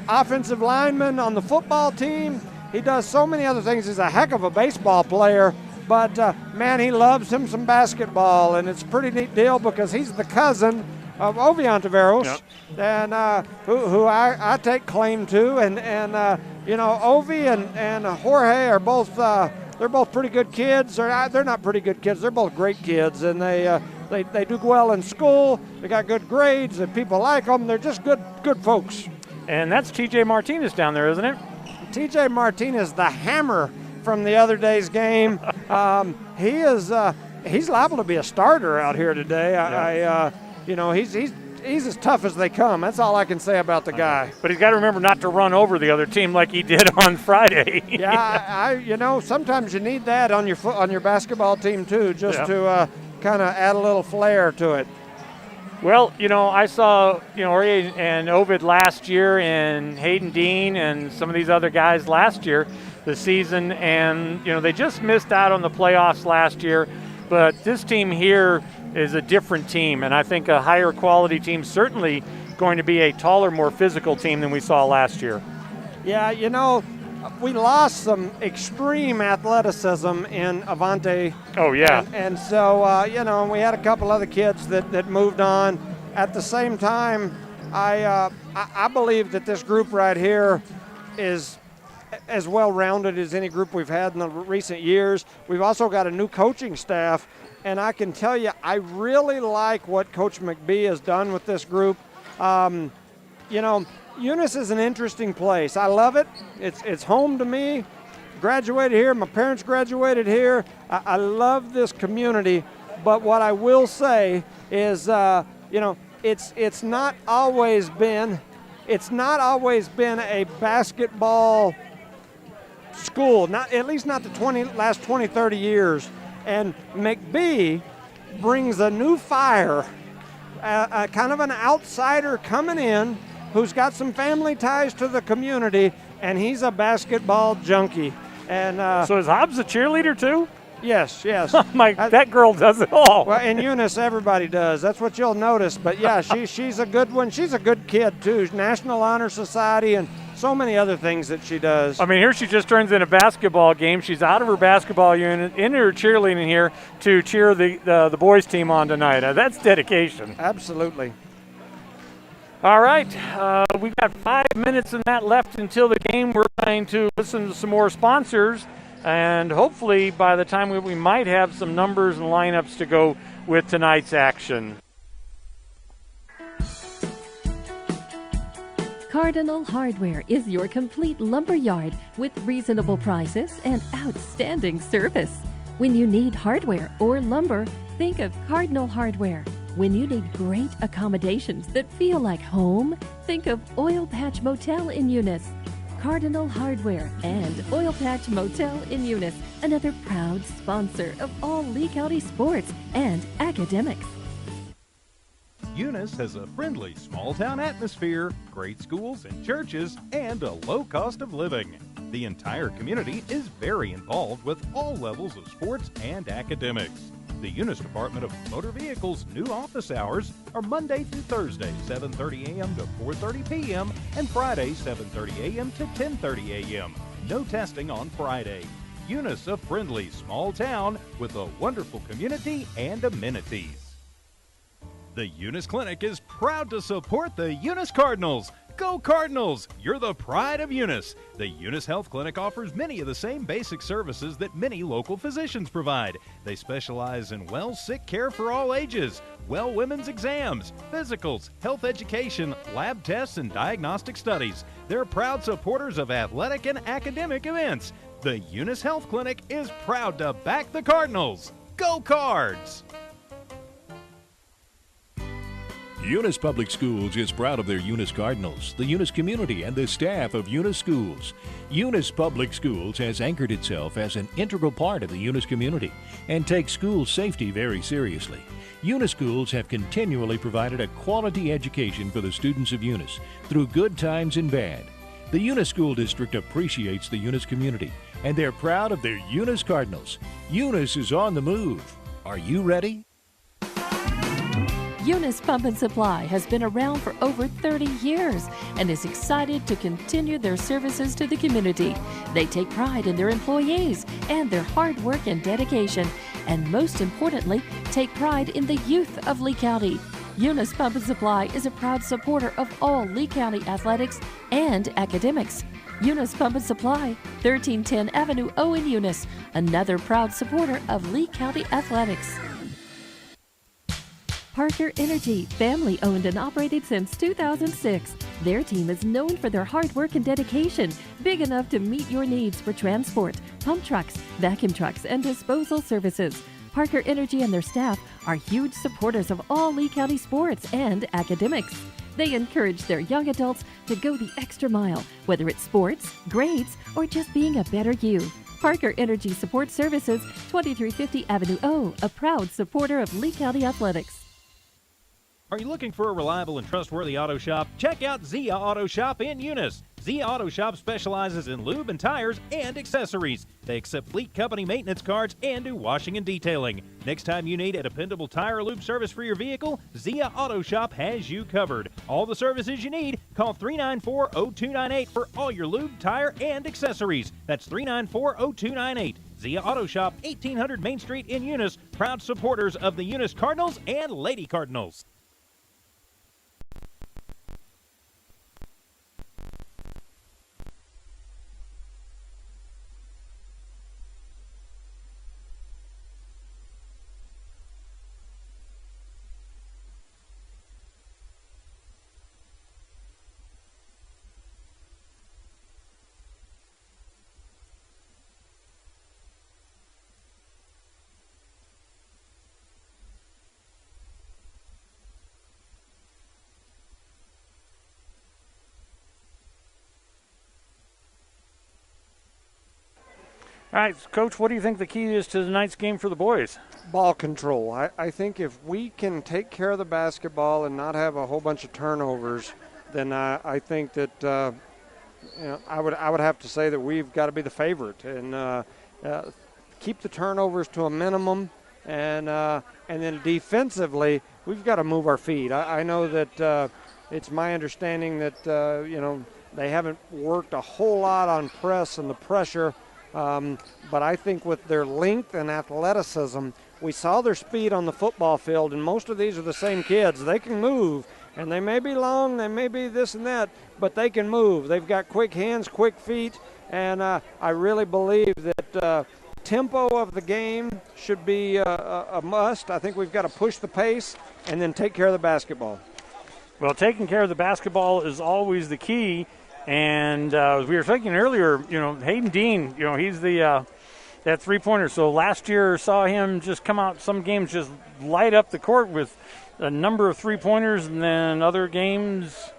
offensive linemen on the football team. He does so many other things. He's a heck of a baseball player. But, man, he loves him some basketball. And it's a pretty neat deal because he's the cousin of Ovi Ontiveros, and who I take claim to, and Ovi and Jorge are both they're both pretty good kids. They're not pretty good kids. They're both great kids, and they do well in school. They got good grades, and people like them. They're just good folks.
And that's T.J. Martinez down there, isn't it?
T.J. Martinez, the hammer from the other day's game. He's liable to be a starter out here today. He's as tough as they come. That's all I can say about the guy.
But he's got to remember not to run over the other team like he did on Friday.
Yeah, sometimes you need that on your basketball team too, just to kind of add a little flair to it.
Well, I saw, Ori and Ovid last year, and Hayden Dean and some of these other guys last year, the season, and, they just missed out on the playoffs last year. But this team here is a different team, and I think a higher quality team, certainly going to be a taller, more physical team than we saw last year.
Yeah, we lost some extreme athleticism in Avante.
Oh, yeah.
And so, we had a couple other kids that moved on. At the same time, I believe that this group right here is as well-rounded as any group we've had in the recent years. We've also got a new coaching staff, and I can tell you, I really like what Coach McBee has done with this group. Eunice is an interesting place. I love it. It's home to me. Graduated here. My parents graduated here. I love this community. But what I will say is, it's not always been a basketball school. At least not the last 20, 30 years. And McBee brings a new fire, kind of an outsider coming in who's got some family ties to the community, and he's a basketball junkie. And
so is Hobbs a cheerleader too?
Yes.
That girl does it all.
Well, in Eunice, everybody does. That's what you'll notice. But yeah, she's a good one. She's a good kid too. National Honor Society and so many other things that she does.
I mean, here she just turns in a basketball game. She's out of her basketball unit, in her cheerleading here to cheer the boys team on tonight. That's dedication.
Absolutely.
All right, we've got 5 minutes and that left until the game. We're going to listen to some more sponsors, and hopefully by the time we might have some numbers and lineups to go with tonight's action.
Cardinal Hardware is your complete lumber yard with reasonable prices and outstanding service. When you need hardware or lumber, think of Cardinal Hardware. When you need great accommodations that feel like home, think of Oil Patch Motel in Eunice. Cardinal Hardware and Oil Patch Motel in Eunice, another proud sponsor of all Lee County sports and academics.
Eunice has a friendly small-town atmosphere, great schools and churches, and a low cost of living. The entire community is very involved with all levels of sports and academics. The Eunice Department of Motor Vehicles' new office hours are Monday through Thursday, 7:30 a.m. to 4:30 p.m., and Friday, 7:30 a.m. to 10:30 a.m. No testing on Friday. Eunice, a friendly small town with a wonderful community and amenities. The Eunice Clinic is proud to support the Eunice Cardinals. Go Cardinals! You're the pride of Eunice. The Eunice Health Clinic offers many of the same basic services that many local physicians provide. They specialize in sick care for all ages, women's exams, physicals, health education, lab tests, and diagnostic studies. They're proud supporters of athletic and academic events. The Eunice Health Clinic is proud to back the Cardinals. Go Cards!
Eunice Public Schools is proud of their Eunice Cardinals, the Eunice community, and the staff of Eunice Schools. Eunice Public Schools has anchored itself as an integral part of the Eunice community and takes school safety very seriously. Eunice Schools have continually provided a quality education for the students of Eunice through good times and bad. The Eunice School District appreciates the Eunice community, and they're proud of their Eunice Cardinals. Eunice is on the move. Are you ready?
Eunice Pump and Supply has been around for over 30 years and is excited to continue their services to the community. They take pride in their employees and their hard work and dedication, and most importantly, take pride in the youth of Lee County. Eunice Pump and Supply is a proud supporter of all Lee County athletics and academics. Eunice Pump and Supply, 1310 Avenue O in Eunice, another proud supporter of Lee County athletics. Parker Energy, family owned and operated since 2006. Their team is known for their hard work and dedication, big enough to meet your needs for transport, pump trucks, vacuum trucks, and disposal services. Parker Energy and their staff are huge supporters of all Lee County sports and academics. They encourage their young adults to go the extra mile, whether it's sports, grades, or just being a better you. Parker Energy Support Services, 2350 Avenue O, a proud supporter of Lee County athletics.
Are you looking for a reliable and trustworthy auto shop? Check out Zia Auto Shop in Eunice. Zia Auto Shop specializes in lube and tires and accessories. They accept fleet company maintenance cards and do washing and detailing. Next time you need a dependable tire or lube service for your vehicle, Zia Auto Shop has you covered. All the services you need, call 394-0298 for all your lube, tire, and accessories. That's 394-0298. Zia Auto Shop, 1800 Main Street in Eunice, proud supporters of the Eunice Cardinals and Lady Cardinals.
All right, Coach, what do you think the key is to tonight's game for the boys?
Ball control. I think if we can take care of the basketball and not have a whole bunch of turnovers, then I think that I would have to say that we've got to be the favorite and keep the turnovers to a minimum, and then defensively we've got to move our feet. I know that it's my understanding that they haven't worked a whole lot on press and the pressure. But I think with their length and athleticism, we saw their speed on the football field, and most of these are the same kids. They can move, and they may be long, they may be this and that, but they can move. They've got quick hands, quick feet, and I really believe that tempo of the game should be a must. I think we've got to push the pace and then take care of the basketball.
Well, taking care of the basketball is always the key. And as we were thinking earlier, Hayden Dean, he's that three-pointer. So last year saw him just come out, some games just light up the court with a number of three-pointers, and then other games.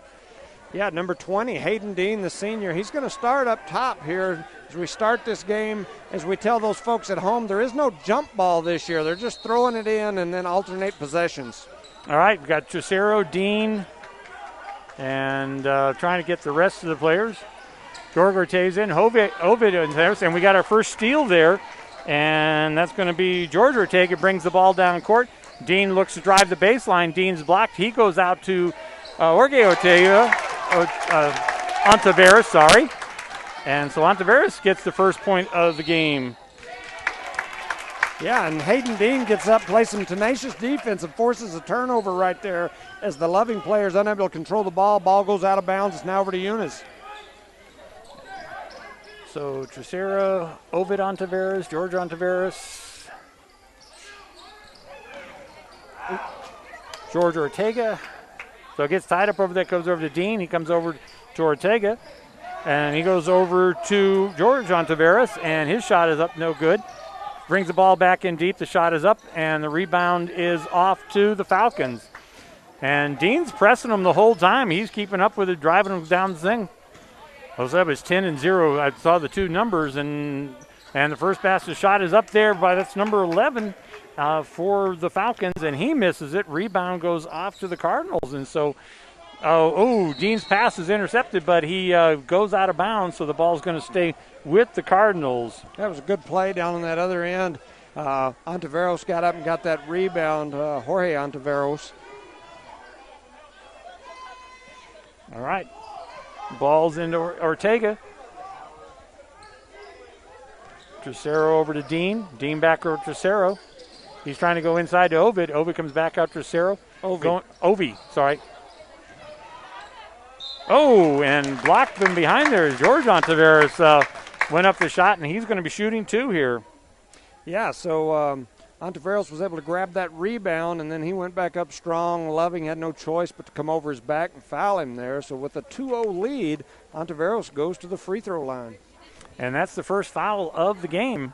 Yeah, number 20, Hayden Dean, the senior. He's going to start up top here as we start this game. As we tell those folks at home, there is no jump ball this year. They're just throwing it in and then alternate possessions.
All right, we've got Trocero, Dean, and trying to get the rest of the players. George Ortez in, Ovid in there, and we got our first steal there, and that's going to be George Ortega brings the ball down court. Dean looks to drive the baseline. Dean's blocked. He goes out to Jorge Ortega, Ontiveros, sorry. And so Ontiveros gets the first point of the game.
Yeah, and Hayden Dean gets up, plays some tenacious defense, and forces a turnover right there as the Loving player is unable to control the ball. Ball goes out of bounds. It's now over to Eunice.
So Tricera, Ovid Ontiveros, George Ontiveros, George Ortega. So it gets tied up over there, goes over to Dean. He comes over to Ortega, and he goes over to George Ontiveros, and his shot is up, no good. Brings the ball back in deep. The shot is up, and the rebound is off to the Falcons. And Dean's pressing him the whole time. He's keeping up with it, driving him down the thing. Jose was 10-0. I saw the two numbers, and the first basket shot is up there, but that's number 11 for the Falcons, and he misses it. Rebound goes off to the Cardinals, and so Dean's pass is intercepted, but he goes out of bounds, so the ball's going to stay with the Cardinals.
That was a good play down on that other end. Ontiveros got up and got that rebound, Jorge Ontiveros.
All right. Ball's into Ortega. Tricero over to Dean. Dean back over to Tricero. He's trying to go inside to Ovid. Ovid comes back out to Tricero. Ovi, sorry. Oh, and blocked them behind there. George Ontiveros went up the shot, and he's going to be shooting two here.
Yeah, so Ontiveros was able to grab that rebound, and then he went back up strong. Loving had no choice but to come over his back and foul him there. So with a 2-0 lead, Ontiveros goes to the free throw line.
And that's the first foul of the game.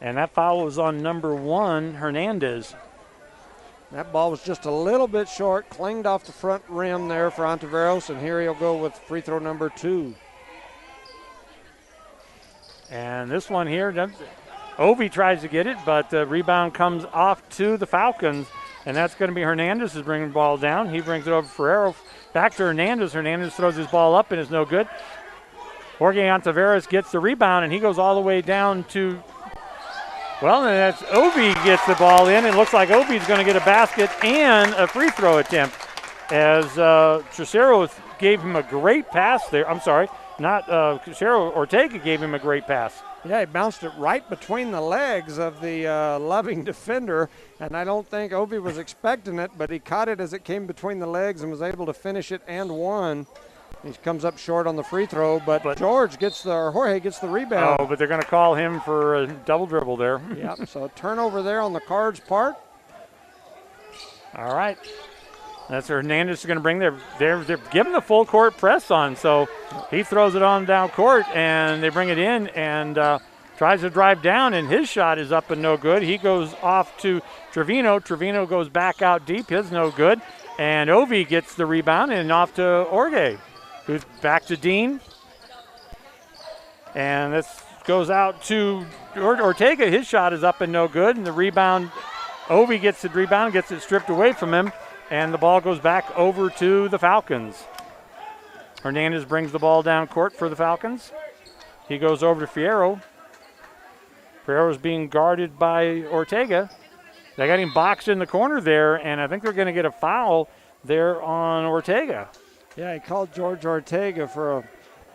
And that foul was on number 1, Hernandez.
That ball was just a little bit short, clanged off the front rim there for Ontiveros, and here he'll go with free throw number 2.
And this one here, Ovi tries to get it, but the rebound comes off to the Falcons, and that's going to be Hernandez is bringing the ball down. He brings it over to Ferrero. Back to Hernandez. Hernandez throws his ball up, and it's no good. Jorge Ontiveros gets the rebound, and he goes all the way down to, well, and that's Ovi gets the ball in. It looks like Ovi's going to get a basket and a free throw attempt as Tricero gave him a great pass there. I'm sorry, not Tricero. Ortega gave him a great pass.
Yeah, he bounced it right between the legs of the Loving defender, and I don't think Ovi was expecting it, but he caught it as it came between the legs and was able to finish it and won. He comes up short on the free throw, but Jorge gets the rebound.
Oh, but they're going to call him for a double dribble there.
Yep, so a turnover there on the Cards' part.
All right. That's what Hernandez is going to bring. They're giving the full court press on, so he throws it on down court, and they bring it in and tries to drive down, and his shot is up and no good. He goes off to Trevino. Trevino goes back out deep. His no good. And Ovi gets the rebound and off to Jorge, who's back to Dean. And this goes out to Ortega. His shot is up and no good, and the rebound, Ovi gets the rebound, gets it stripped away from him. And the ball goes back over to the Falcons. Hernandez brings the ball down court for the Falcons. He goes over to Fierro. Fierro's being guarded by Ortega. They got him boxed in the corner there, and I think they're going to get a foul there on Ortega.
Yeah, he called George Ortega for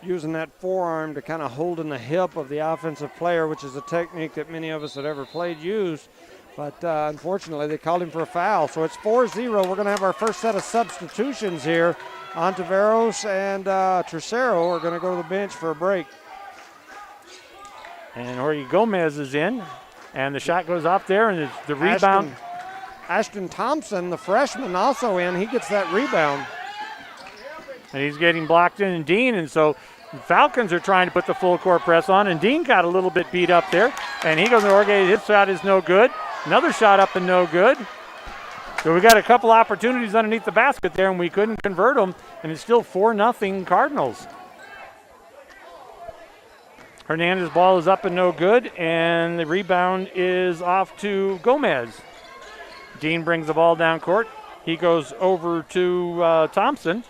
using that forearm to kind of hold in the hip of the offensive player, which is a technique that many of us that ever played use. But unfortunately, they called him for a foul. So it's 4-0. We're going to have our first set of substitutions here. Ontiveros and Tricero are going to go to the bench for a break.
And Jorge Gomez is in. And the shot goes off there, and the rebound.
Ashton Thompson, the freshman, also in. He gets that rebound.
And he's getting blocked in, and Dean. And so the Falcons are trying to put the full court press on, and Dean got a little bit beat up there. And he goes to Jorge. His shot is no good. Another shot up and no good. So we got a couple opportunities underneath the basket there, and we couldn't convert them, and it's still 4-0 Cardinals. Hernandez's ball is up and no good, and the rebound is off to Gomez. Dean brings the ball down court. He goes over to Thompson.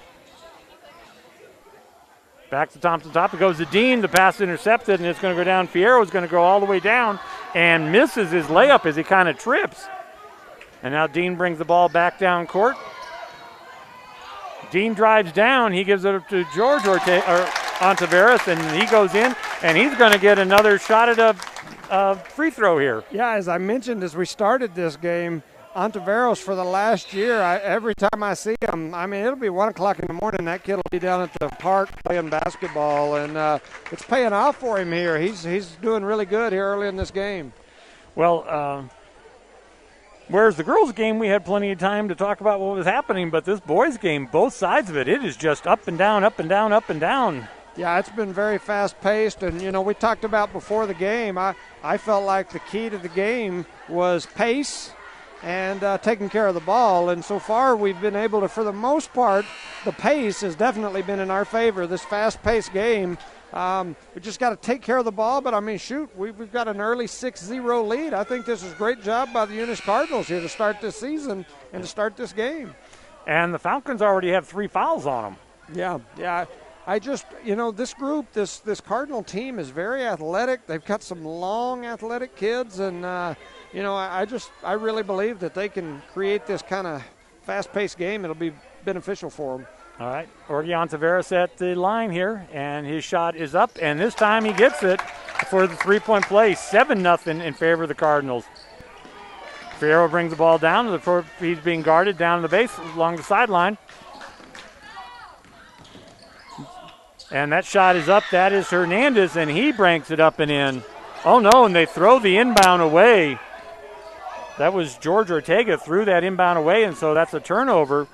Back to Thompson, top. It goes to Dean. The pass intercepted, and it's going to go down. Fierro's going to go all the way down and misses his layup as he kind of trips. And now Dean brings the ball back down court. Dean drives down. He gives it up to George Ontiveros, and he goes in, and he's going to get another shot at a free throw here.
Yeah, as I mentioned as we started this game, Ontiveros for the last year, every time I see him, I mean, it'll be 1 o'clock in the morning. That kid will be down at the park playing basketball, and it's paying off for him here. He's doing really good here early in this game.
Well, whereas the girls' game, we had plenty of time to talk about what was happening, but this boys' game, both sides of it, it is just up and down, up and down, up and down.
Yeah, it's been very fast-paced, and, you know, we talked about before the game, I felt like the key to the game was pace and taking care of the ball, and so far we've been able to, for the most part, the pace has definitely been in our favor. This fast-paced game, we just got to take care of the ball, but, I mean, shoot, we've got an early 6-0 lead. I think this is a great job by the Eunice Cardinals here to start this season and to start this game.
And the Falcons already have 3 fouls on them.
Yeah. I just, you know, this group, this Cardinal team is very athletic. They've got some long athletic kids, and, you know, I really believe that they can create this kind of fast-paced game. It'll be beneficial for them.
All right, Orgion Tavares at the line here, and his shot is up, and this time he gets it for the three-point play, 7-0 in favor of the Cardinals. Fierro brings the ball down. He's being guarded down the base along the sideline. And that shot is up. That is Hernandez, and he banks it up and in. Oh, no, and they throw the inbound away. That was George Ortega threw that inbound away, and so that's a turnover.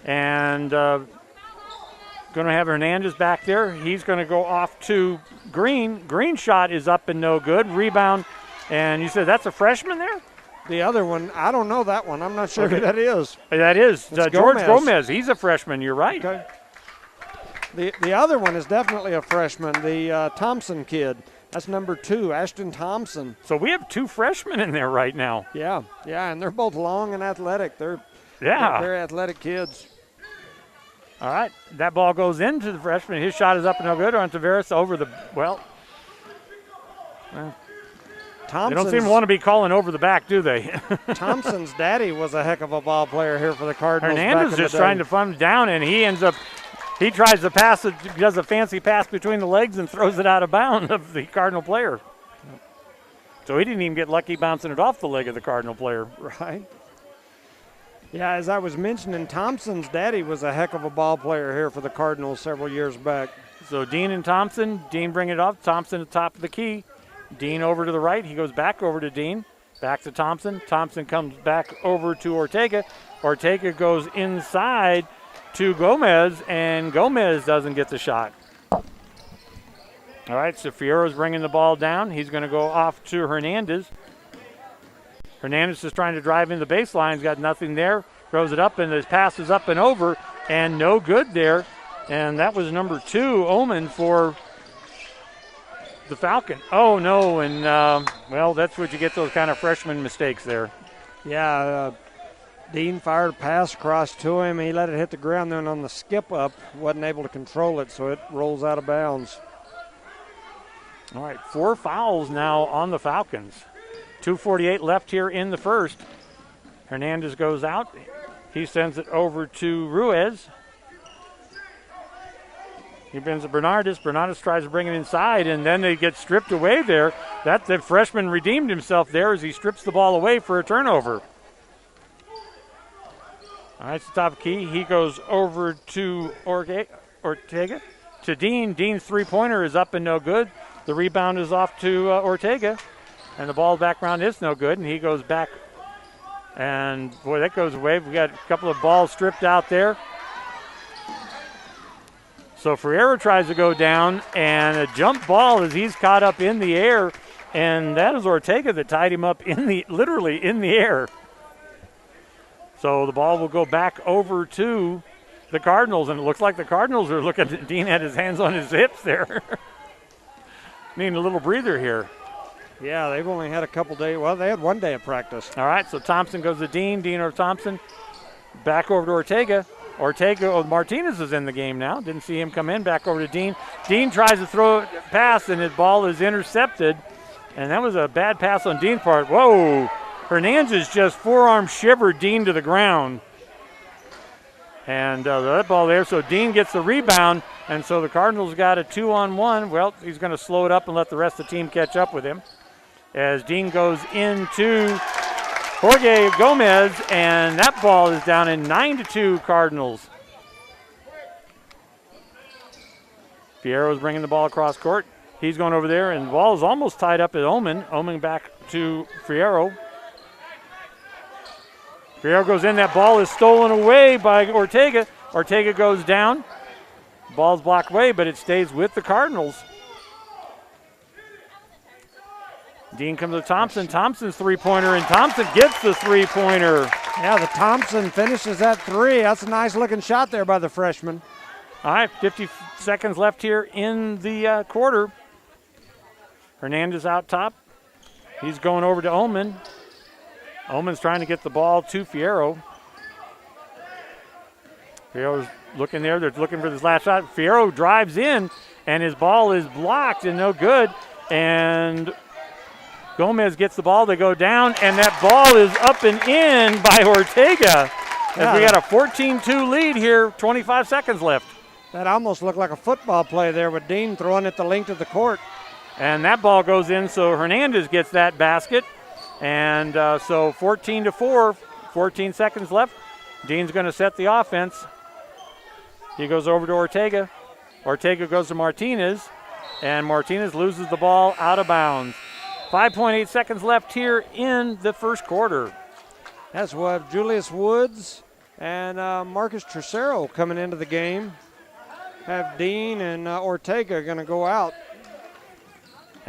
And going to have Hernandez back there. He's going to go off to Green. Green shot is up and no good. Rebound, and you said that's a freshman there?
The other one, I don't know that one. I'm not sure who that is.
That is George Gomez. He's a freshman. You're right.
Okay. The other one is definitely a freshman, the Thompson kid. That's number 2, Ashton Thompson.
So we have 2 freshmen in there right now.
Yeah, and they're both long and athletic. They're very athletic kids.
All right, that ball goes into the freshman. His shot is up and no good on Tavares over the, they don't seem to want to be calling over the back, do they?
Thompson's daddy was a heck of a ball player here for the Cardinals.
Hernandez just trying to fund down, and he tries to pass it, does a fancy pass between the legs and throws it out of bounds of the Cardinal player. So he didn't even get lucky bouncing it off the leg of the Cardinal player.
Right. Yeah, as I was mentioning, Thompson's daddy was a heck of a ball player here for the Cardinals several years back.
So Dean and Thompson. Dean bring it up. Thompson at the top of the key. Dean over to the right. He goes back over to Dean. Back to Thompson. Thompson comes back over to Ortega. Ortega goes inside to Gomez, and Gomez doesn't get the shot. All right, so Fierro's bringing the ball down. He's going to go off to Hernandez. Hernandez is trying to drive in the baseline. He's got nothing there. Throws it up, and his pass is up and over, and no good there. And that was number 2, Omen, for the Falcon. Oh, no, and, that's what you get, those kind of freshman mistakes there.
Yeah, Dean fired a pass across to him. He let it hit the ground, then on the skip up, wasn't able to control it, so it rolls out of bounds.
All right, 4 fouls now on the Falcons. 2:48 left here in the first. Hernandez goes out. He sends it over to Ruiz. He brings it to Bernardus. Bernardus tries to bring it inside, and then they get stripped away there. The freshman redeemed himself there as he strips the ball away for a turnover. All right, top key. He goes over to Ortega. To Dean. Dean's three-pointer is up and no good. The rebound is off to Ortega. And the ball back round is no good. And he goes back. And, boy, that goes away. We got a couple of balls stripped out there. So Ferreira tries to go down. And a jump ball as he's caught up in the air. And that is Ortega that tied him up literally in the air. So the ball will go back over to the Cardinals, and it looks like the Cardinals are looking at Dean had his hands on his hips there. Needing a little breather here.
Yeah, they've only had a couple days. Well, they had 1 day of practice.
All right, so Thompson goes to Dean. Dean or Thompson. Back over to Ortega. Martinez is in the game now. Didn't see him come in. Back over to Dean. Dean tries to throw it pass, and his ball is intercepted. And that was a bad pass on Dean's part. Whoa. Hernandez just forearm shivered Dean to the ground. And that ball there, so Dean gets the rebound, and so the Cardinals got a 2-on-1. Well, he's going to slow it up and let the rest of the team catch up with him. As Dean goes into Jorge Gomez, and that ball is down in 9-2 Cardinals. Fierro's bringing the ball across court. He's going over there, and the ball is almost tied up at Omen. Omen back to Fierro. Fierro goes in. That ball is stolen away by Ortega. Ortega goes down. Ball's blocked away, but it stays with the Cardinals. Dean comes to Thompson. Thompson's three-pointer, and Thompson gets the three-pointer.
Yeah, the Thompson finishes that three. That's a nice-looking shot there by the freshman.
All right, 50 seconds left here in the quarter. Hernandez out top. He's going over to Omen. Omen's trying to get the ball to Fierro. Fierro's looking there. They're looking for this last shot. Fierro drives in, and his ball is blocked and no good. And Gomez gets the ball. They go down, and that ball is up and in by Ortega. As we got a 14-2 lead here, 25 seconds left.
That almost looked like a football play there with Dean throwing it the length of the court.
And that ball goes in, so Hernandez gets that basket. And so 14-4, 14 seconds left. Dean's going to set the offense. He goes over to Ortega. Ortega goes to Martinez, and Martinez loses the ball out of bounds. 5.8 seconds left here in the first quarter.
That's what Julius Woods and Marcus Tercero coming into the game. Have Dean and Ortega going to go out.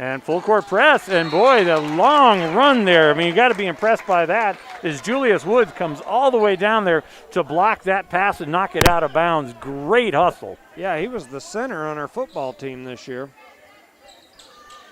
And full court press, and boy, the long run there. I mean, you got to be impressed by that. As Julius Woods comes all the way down there to block that pass and knock it out of bounds. Great hustle.
Yeah, he was the center on our football team this year.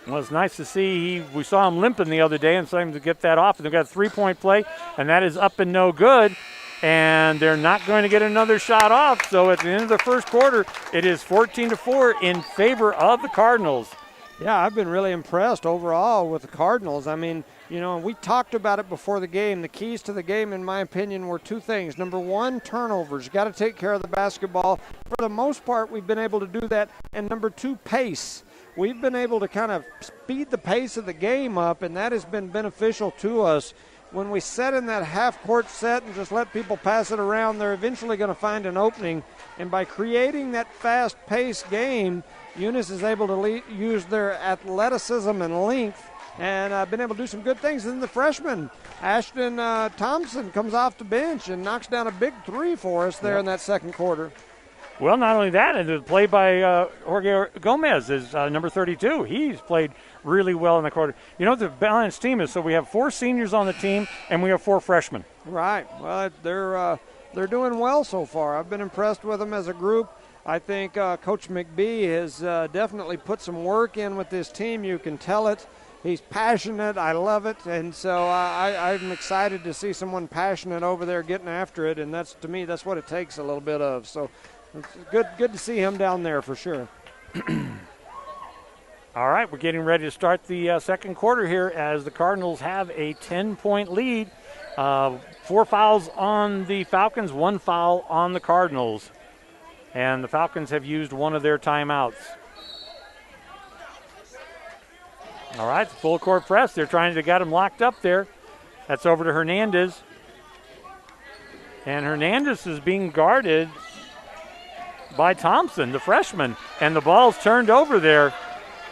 Well, it's nice to see. We saw him limping the other day and saw him to get that off. And they've got a three-point play, and that is up and no good. And they're not going to get another shot off. So at the end of the first quarter, it is 14-4 in favor of the Cardinals.
Yeah, I've been really impressed overall with the Cardinals. I mean, you know, we talked about it before the game. The keys to the game, in my opinion, were two things. Number one, turnovers. You got to take care of the basketball. For the most part, we've been able to do that. And number two, pace. We've been able to kind of speed the pace of the game up, and that has been beneficial to us. When we set in that half-court set and just let people pass it around, they're eventually going to find an opening. And by creating that fast-paced game, Eunice is able to use their athleticism and length and been able to do some good things. And then the freshman, Ashton Thompson, comes off the bench and knocks down a big three for us there in that second quarter.
Well, not only that, the play by Jorge Gomez is number 32. He's played really well in the quarter. You know what the balanced team is? So we have 4 seniors on the team, and we have 4 freshmen.
Right. Well, they're doing well so far. I've been impressed with them as a group. I think Coach McBee has definitely put some work in with this team. You can tell it. He's passionate. I love it. And so I'm excited to see someone passionate over there getting after it. And that's, to me, that's what it takes a little bit of. So it's good to see him down there for sure.
All right, we're getting ready to start the second quarter here as the Cardinals have a 10-point lead. 4 fouls on the Falcons, 1 foul on the Cardinals. And the Falcons have used one of their timeouts. All right, full court press. They're trying to get him locked up there. That's over to Hernandez. And Hernandez is being guarded by Thompson, the freshman. And the ball's turned over there.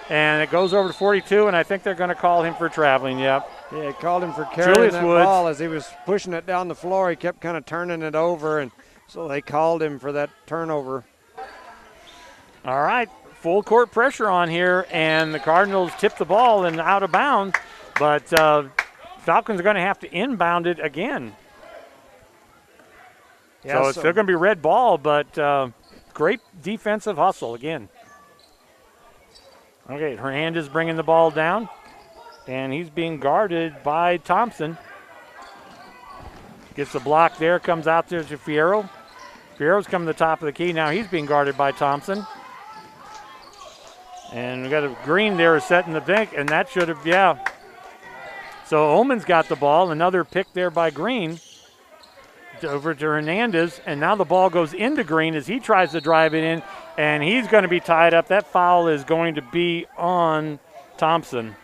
And it goes over to 42, and I think they're going to call him for traveling, yep.
Yeah, he called him for carrying
Julius
that
Woods.
ball as he was pushing it down the floor. He kept kind of turning it over, and so they called him for that turnover.
All right, full court pressure on here, and the Cardinals tip the ball and out of bounds, but Falcons are going to have to inbound it again. Yeah, so it's still going to be red ball, but great defensive hustle again. Okay, Hernandez bringing the ball down, and he's being guarded by Thompson. Gets the block there, comes out there to Fierro. Fierro's coming to the top of the key. Now he's being guarded by Thompson. And we got a Green there setting the bank, and that should have, yeah. So Omen's got the ball. Another pick there by Green. over to Hernandez, and now the ball goes into Green as he tries to drive it in, and he's going to be tied up. That foul is going to be on Thompson.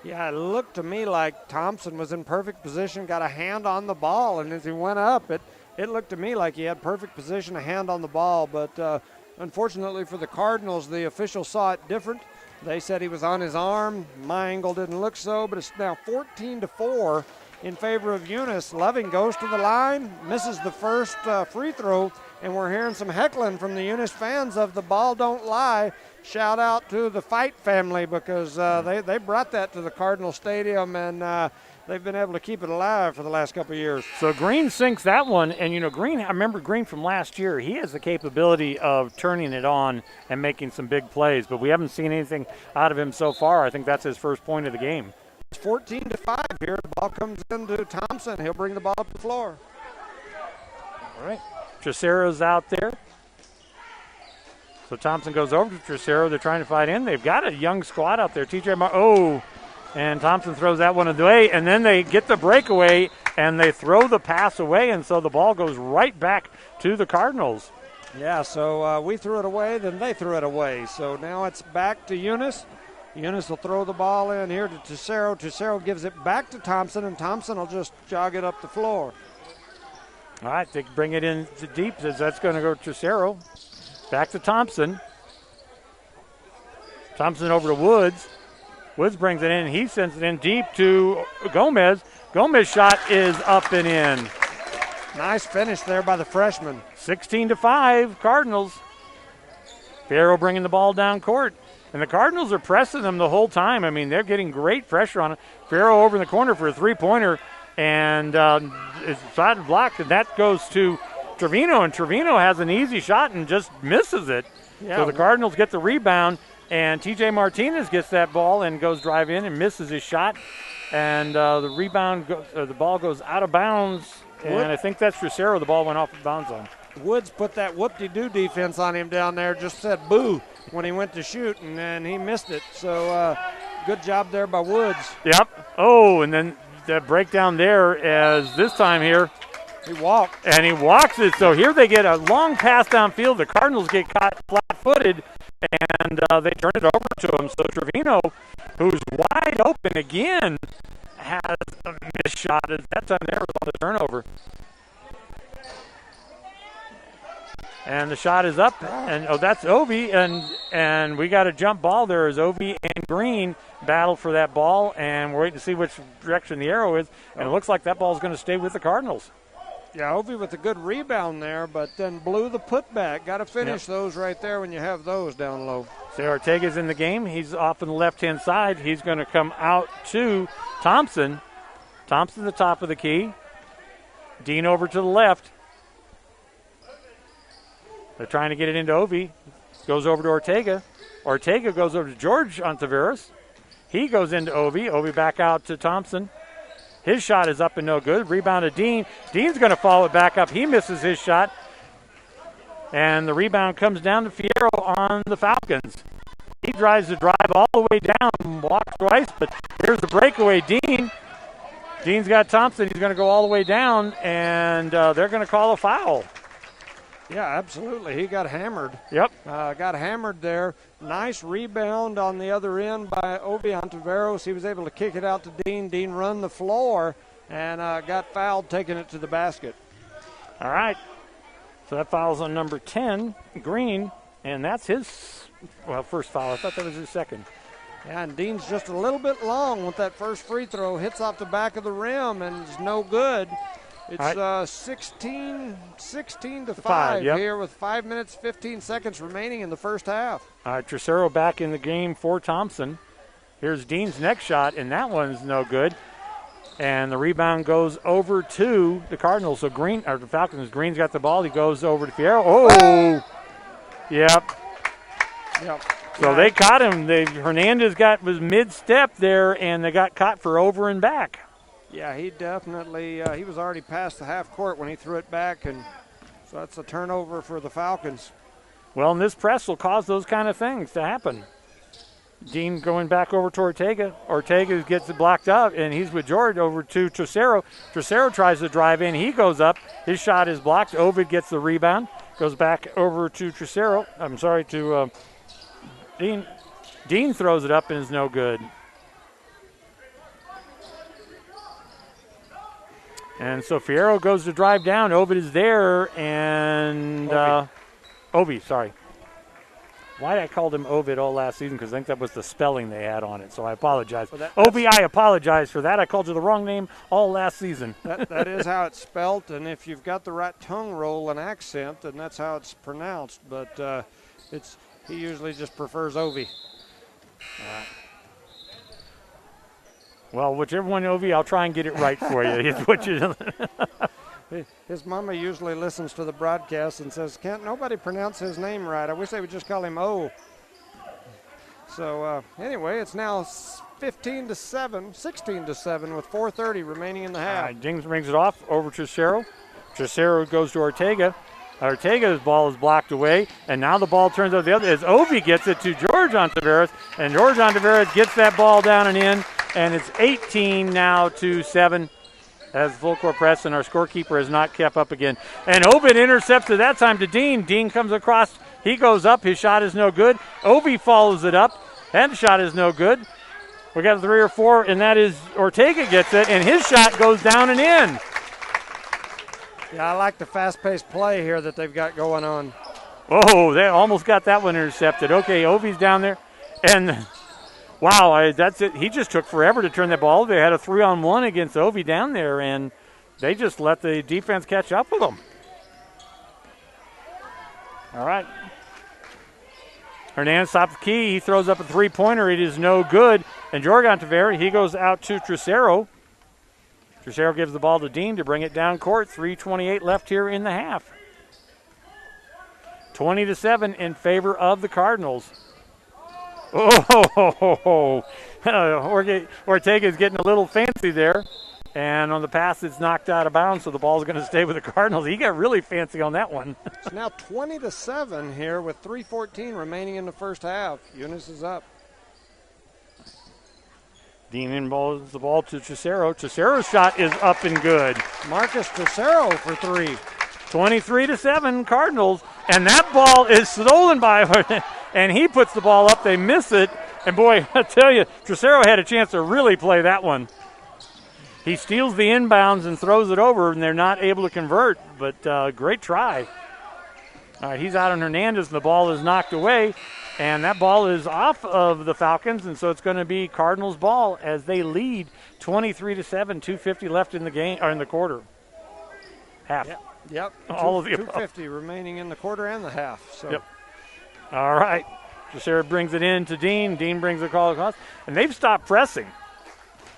Yeah, it looked to me like Thompson was in perfect position, got a hand on the ball, and as he went up, it looked to me like he had perfect position, a hand on the ball, but unfortunately for the Cardinals, the official saw it different. They said he was on his arm. My angle didn't look so, but it's now 14-4 in favor of Eunice. Loving goes to the line, misses the first free throw, and we're hearing some heckling from the Eunice fans of the ball don't lie. Shout out to the Fight family because they brought that to the Cardinal Stadium, and they've been able to keep it alive for the last couple of years.
So Green sinks that one, and Green, I remember Green from last year. He has the capability of turning it on and making some big plays, but we haven't seen anything out of him so far. I think that's his first point of the game.
It's 14-5 here. The ball comes into Thompson. He'll bring the ball up the floor.
All right. Tresero's out there. So Thompson goes over to Tresero. They're trying to fight in. They've got a young squad out there. And Thompson throws that one away, and then they get the breakaway, and they throw the pass away, and so the ball goes right back to the Cardinals.
Yeah, so we threw it away, then they threw it away. So now it's back to Eunice. Eunice will throw the ball in here to Tresero. Tresero gives it back to Thompson, and Thompson will just jog it up the floor.
All right, they bring it in to deep. That's going to go to Tresero. Back to Thompson. Thompson over to Woods. Woods brings it in. He sends it in deep to Gomez. Gomez's shot is up and in.
Nice finish there by the freshman.
16-5, Cardinals. Fierro bringing the ball down court. And the Cardinals are pressing them the whole time. I mean, they're getting great pressure on it. Fierro over in the corner for a three-pointer. And it's shot blocked, and that goes to Trevino. And Trevino has an easy shot and just misses it.
Yeah.
So the Cardinals get the rebound. And T.J. Martinez gets that ball and goes drive in and misses his shot. And the ball goes out of bounds. And I think that's Tresero the ball went off of bounds on.
Woods put that whoop-de-doo defense on him down there, just said boo when he went to shoot, and then he missed it. So good job there by Woods.
Yep. Oh, and then the breakdown there as this time here.
He walked.
And he walks it. So here they get a long pass downfield. The Cardinals get caught flat-footed. And they turn it over to him. So Trevino, who's wide open again, has a missed shot. That time there was on the turnover. And the shot is up. And that's Ovi. And we got a jump ball there as Ovi and Green battle for that ball. And we're waiting to see which direction the arrow is. And it looks like that ball is going to stay with the Cardinals.
Yeah, Ovi with a good rebound there, but then blew the putback. Got to finish those right there when you have those down low.
So Ortega's in the game. He's off on the left-hand side. He's going to come out to Thompson. Thompson, the top of the key. Dean over to the left. They're trying to get it into Ovi. Goes over to Ortega. Ortega goes over to George Ontiveros. He goes into Ovi. Ovi back out to Thompson. His shot is up and no good. Rebound to Dean. Dean's going to follow it back up. He misses his shot. And the rebound comes down to Fierro on the Falcons. He tries to drive all the way down, walks twice, but here's the breakaway. Dean's got Thompson. He's going to go all the way down, and they're going to call a foul.
Yeah, absolutely. He got hammered.
Yep.
Got hammered there. Nice rebound on the other end by Ovi Ontiveros. He was able to kick it out to Dean. Dean run the floor and got fouled, taking it to the basket.
All right. So that foul's on number 10, Green, and that's his, first foul. I thought that was his second.
Yeah, and Dean's just a little bit long with that first free throw. Hits off the back of the rim and is no good. It's 16 to 5 here with 5 minutes, 15 seconds remaining in the first half.
All right, Tresero back in the game for Thompson. Here's Dean's next shot, and that one's no good. And the rebound goes over to the Cardinals. So the Falcons. Green's got the ball. He goes over to Fierro. Oh! Yep. So they caught him. Hernandez was mid-step there, and they got caught for over and back.
Yeah, he definitely, he was already past the half court when he threw it back, and so that's a turnover for the Falcons.
Well, and this press will cause those kind of things to happen. Dean going back over to Ortega. Ortega gets it blocked up, and he's with George over to Trocero. Trocero tries to drive in. He goes up. His shot is blocked. Ovid gets the rebound. Goes back over to Trocero. I'm sorry, to Dean. Dean throws it up and is no good. And so Fierro goes to drive down. Ovid is there, and Ovi, sorry. Why did I call him Ovid all last season? Because I think that was the spelling they had on it, so I apologize. Well, Ovi, I apologize for that. I called you the wrong name all last season.
That is how it's spelt, and if you've got the right tongue roll and accent, then that's how it's pronounced. But he usually just prefers Ovi.
Well, whichever one, Ovi, I'll try and get it right for you.
His mama usually listens to the broadcast and says, "Can't nobody pronounce his name right? I wish they would just call him O." So anyway, it's now 16-7 with 4:30 remaining in the half.
James brings it off over to Trocero. Trocero goes to Ortega. Ortega's ball is blocked away, and now the ball turns over the other as Ovi gets it to George Ontiveros, and George Ontiveros gets that ball down and in, and it's 18 now to 7. As full court press, and our scorekeeper has not kept up again. And Ovid intercepts it that time to Dean. Dean comes across. He goes up. His shot is no good. Ovi follows it up. That shot is no good. We got 3 or 4, and that is Ortega gets it, and his shot goes down and in.
Yeah, I like the fast-paced play here that they've got going on.
Oh, they almost got that one intercepted. Okay, Ovi's down there. And wow, that's it. He just took forever to turn that ball. They had a 3-on-1 against Ovi down there, and they just let the defense catch up with them. All right. Hernandez stops the key. He throws up a three-pointer. It is no good. And Jorge Ontiveros, he goes out to Trocero. Trocero gives the ball to Dean to bring it down court. 3:28 left here in the half. 20-7 in favor of the Cardinals. Oh, Ortega is getting a little fancy there. And on the pass, it's knocked out of bounds, so the ball's going to stay with the Cardinals. He got really fancy on that one.
It's now 20-7 here with 3:14 remaining in the first half. Eunice is up.
Dean involves the ball to Trocero. Trocero's shot is up and good.
Marcus Trocero for 3.
23-7 Cardinals. And that ball is stolen by and he puts the ball up. They miss it. And, boy, I tell you, Trocero had a chance to really play that one. He steals the inbounds and throws it over, and they're not able to convert. But great try. All right, he's out on Hernandez, and the ball is knocked away. And that ball is off of the Falcons, and so it's going to be Cardinals' ball as they lead 23-7, 2:50 left in the game or in the quarter. Half.
Yep.
All of the
2:50 remaining in the quarter and the half. So.
Yep. All right. Trocero brings it in to Dean. Dean brings the call across, and they've stopped pressing.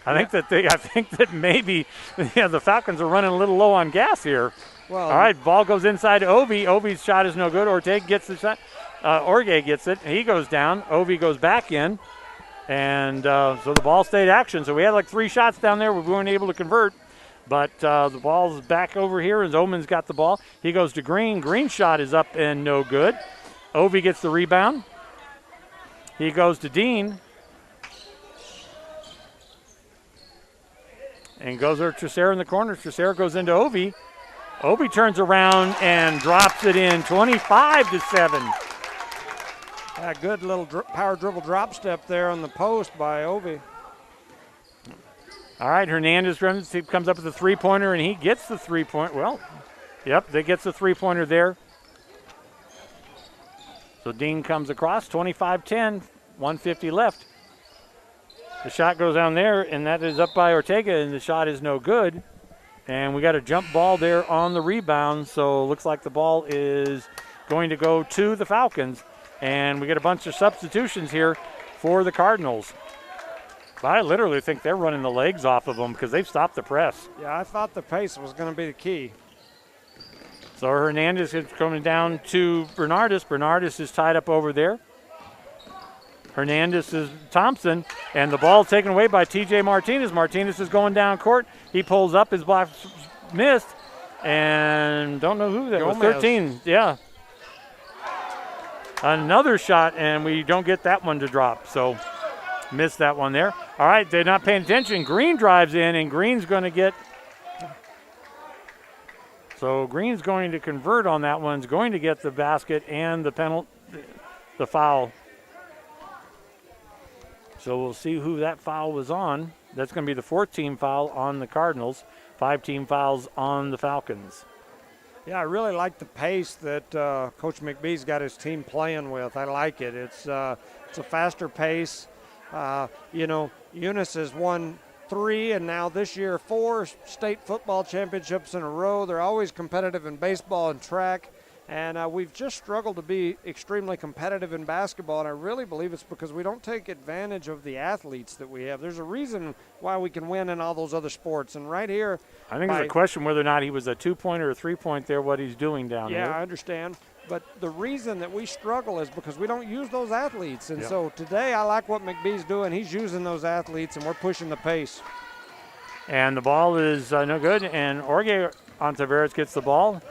I think that maybe the Falcons are running a little low on gas here.
Well,
all right, ball goes inside to Ovi. Ovi's shot is no good. Ortega gets the shot. Orge gets it. He goes down. Ovi goes back in. And so the ball stayed action. So we had like 3 shots down there. We weren't able to convert. But the ball's back over here, and Zoman's got the ball. He goes to Green. Green's shot is up and no good. Ovi gets the rebound. He goes to Dean. And goes over to Trocero in the corner. Trocero goes into Ovi. Ovi turns around and drops it in 25-7.
A good little power dribble drop step there on the post by Ovi.
All right, Hernandez comes up with a three-pointer, and he gets the three-point. Well, yep, they gets the three-pointer there. So Dean comes across, 25-10, 1:50 left. The shot goes down there, and that is up by Ortega, and the shot is no good. And we got a jump ball there on the rebound, so it looks like the ball is going to go to the Falcons. And we get a bunch of substitutions here for the Cardinals. I literally think they're running the legs off of them because they've stopped the press.
Yeah, I thought the pace was going to be the key.
So Hernandez is coming down to Bernardus. Bernardus is tied up over there. Hernandez is Thompson, and the ball taken away by T.J. Martinez. Martinez is going down court. He pulls up. His block missed, and don't know who that was. 13, yeah. Another shot, and we don't get that one to drop. So Missed that one there. All right, they're not paying attention. Green drives in, and Green's going to get. So Green's going to convert on that one. He's going to get the basket and the foul. So we'll see who that foul was on. That's going to be the 4th team foul on the Cardinals. 5 team fouls on the Falcons.
Yeah, I really like the pace that Coach McBee's got his team playing with. I like it. It's a faster pace. Eunice has won 3 and now this year 4 state football championships in a row. They're always competitive in baseball and track. And we've just struggled to be extremely competitive in basketball, and I really believe it's because we don't take advantage of the athletes that we have. There's a reason why we can win in all those other sports, and right here.
I think it's a question whether or not he was a 2-point or a 3-point there, what he's doing down here.
Yeah, I understand. But the reason that we struggle is because we don't use those athletes. And so today I like what McBee's doing. He's using those athletes, and we're pushing the pace.
And the ball is no good, and Jorge Ontiveros gets the ball.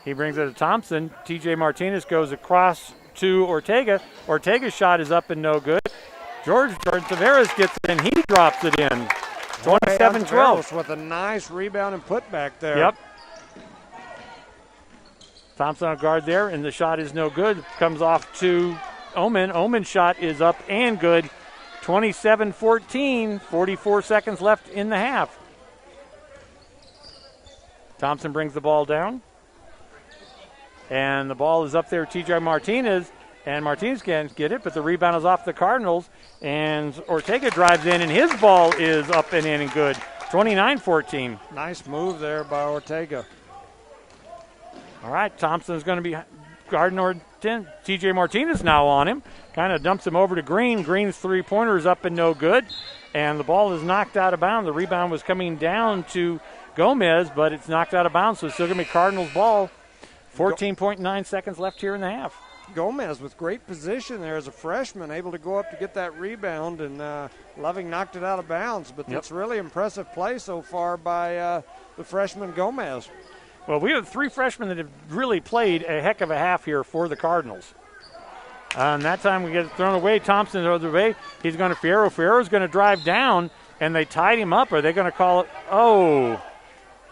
He brings it to Thompson. TJ Martinez goes across to Ortega. Ortega's shot is up and no good. Jorge Ontiveros gets it, and he drops it in. 27-12.
With a nice rebound and putback there.
Yep. Thompson on guard there, and the shot is no good. Comes off to Omen. Omen's shot is up and good. 27-14, 44 seconds left in the half. Thompson brings the ball down. And the ball is up there, TJ Martinez. And Martinez can't get it, but the rebound is off the Cardinals. And Ortega drives in, and his ball is up and in and good. 29-14.
Nice move there by Ortega.
All right, Thompson's going to be guarding TJ Martinez now on him. Kind of dumps him over to Green. Green's 3-pointer is up and no good. And the ball is knocked out of bounds. The rebound was coming down to Gomez, but it's knocked out of bounds, so it's still going to be Cardinals ball. 14.9 seconds left here in the half.
Gomez with great position there as a freshman, able to go up to get that rebound, and Loving knocked it out of bounds. But that's really impressive play so far by the freshman Gomez.
Well, we have 3 freshmen that have really played a heck of a half here for the Cardinals. And that time we get it thrown away. Thompson throws it away. He's going to Fierro. Fierro's going to drive down, and they tied him up. Are they going to call it? Oh,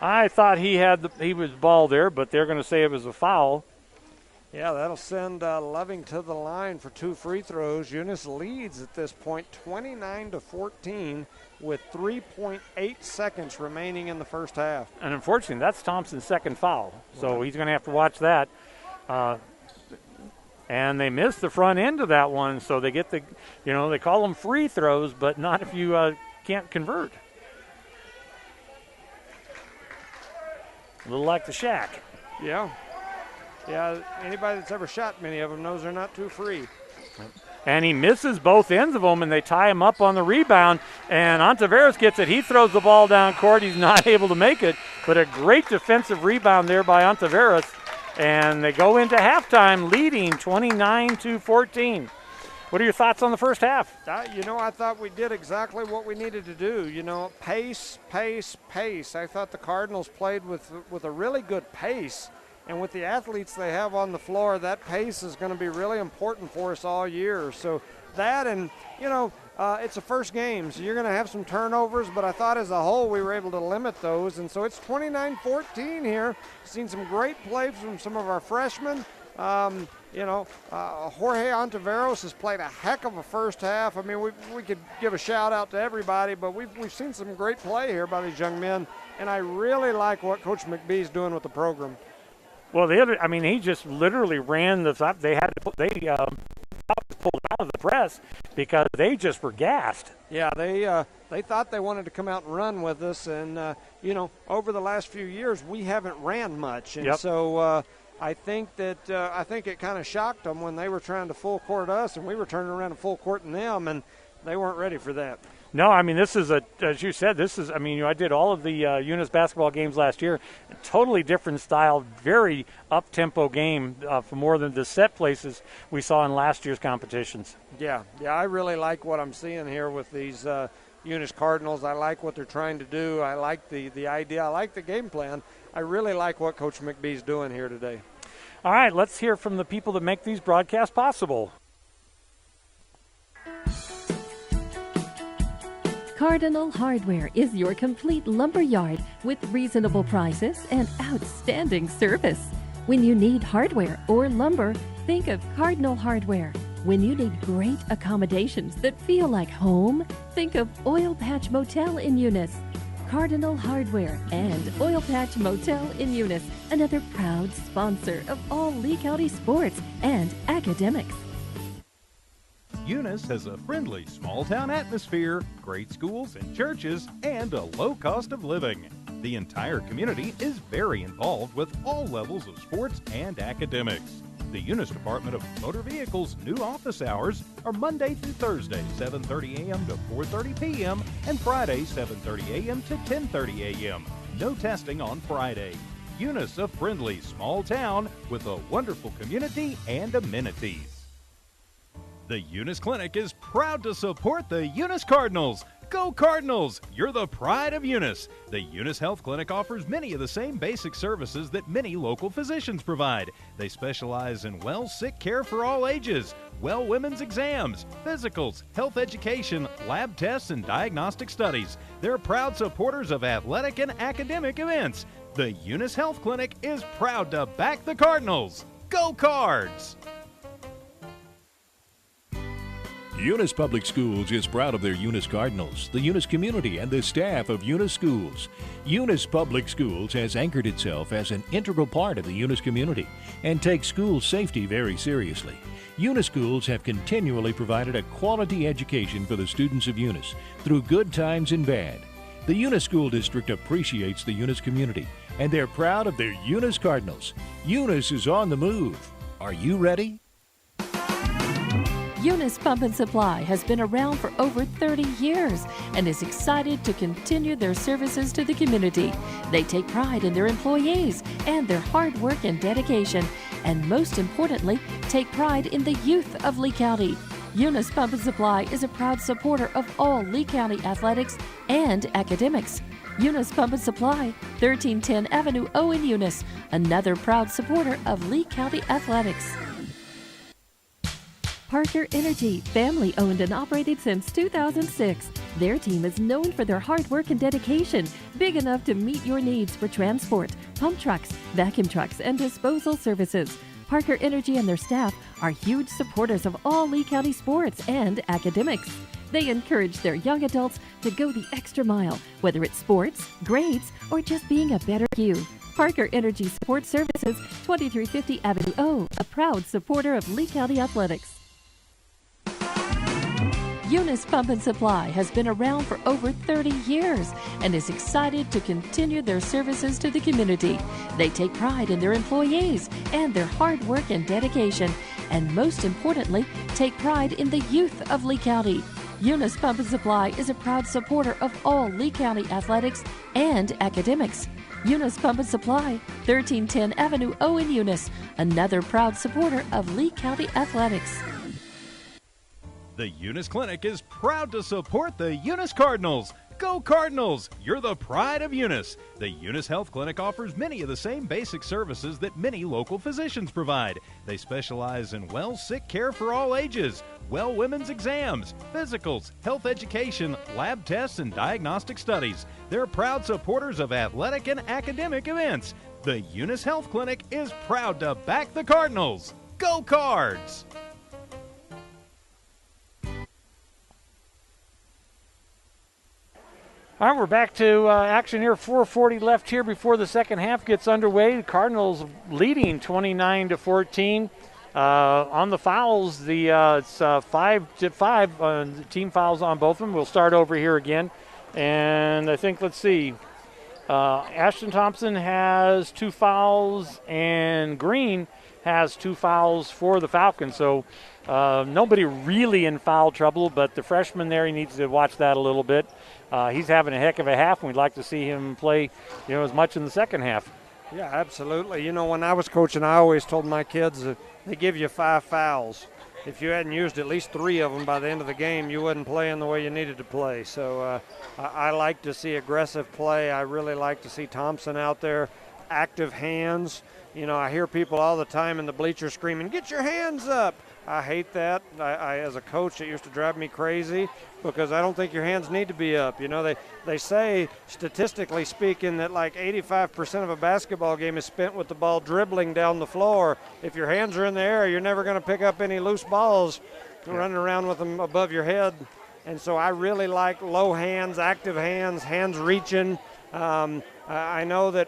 I thought he was ball there, but they're going to say it was a foul.
Yeah, that'll send Loving to the line for 2 free throws. Eunice leads at this point 29-14 with 3.8 seconds remaining in the first half.
And unfortunately, that's Thompson's second foul, so he's going to have to watch that. And they missed the front end of that one, so they get they call them free throws, but not if you can't convert. A little like the Shack.
Yeah. Yeah, anybody that's ever shot many of them knows they're not too free.
And he misses both ends of them, and they tie him up on the rebound. And Ontiveros gets it. He throws the ball down court. He's not able to make it, but a great defensive rebound there by Ontiveros. And they go into halftime leading 29-14. What are your thoughts on the first half?
I thought we did exactly what we needed to do. Pace, pace, pace. I thought the Cardinals played with a really good pace. And with the athletes they have on the floor, that pace is going to be really important for us all year. So that and, it's a first game, so you're going to have some turnovers. But I thought as a whole we were able to limit those. And so it's 29-14 here. Seen some great plays from some of our freshmen. Jorge Ontiveros has played a heck of a first half. I mean, we could give a shout out to everybody, but we've seen some great play here by these young men, and I really like what Coach McBee's doing with the program.
Well, he just literally ran the top. They pulled out of the press because they just were gassed.
Yeah, they thought they wanted to come out and run with us, and over the last few years we haven't ran much, and so. I think it kind of shocked them when they were trying to full court us and we were turning around and full courting them, and they weren't ready for that.
No, I mean, this is as you said, I did all of the Eunice basketball games last year. A totally different style, very up-tempo game for more than the set places we saw in last year's competitions.
Yeah, I really like what I'm seeing here with these Eunice Cardinals. I like what they're trying to do. I like the idea. I like the game plan. I really like what Coach McBee's doing here today.
All right, let's hear from the people that make these broadcasts possible.
Cardinal Hardware is your complete lumber yard with reasonable prices and outstanding service. When you need hardware or lumber, think of Cardinal Hardware. When you need great accommodations that feel like home, think of Oil Patch Motel in Eunice. Cardinal Hardware and Oil Patch Motel in Eunice, another proud sponsor of all Lee County sports and academics.
Eunice has a friendly small-town atmosphere, great schools and churches, and a low cost of living. The entire community is very involved with all levels of sports and academics. The Eunice Department of Motor Vehicles' new office hours are Monday through Thursday, 7:30 a.m. to 4:30 p.m., and Friday, 7:30 a.m. to 10:30 a.m. No testing on Friday. Eunice, a friendly small town with a wonderful community and amenities. The Eunice Clinic is proud to support the Eunice Cardinals. Go Cardinals! You're the pride of Eunice. The Eunice Health Clinic offers many of the same basic services that many local physicians provide. They specialize in sick care for all ages, women's exams, physicals, health education, lab tests, and diagnostic studies. They're proud supporters of athletic and academic events. The Eunice Health Clinic is proud to back the Cardinals. Go Cards!
Eunice Public Schools is proud of their Eunice Cardinals, the Eunice community, and the staff of Eunice Schools. Eunice Public Schools has anchored itself as an integral part of the Eunice community and takes school safety very seriously. Eunice Schools have continually provided a quality education for the students of Eunice through good times and bad. The Eunice School District appreciates the Eunice community, and they're proud of their Eunice Cardinals. Eunice is on the move. Are you ready?
Eunice Pump and Supply has been around for over 30 years and is excited to continue their services to the community. They take pride in their employees and their hard work and dedication, and most importantly, take pride in the youth of Lee County. Eunice Pump and Supply is a proud supporter of all Lee County athletics and academics. Eunice Pump and Supply, 1310 Avenue O in Eunice, another proud supporter of Lee County athletics. Parker Energy, family owned and operated since 2006. Their team is known for their hard work and dedication, big enough to meet your needs for transport, pump trucks, vacuum trucks, and disposal services. Parker Energy and their staff are huge supporters of all Lee County sports and academics. They encourage their young adults to go the extra mile, whether it's sports, grades, or just being a better you. Parker Energy Support Services, 2350 Avenue O, a proud supporter of Lee County athletics. Eunice Pump and Supply has been around for over 30 years and is excited to continue their services to the community. They take pride in their employees and their hard work and dedication, and most importantly, take pride in the youth of Lee County. Eunice Pump and Supply is a proud supporter of all Lee County athletics and academics. Eunice Pump and Supply, 1310 Avenue O in Eunice, another proud supporter of Lee County athletics.
The Eunice Clinic is proud to support the Eunice Cardinals. Go Cardinals! You're the pride of Eunice. The Eunice Health Clinic offers many of the same basic services that many local physicians provide. They specialize in sick care for all ages, women's exams, physicals, health education, lab tests, and diagnostic studies. They're proud supporters of athletic and academic events. The Eunice Health Clinic is proud to back the Cardinals. Go Cards!
All right, we're back to action here. 4:40 left here before the second half gets underway. The Cardinals leading 29-14. On the fouls, it's 5-5. Team fouls on both of them. We'll start over here again. And I think, let's see, Ashton Thompson has 2 fouls, and Green has 2 fouls for the Falcons. So nobody really in foul trouble, but the freshman there, he needs to watch that a little bit. He's having a heck of a half, and we'd like to see him play, as much in the second half.
Yeah, absolutely. When I was coaching, I always told my kids that they give you 5 fouls. If you hadn't used at least 3 of them by the end of the game, you wouldn't play in the way you needed to play. So I like to see aggressive play. I really like to see Thompson out there active hands. You know, I hear people all the time in the bleachers screaming, "Get your hands up!" I hate that. I as a coach, it used to drive me crazy because I don't think your hands need to be up. You know, they say, statistically speaking, that like 85% of a basketball game is spent with the ball dribbling down the floor. If your hands are in the air, you're never going to pick up any loose balls running around with them above your head. And so I really like low hands, active hands, hands reaching. I know that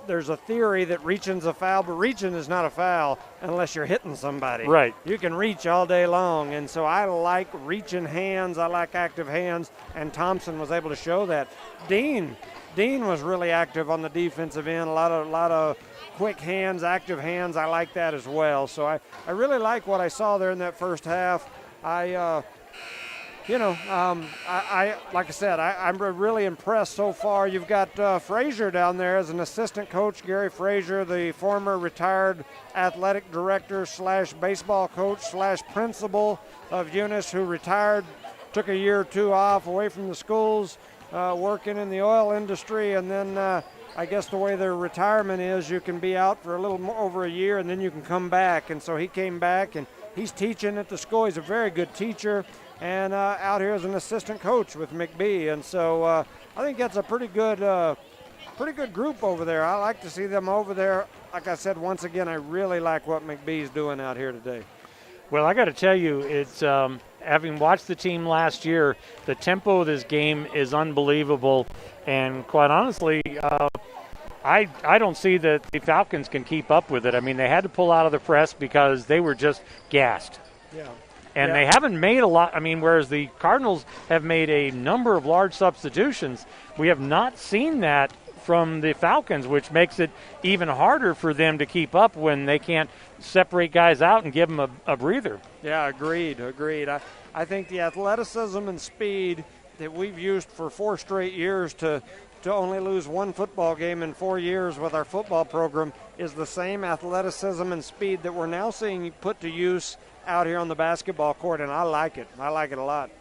there's a theory that reaching's a foul, but reaching is not a foul unless you're hitting somebody.
Right.
You can reach all day long, and so I like reaching hands. I like active hands, and Thompson was able to show that. Dean was really active on the defensive end. A lot of quick hands, active hands. I like that as well. So I really like what I saw there in that first half. Like I said, I'm really impressed so far. You've got Frazier down there as an assistant coach, Gary Frazier, the former retired athletic director / baseball coach / principal of Eunice, who retired, took a year or two off away from the schools, working in the oil industry, and then I guess the way their retirement is, you can be out for a little more over a year, and then you can come back. And so he came back, and he's teaching at the school. He's a very good teacher. And out here as an assistant coach with McBee, and so I think that's a pretty good group over there. I like to see them over there. Like I said, once again, I really like what McBee's doing out here today.
Well, I got to tell you, it's having watched the team last year, the tempo of this game is unbelievable, and quite honestly, I don't see that the Falcons can keep up with it. I mean, they had to pull out of the press because they were just gassed.
Yeah.
And they haven't made a lot. I mean, whereas the Cardinals have made a number of large substitutions, we have not seen that from the Falcons, which makes it even harder for them to keep up when they can't separate guys out and give them a breather.
Yeah, agreed. I think the athleticism and speed that we've used for 4 straight years to only lose 1 football game in 4 years with our football program is the same athleticism and speed that we're now seeing put to use out here on the basketball court, and I like it. I like it a lot.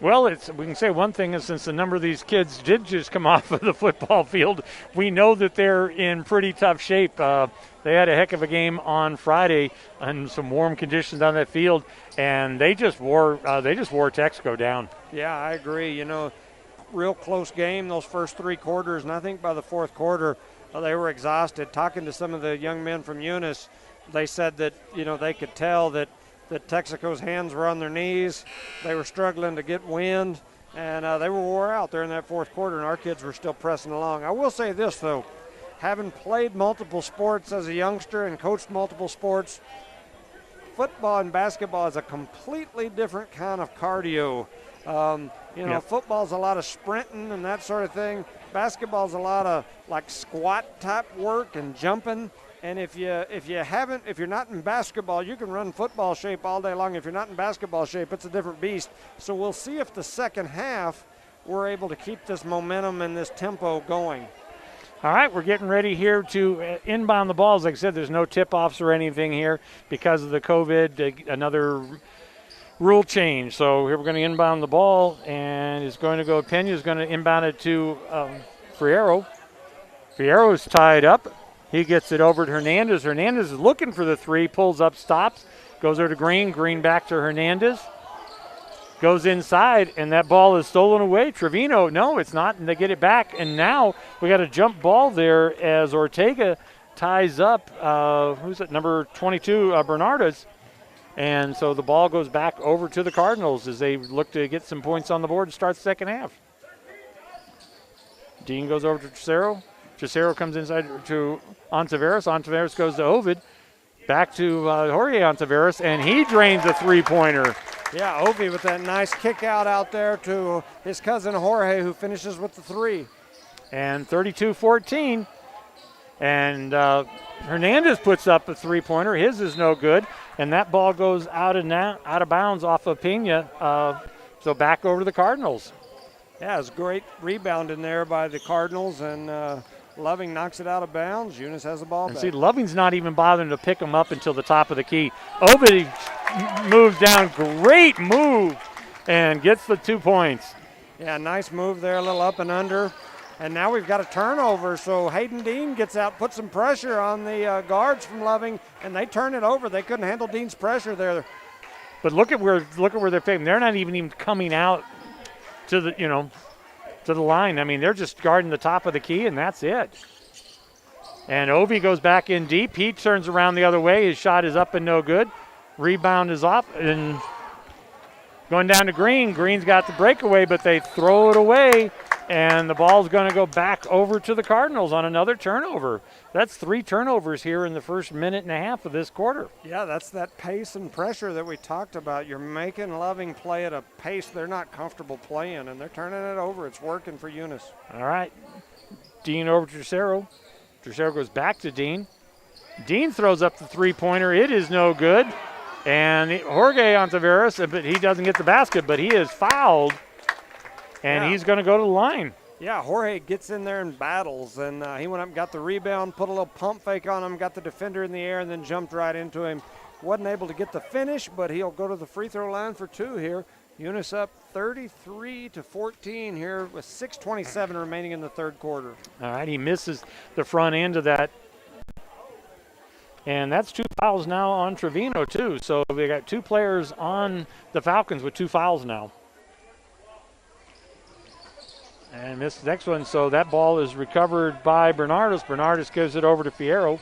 Well, we can say one thing is, since a number of these kids did just come off of the football field, we know that they're in pretty tough shape. They had a heck of a game on Friday in some warm conditions on that field, and they just wore Texaco down.
Yeah, I agree. You know, real close game those first 3 quarters, and I think by the 4th quarter they were exhausted. Talking to some of the young men from Eunice, they said that, you know, they could tell that Texaco's hands were on their knees. They were struggling to get wind, and they were wore out there in that 4th quarter, and our kids were still pressing along. I will say this, though. Having played multiple sports as a youngster and coached multiple sports, football and basketball is a completely different kind of cardio. Football's a lot of sprinting and that sort of thing. Basketball's a lot of like squat type work and jumping. And if you're not in basketball, you can run football shape all day long. If you're not in basketball shape, it's a different beast. So we'll see if the second half we're able to keep this momentum and this tempo going.
All right, we're getting ready here to inbound the balls. Like I said, there's no tip-offs or anything here because of the COVID, another rule change. So here we're going to inbound the ball, and it's going to go, Pena's going to inbound it to Fierro. Fierro's tied up. He gets it over to Hernandez. Hernandez is looking for the 3, pulls up, stops, goes over to Green. Green back to Hernandez. Goes inside, and that ball is stolen away. Trevino, no, it's not, and they get it back. And now we got a jump ball there as Ortega ties up, who's it, number 22, Bernardes. And so the ball goes back over to the Cardinals as they look to get some points on the board to start the second half. Dean goes over to Cicero. Cicero comes inside to Ontiveros. Ontiveros goes to Ovid. Back to Jorge Ontiveros, and he drains a 3-pointer.
Yeah, Ovi with that nice kick out there to his cousin Jorge, who finishes with the 3.
And 32-14. And Hernandez puts up a 3-pointer. His is no good. And that ball goes out of bounds off of Pena. So back over to the Cardinals.
Yeah, it's great rebound in there by the Cardinals, and Loving knocks it out of bounds. Eunice has the ball back.
See, Loving's not even bothering to pick him up until the top of the key. Ovid moves down. Great move, and gets the 2 points.
Yeah, nice move there, a little up and under. And now we've got a turnover, so Hayden Dean gets out, puts some pressure on the guards from Loving, and they turn it over. They couldn't handle Dean's pressure there.
But look at where they're facing. They're not even coming out to the line. I mean, they're just guarding the top of the key, and that's it. And Ovi goes back in deep. He turns around the other way. His shot is up and no good. Rebound is off and going down to Green. Green's got the breakaway, but they throw it away, and the ball's going to go back over to the Cardinals on another turnover. That's 3 turnovers here in the first minute and a half of this quarter.
Yeah, that's that pace and pressure that we talked about. You're making Loving play at a pace they're not comfortable playing, and they're turning it over. It's working for Eunice.
All right. Dean over to Trocero. Trocero goes back to Dean. Dean throws up the three-pointer. It is no good. And Jorge Ontiveros, but he doesn't get the basket, but he is fouled, and he's going to go to the line.
Yeah, Jorge gets in there and battles, and he went up and got the rebound, put a little pump fake on him, got the defender in the air, and then jumped right into him. Wasn't able to get the finish, but he'll go to the free throw line for 2 here. Eunice up 33-14 here with 6:27 remaining in the third quarter.
All right, he misses the front end of that. And that's 2 fouls now on Trevino, too. So they got 2 players on the Falcons with 2 fouls now. And this next one, so that ball is recovered by Bernardus. Bernardus gives it over to Fierro.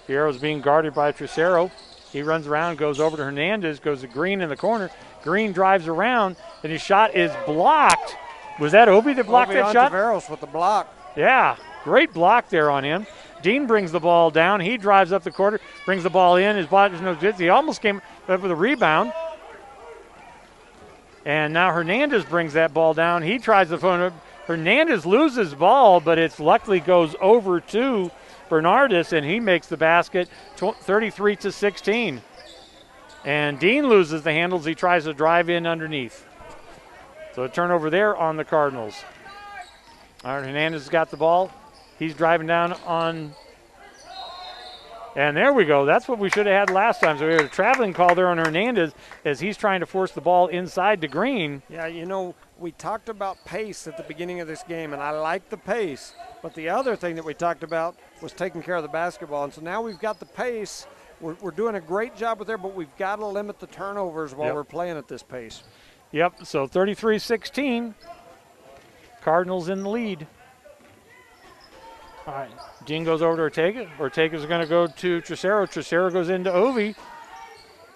Fierro's being guarded by Trocero. He runs around, goes over to Hernandez, goes to Green in the corner. Green drives around, and his shot is blocked. Was that Obi that blocked that shot?
Ontiveros with the block.
Yeah, great block there on him. Dean brings the ball down. He drives up the court, brings the ball in. His body is no good. He almost came up with a rebound. And now Hernandez brings that ball down. He tries the phone. Hernandez loses ball, but it luckily goes over to Bernardus, and he makes the basket 33-16. And Dean loses the handles. He tries to drive in underneath. So a turnover there on the Cardinals. All right, Hernandez has got the ball. He's driving down on, and there we go. That's what we should have had last time. So we had a traveling call there on Hernandez as he's trying to force the ball inside to Green.
Yeah, you know, we talked about pace at the beginning of this game, and I like the pace. But the other thing that we talked about was taking care of the basketball. And so now we've got the pace. We're doing a great job with there, but we've got to limit the turnovers while we're playing at this pace.
Yep, so 33-16. Cardinals in the lead. All right, Dean goes over to Ortega. Ortega's going to go to Trocero. Trocero goes into Ovi.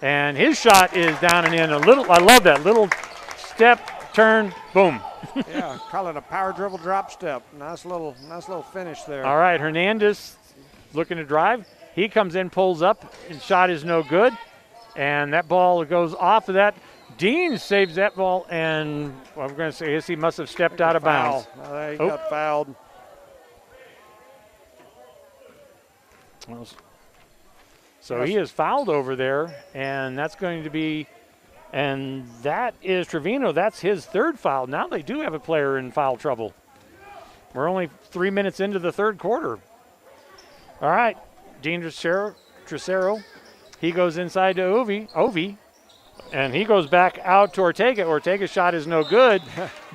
And his shot is down and in a little. I love that. Little step, turn, boom.
Yeah, call it a power dribble drop step. Nice little finish there.
All right, Hernandez looking to drive. He comes in, pulls up, and shot is no good. And that ball goes off of that. Dean saves that ball, and I'm going to say, he must have stepped out of bounds.
He got fouled.
So he is fouled over there, and that's going to be, and that is Trevino. That's his 3rd foul. Now they do have a player in foul trouble. We're only 3 minutes into the third quarter. All right, Dean Trocero. He goes inside to Ovi, and he goes back out to Ortega. Ortega's shot is no good,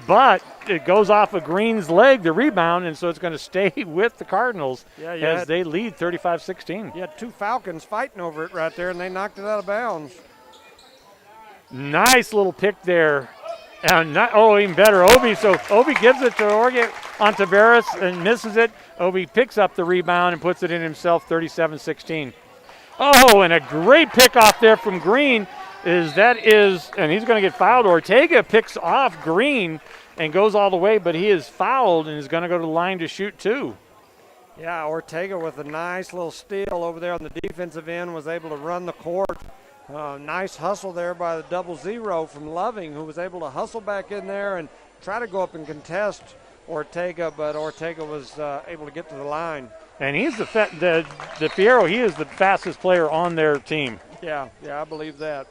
but it goes off of Green's leg, the rebound, and so it's going to stay with the Cardinals as they lead 35-16.
You had 2 Falcons fighting over it right there, and they knocked it out of bounds.
Nice little pick there. And even better, Obi. So Obi gives it to Jorge Ontiveros and misses it. Obi picks up the rebound and puts it in himself, 37-16. Oh, and a great pick off there from Green. And he's going to get fouled. Ortega picks off Green and goes all the way, but he is fouled and is going to go to the line to shoot 2.
Yeah, Ortega with a nice little steal over there on the defensive end was able to run the court. Nice hustle there by the 0 from Loving, who was able to hustle back in there and try to go up and contest Ortega, but Ortega was able to get to the line.
And he's the Fierro. He is the fastest player on their team.
Yeah, I believe that.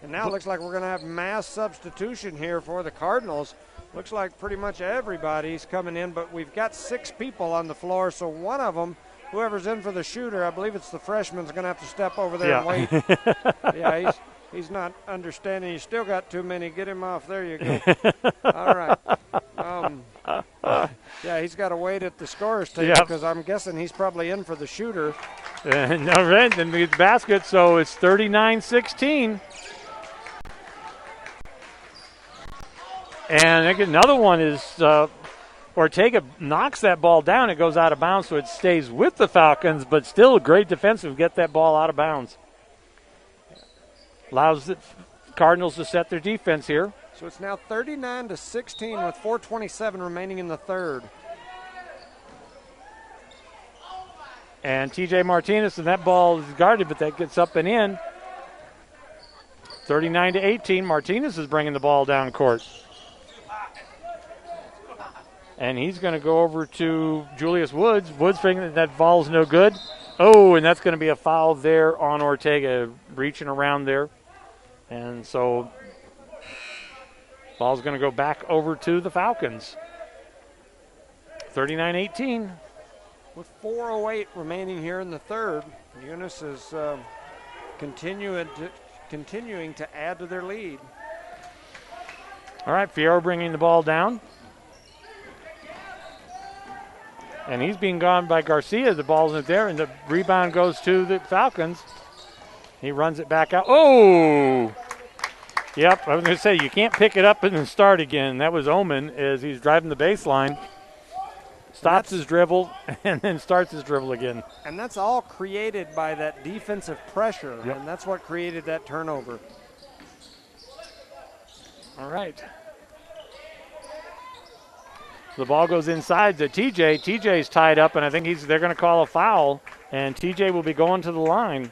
And now it looks like we're going to have mass substitution here for the Cardinals. Looks like pretty much everybody's coming in, but we've got 6 people on the floor, so one of them, whoever's in for the shooter, I believe it's the freshman, is going to have to step over there and wait. Yeah, he's not understanding. He's still got too many. Get him off. There you go. All right. Yeah, he's got to wait at the scorer's table because I'm guessing he's probably in for the shooter.
And all right, then the basket, so it's 39-16. And again, another one is Ortega knocks that ball down. It goes out of bounds, so it stays with the Falcons, but still great defensive. Get that ball out of bounds. Allows the Cardinals to set their defense here.
So it's now 39-16 with 4:27 remaining in the third.
And T.J. Martinez, and that ball is guarded, but that gets up and in. 39-18. Martinez is bringing the ball down court. And he's going to go over to Julius Woods. Woods thinking that ball's no good. Oh, and that's going to be a foul there on Ortega, reaching around there. And so ball's going to go back over to the Falcons. 39-18.
With 4:08 remaining here in the third, Eunice is continuing to add to their lead.
All right, Fierro bringing the ball down. And he's being gone by Garcia. The ball's not there, and the rebound goes to the Falcons. He runs it back out. Oh! Yep, I was going to say, you can't pick it up and then start again. That was Omen as he's driving the baseline. Stops his dribble and then starts his dribble again.
And that's all created by that defensive pressure, and that's what created that turnover.
All right. The ball goes inside to TJ. TJ's tied up, and I think they're going to call a foul, and TJ will be going to the line.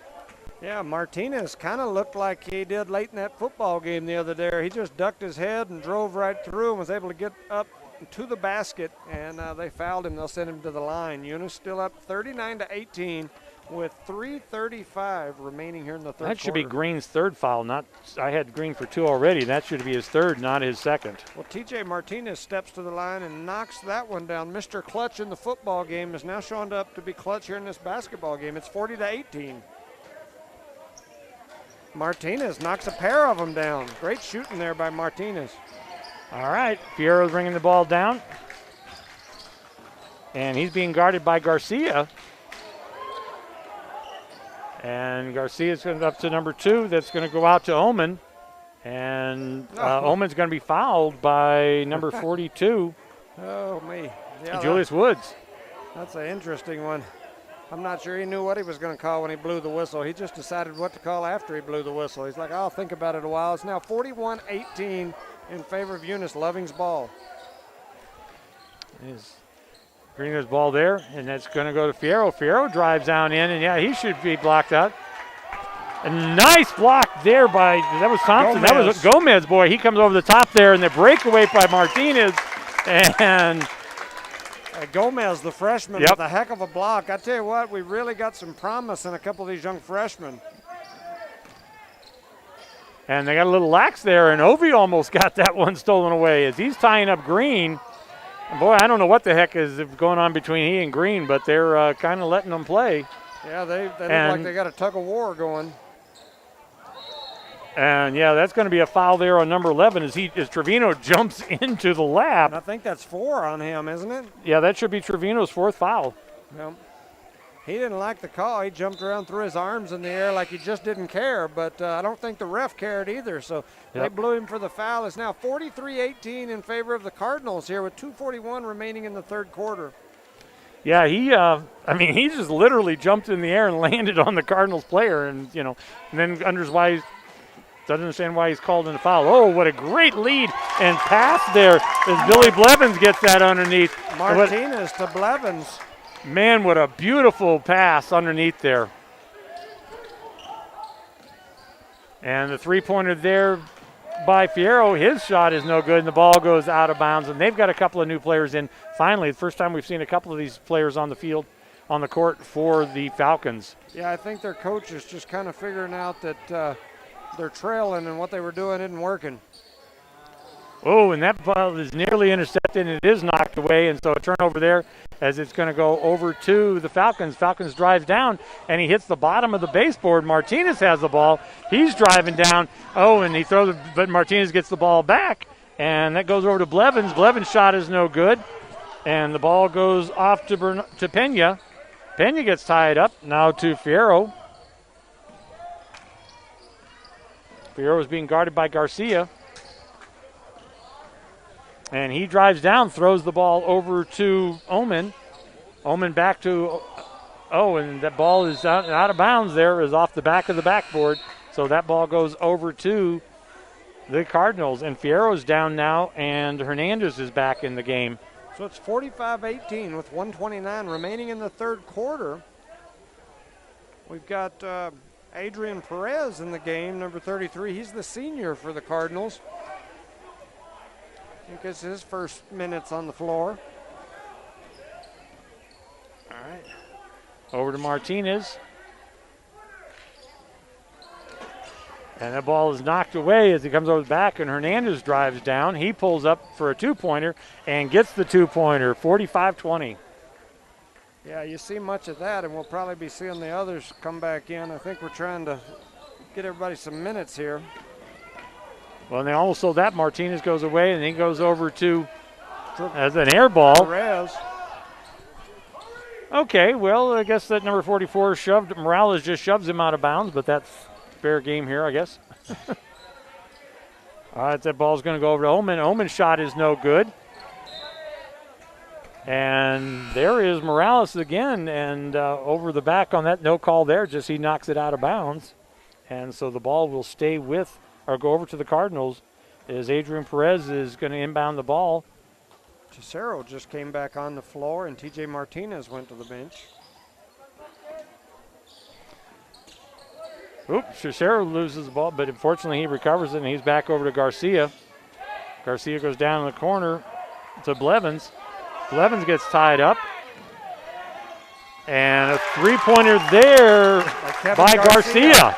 Yeah, Martinez kind of looked like he did late in that football game the other day. He just ducked his head and drove right through and was able to get up to the basket, and they fouled him. They'll send him to the line. Eunice still up 39-18 with 3:35 remaining here in the third
That should
quarter.
be Green's third foul. I had Green for 2 already. That should be his third, not his second.
Well, TJ Martinez steps to the line and knocks that one down. Mr. Clutch in the football game is now shown up to be clutch here in this basketball game. It's 40-18. Martinez knocks a pair of them down. Great shooting there by Martinez.
All right, Fierro's bringing the ball down. And he's being guarded by Garcia. And Garcia's going up to number 2. That's going to go out to Omen. And Omen's going to be fouled by number 42.
Oh, me. Yeah,
Julius Woods.
That's an interesting one. I'm not sure he knew what he was going to call when he blew the whistle. He just decided what to call after he blew the whistle. He's like, I'll think about it a while. It's now 41-18 in favor of Eunice. Loving's ball.
Bringing his ball there, and that's going to go to Fierro. Fierro drives down in, and yeah, he should be blocked out. A nice block there that was Thompson.
Gomez.
That was Gomez, boy. He comes over the top there, and the breakaway by Martinez. And
Gomez, the freshman, with a heck of a block. I tell you what, we really got some promise in a couple of these young freshmen.
And they got a little lax there, and Ovi almost got that one stolen away as he's tying up Green. And boy, I don't know what the heck is going on between he and Green, but they're kind of letting them play.
Yeah, they look like they got a tug of war going.
And yeah, that's going to be a foul there on number 11 as Trevino jumps into the lap.
And I think that's 4 on him, isn't it?
Yeah, that should be Trevino's 4th foul.
Well, he didn't like the call. He jumped around, threw his arms in the air like he just didn't care, but I don't think the ref cared either, so they blew him for the foul. It's now 43-18 in favor of the Cardinals here with 2:41 remaining in the third quarter.
Yeah, he just literally jumped in the air and landed on the Cardinals player, and then doesn't understand why he's called in a foul. Oh, what a great lead and pass there as Billy Blevins gets that underneath.
Martinez to Blevins.
Man, what a beautiful pass underneath there. And the three-pointer there by Fierro, his shot is no good, and the ball goes out of bounds. And they've got a couple of new players in. Finally, the first time we've seen a couple of these players on the field, on the court for the Falcons.
Yeah, I think their coach is just kind of figuring out that they're trailing and what they were doing isn't working.
Oh, and that ball is nearly intercepted, and it is knocked away, and so a turnover there as it's going to go over to the Falcons. Falcons drives down, and he hits the bottom of the baseboard. Martinez has the ball. He's driving down. Oh, and he throws it, but Martinez gets the ball back, and that goes over to Blevins. Blevins' shot is no good. And the ball goes off to Pena. Pena gets tied up. Now to Fierro. Fierro is being guarded by Garcia. And he drives down, throws the ball over to Oman. Oman back to, and that ball is out of bounds there, is off the back of the backboard. So that ball goes over to the Cardinals. And Fierro's down now, and Hernandez is back in the game.
So it's 45-18 with 1:29 remaining in the third quarter. We've got Adrian Perez in the game, number 33. He's the senior for the Cardinals. He gets his first minutes on the floor.
All right. Over to Martinez. And that ball is knocked away as he comes over the back, and Hernandez drives down. He pulls up for a two-pointer and gets the two-pointer, 45-20.
Yeah, you see much of that, and we'll probably be seeing the others come back in. I think we're trying to get everybody some minutes here.
Well, and they almost sold that. Martinez goes away, and he goes over to as an air ball.
Perez.
Okay, well, I guess that number 44 shoved. Morales just shoves him out of bounds, but that's fair game here, I guess. All right, that ball's going to go over to Oman. Oman's shot is no good. And there is Morales again, and over the back on that no call there, just he knocks it out of bounds. And so the ball will stay with, or go over to the Cardinals, as Adrian Perez is going to inbound the ball.
Cicero just came back on the floor, and TJ Martinez went to the bench.
Oops, Cicero loses the ball, but unfortunately he recovers it, and he's back over to Garcia. Garcia goes down in the corner to Blevins. Blevins gets tied up. And a three-pointer there by Garcia.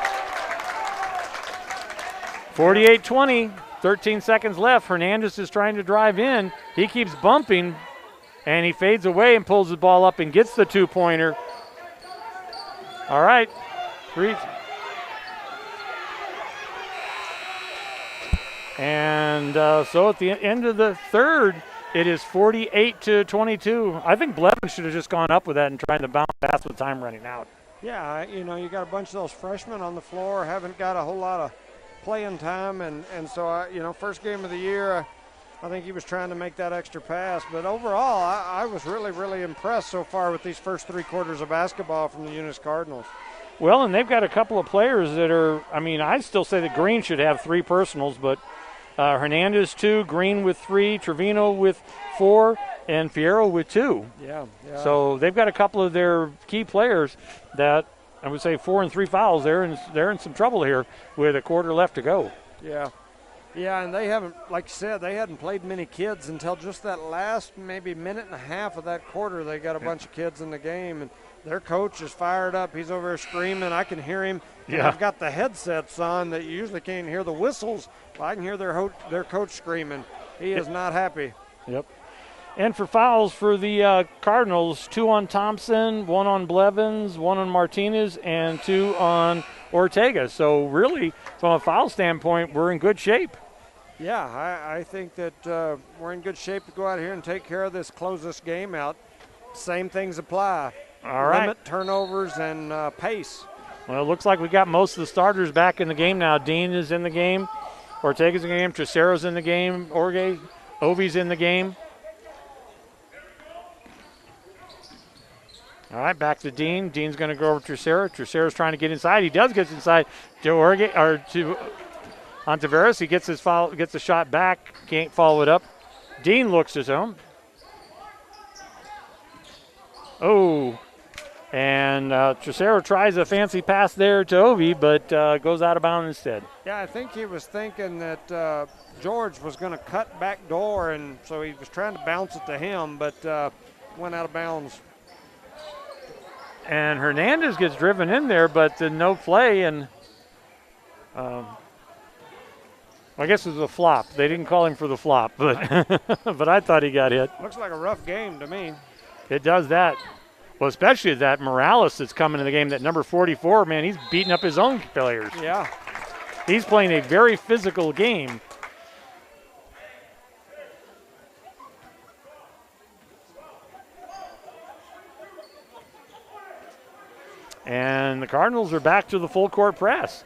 48-20, 13 seconds left. Hernandez is trying to drive in. He keeps bumping, and he fades away and pulls the ball up and gets the two-pointer. All right. And so at the end of the third, it is 48-22. I think Blevins should have just gone up with that and tried to bounce fast with time running out.
Yeah, you got a bunch of those freshmen on the floor, haven't got a whole lot of playing time, and so, first game of the year, I think he was trying to make that extra pass. But overall, I was really, really impressed so far with these first three quarters of basketball from the Eunice Cardinals.
Well, and they've got a couple of players that are, I still say that Green should have 3 personals, but Hernandez 2, Green with 3, Trevino with 4, and Fierro with 2.
Yeah.
So they've got a couple of their key players that I would say 4 and 3 fouls. They're in some trouble here with a quarter left to go.
Yeah, and they haven't, like you said, they hadn't played many kids until just that last maybe minute and a half of that quarter. They got a bunch of kids in the game, and their coach is fired up. He's over there screaming. I can hear him.
Yeah.
I've got the headsets on that you usually can't hear the whistles. But I can hear their coach screaming. He is not happy.
Yep. And for fouls for the Cardinals, 2 on Thompson, 1 on Blevins, 1 on Martinez, and 2 on Ortega. So really, from a foul standpoint, we're in good shape.
Yeah, I think that we're in good shape to go out here and take care of this, close this game out. Same things apply.
All right.
Limit turnovers and pace.
Well, it looks like we got most of the starters back in the game now. Dean is in the game. Ortega's in the game. Tresero's in the game. Ovi's in the game. All right, back to Dean. Dean's going to go over to Tresero. Tresero's trying to get inside. He does get inside to Ontiveros. He gets the shot back. Can't follow it up. Dean looks his own. Oh, and Tresero tries a fancy pass there to Ovi, but goes out of bounds instead.
Yeah, I think he was thinking that George was going to cut back door, and so he was trying to bounce it to him, but went out of bounds.
And Hernandez gets driven in there, but no play, and I guess it was a flop. They didn't call him for the flop, but but I thought he got hit.
Looks like a rough game to me.
It does that. Well, especially that Morales that's coming in the game, that number 44, man, he's beating up his own players.
Yeah.
He's playing a very physical game. And the Cardinals are back to the full court press.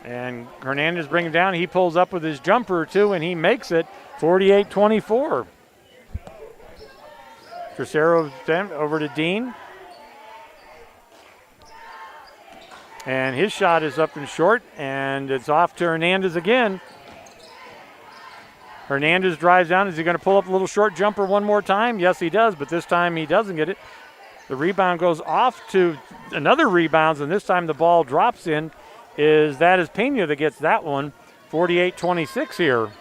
And Hernandez brings him down. He pulls up with his jumper, too, and he makes it 48-24. Tercero over to Dean. And his shot is up and short, and it's off to Hernandez again. Hernandez drives down. Is he going to pull up a little short jumper one more time? Yes, he does, but this time he doesn't get it. The rebound goes off to another rebounds, and this time the ball drops in. That is Pena that gets that one. 48-26 here.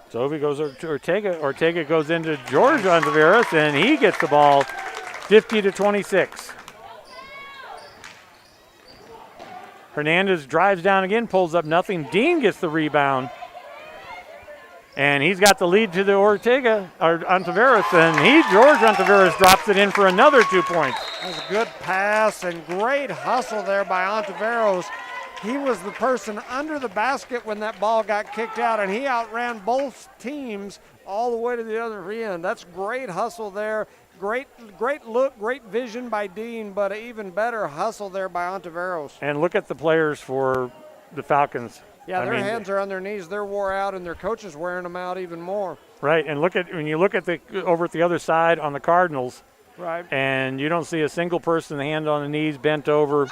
So he goes to Ortega. Ortega goes into George Ontiveros, and he gets the ball 50-26. Hernandez drives down again, pulls up nothing. Dean gets the rebound. And he's got the lead to the Ortega, or Ontiveros, and George Ontiveros drops it in for another 2 points.
That was a good pass and great hustle there by Ontiveros. He was the person under the basket when that ball got kicked out, and he outran both teams all the way to the other end. That's great hustle there. Great look, great vision by Dean, but an even better hustle there by Ontiveros.
And look at the players for the Falcons.
Yeah, their hands are on their knees. They're wore out, and their coach is wearing them out even more.
Right, and when you look at over at the other side on the Cardinals,
right,
and you don't see a single person, hand on the knees, bent over.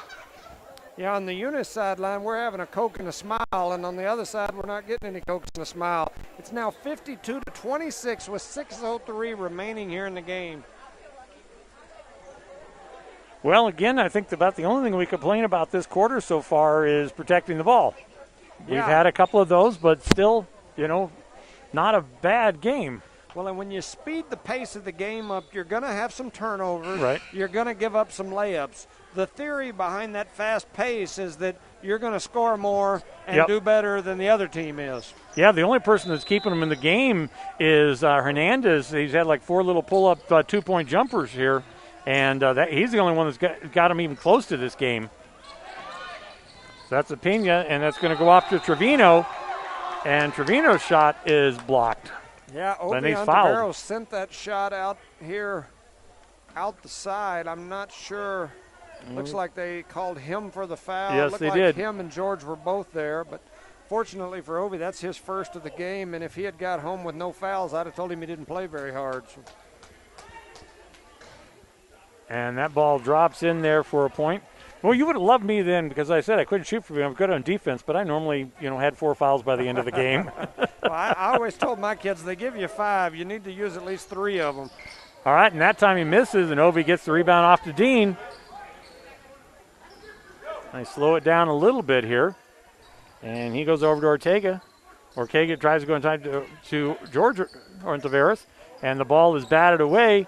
Yeah, on the Eunice sideline, we're having a Coke and a smile, and on the other side, we're not getting any Cokes and a smile. It's now 52-26 with 6:03 remaining here in the game.
Well, again, I think about the only thing we complain about this quarter so far is protecting the ball. We've had a couple of those, but still, not a bad game.
Well, and when you speed the pace of the game up, you're going to have some turnovers.
Right.
You're going to give up some layups. The theory behind that fast pace is that you're going to score more and do better than the other team is.
Yeah, the only person that's keeping them in the game is Hernandez. He's had like 4 little pull-up 2-point jumpers here, and he's the only one that's got him even close to this game. So that's a Pena, and that's going to go off to Trevino, and Trevino's shot is blocked.
Yeah, Obi Ontiveros sent that shot out here, out the side. I'm not sure. Looks like they called him for the foul.
Yes, they did.
Him and George were both there, but fortunately for Obi, that's his first of the game, and if he had got home with no fouls, I'd have told him he didn't play very hard. So.
And that ball drops in there for a point. Well, you would have loved me then because I said I couldn't shoot for you. I'm good on defense, but I normally, had 4 fouls by the end of the game.
Well, I always told my kids, they give you 5. You need to use at least 3 of them.
All right, and that time he misses, and Ovi gets the rebound off to Dean. I slow it down a little bit here, and he goes over to Ortega. Ortega tries to go inside to George Ontiveros, and the ball is batted away,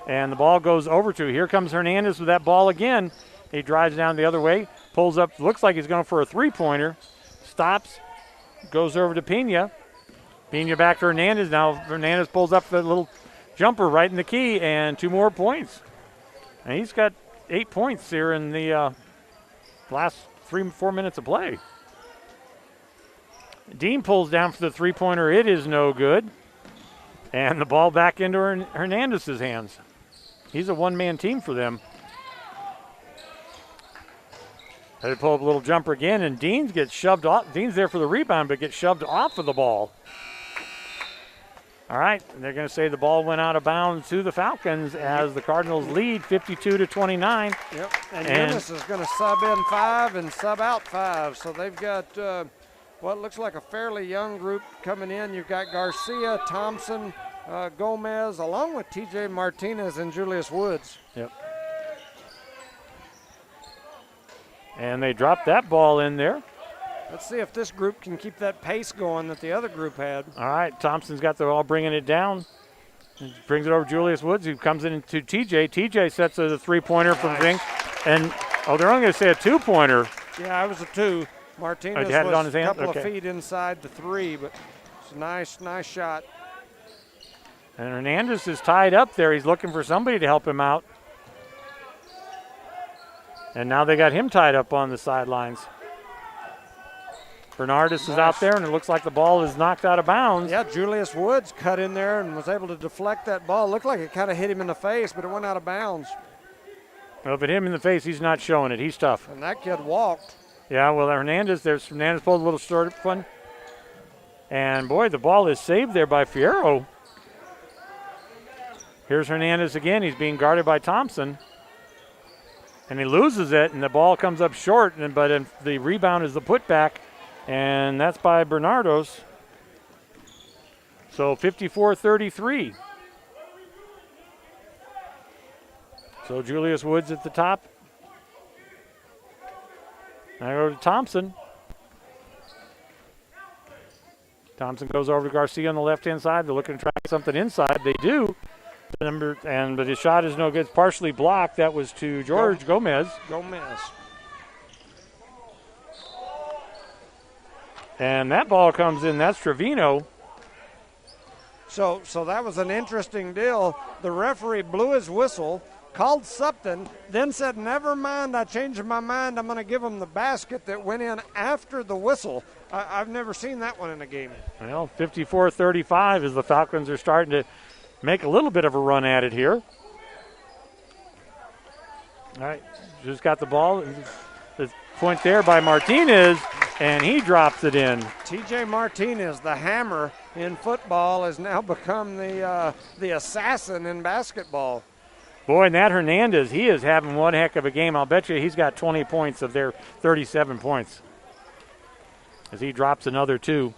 and the ball goes over to. Here comes Hernandez with that ball again. He drives down the other way, pulls up, looks like he's going for a 3-pointer, stops, goes over to Pena. Pena back to Hernandez. Now Hernandez pulls up the little jumper right in the key, and 2 more points. And he's got 8 points here in the last 3-4 minutes of play. Dean pulls down for the 3-pointer. It is no good. And the ball back into Hernandez's hands. He's a one-man team for them. They pull up a little jumper again, and Dean gets shoved off. Dean's there for the rebound, but gets shoved off of the ball. All right, they're going to say the ball went out of bounds to the Falcons as the Cardinals lead 52-29.
Yep, and Eunice is going to sub in 5 and sub out 5. So they've got what looks like a fairly young group coming in. You've got Garcia, Thompson, Gomez, along with TJ Martinez and Julius Woods.
Yep. And they dropped that ball in there.
Let's see if this group can keep that pace going that the other group had.
All right, Thompson's got the ball bringing it down. Brings it over to Julius Woods, who comes into TJ. TJ sets a 3-pointer from Zing. And, they're only going to say a 2-pointer.
Yeah, it was a 2. Martinez
had
was
it on his hand?
a couple
Okay.
of feet inside the 3, but it's a nice shot.
And Hernandez is tied up there. He's looking for somebody to help him out. And now they got him tied up on the sidelines. Bernardus is out there, and it looks like the ball is knocked out of bounds.
Yeah, Julius Woods cut in there and was able to deflect that ball. Looked like it kind of hit him in the face, but it went out of bounds.
Well, if it hit him in the face, he's not showing it. He's tough.
And that kid walked.
Yeah, well, Hernandez pulled a little short one. And, boy, the ball is saved there by Fierro. Here's Hernandez again. He's being guarded by Thompson. And he loses it, and the ball comes up short, but the rebound is the putback. And that's by Bernardos. So 54-33. So Julius Woods at the top. Now go to Thompson. Thompson goes over to Garcia on the left-hand side. They're looking to try something inside. They do. But his shot is no good. It's partially blocked. That was to George Gomez. And that ball comes in. That's Trevino.
So that was an interesting deal. The referee blew his whistle, called something, then said, never mind, I changed my mind. I'm going to give him the basket that went in after the whistle. I've never seen that one in a game.
Well, 54-35 as the Falcons are starting to make a little bit of a run at it here. All right, just got the ball. The point there by Martinez, and he drops it in.
TJ Martinez, the hammer in football, has now become the assassin in basketball.
Boy, and that Hernandez, he is having one heck of a game. I'll bet you he's got 20 points of their 37 points as he drops another 2.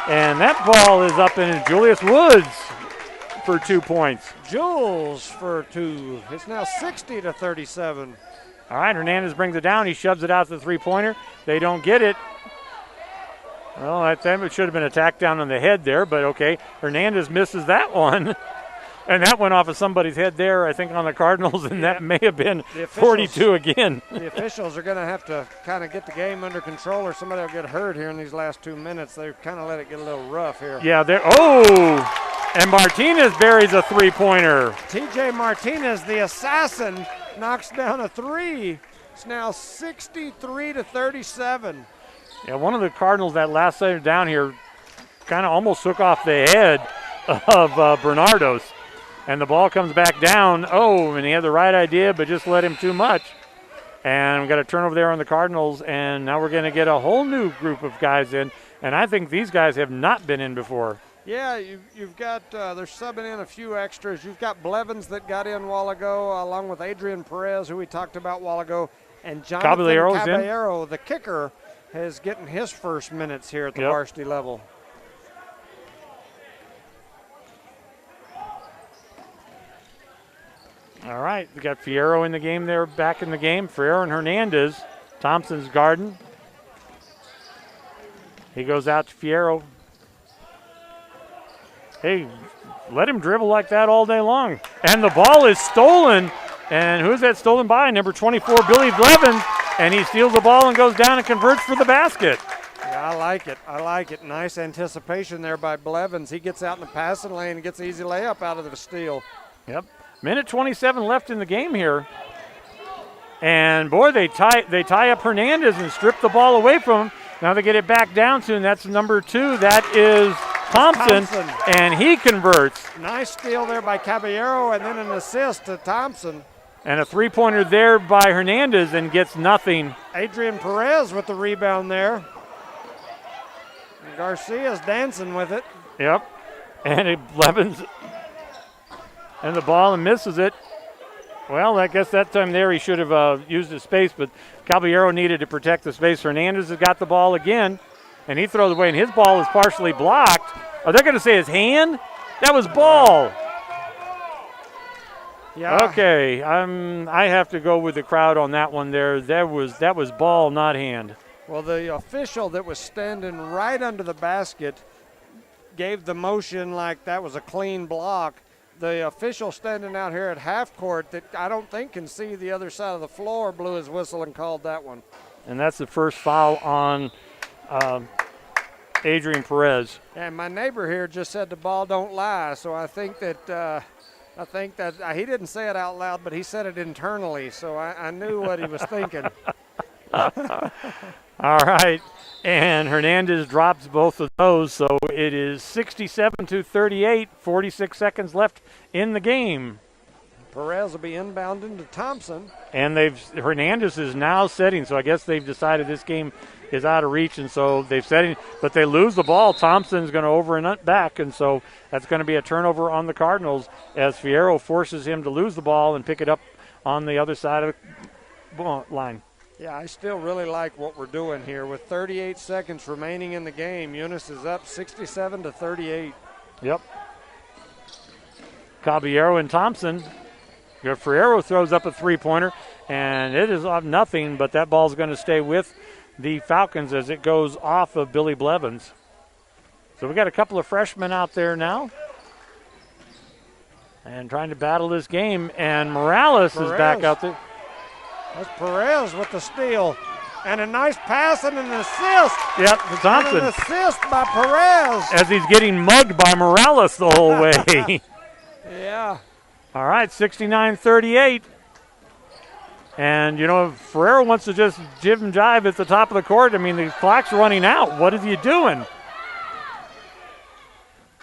And that ball is up in Julius Woods for 2 points.
Jules for 2. It's now 60-37.
All right, Hernandez brings it down. He shoves it out to the three-pointer. They don't get it. Well, I think it should have been a tack down on the head there, but okay. Hernandez misses that one. And that went off of somebody's head there, I think, on the Cardinals, and that may have been 42 again.
The officials are going to have to kind of get the game under control, or somebody will get hurt here in these last 2 minutes. They've kind of let it get a little rough here.
Yeah, and Martinez buries a three-pointer.
TJ Martinez, the assassin, knocks down a 3. It's now 63-37.
Yeah, one of the Cardinals that last set down here kind of almost took off the head of Bernardos. And the ball comes back down. Oh, and he had the right idea, but just let him too much. And we've got a turnover there on the Cardinals, and now we're going to get a whole new group of guys in. And I think these guys have not been in before.
Yeah, you've got, they're subbing in a few extras. You've got Blevins that got in a while ago, along with Adrian Perez, who we talked about a while ago, and Jonathan Caballero, the kicker, is getting his first minutes here at the varsity level.
All right, we got Fierro in the game there, back in the game. Fierro and Hernandez. Thompson's guarding. He goes out to Fierro. Hey, let him dribble like that all day long. And the ball is stolen. And who's that stolen by? Number 24, Billy Blevins. And he steals the ball and goes down and converts for the basket.
Yeah, I like it. Nice anticipation there by Blevins. He gets out in the passing lane and gets an easy layup out of the steal.
Yep. Minute 27 left in the game here. And, boy, they tie up Hernandez and strip the ball away from him. Now they get it back down to, and that's number 2. That is Thompson, and he converts.
Nice steal there by Caballero, and then an assist to Thompson.
And a three-pointer there by Hernandez, and gets nothing.
Adrian Perez with the rebound there. And Garcia's dancing with it.
Yep. And Blevins and the ball and misses it. Well, I guess that time there he should have used his space, but Caballero needed to protect the space. Hernandez has got the ball again, and he throws away, and his ball is partially blocked. Are they going to say his hand? That was ball.
Yeah.
Okay, I have to go with the crowd on that one there. That was ball, not hand.
Well, the official that was standing right under the basket gave the motion like that was a clean block. The official standing out here at half court that I don't think can see the other side of the floor blew his whistle and called that one.
And that's the first foul on Adrian Perez.
And my neighbor here just said the ball don't lie, so I think that he didn't say it out loud, but he said it internally, so I knew what he was thinking.
All right. And Hernandez drops both of those, so it is 67-38, 46 seconds left in the game.
Perez will be inbounding to Thompson.
And Hernandez is now setting, so I guess they've decided this game is out of reach, and so they've setting, but they lose the ball. Thompson's going to over and back, and so that's going to be a turnover on the Cardinals as Fierro forces him to lose the ball and pick it up on the other side of the line.
Yeah, I still really like what we're doing here. With 38 seconds remaining in the game, Eunice is up 67-38.
Yep. Caballero and Thompson. Ferrero throws up a three-pointer, and it is off nothing, but that ball's going to stay with the Falcons as it goes off of Billy Blevins. So we got a couple of freshmen out there now and trying to battle this game, and Morales is back out there.
That's Perez with the steal. And a nice pass and an assist.
Yep, Thompson.
And an assist by Perez.
As he's getting mugged by Morales the whole way.
Yeah.
All right, 69-38. And, Ferrero wants to just jive and jive at the top of the court. I mean, the clock's running out. What is he doing?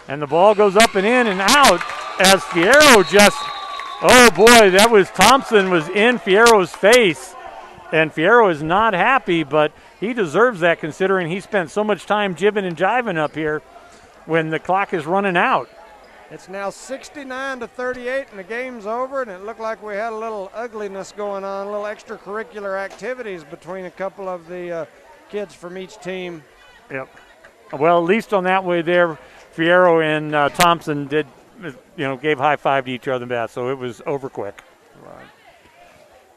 And the ball goes up and in and out as Fierro just, oh boy, that was Thompson was in Fierro's face. And Fierro is not happy, but he deserves that considering he spent so much time jibbing and jiving up here when the clock is running out.
It's now 69-38, and the game's over, and it looked like we had a little ugliness going on, a little extracurricular activities between a couple of the kids from each team.
Yep. Well, at least on that way there, Fierro and Thompson did, gave high five to each other in that, so it was over quick.
Right.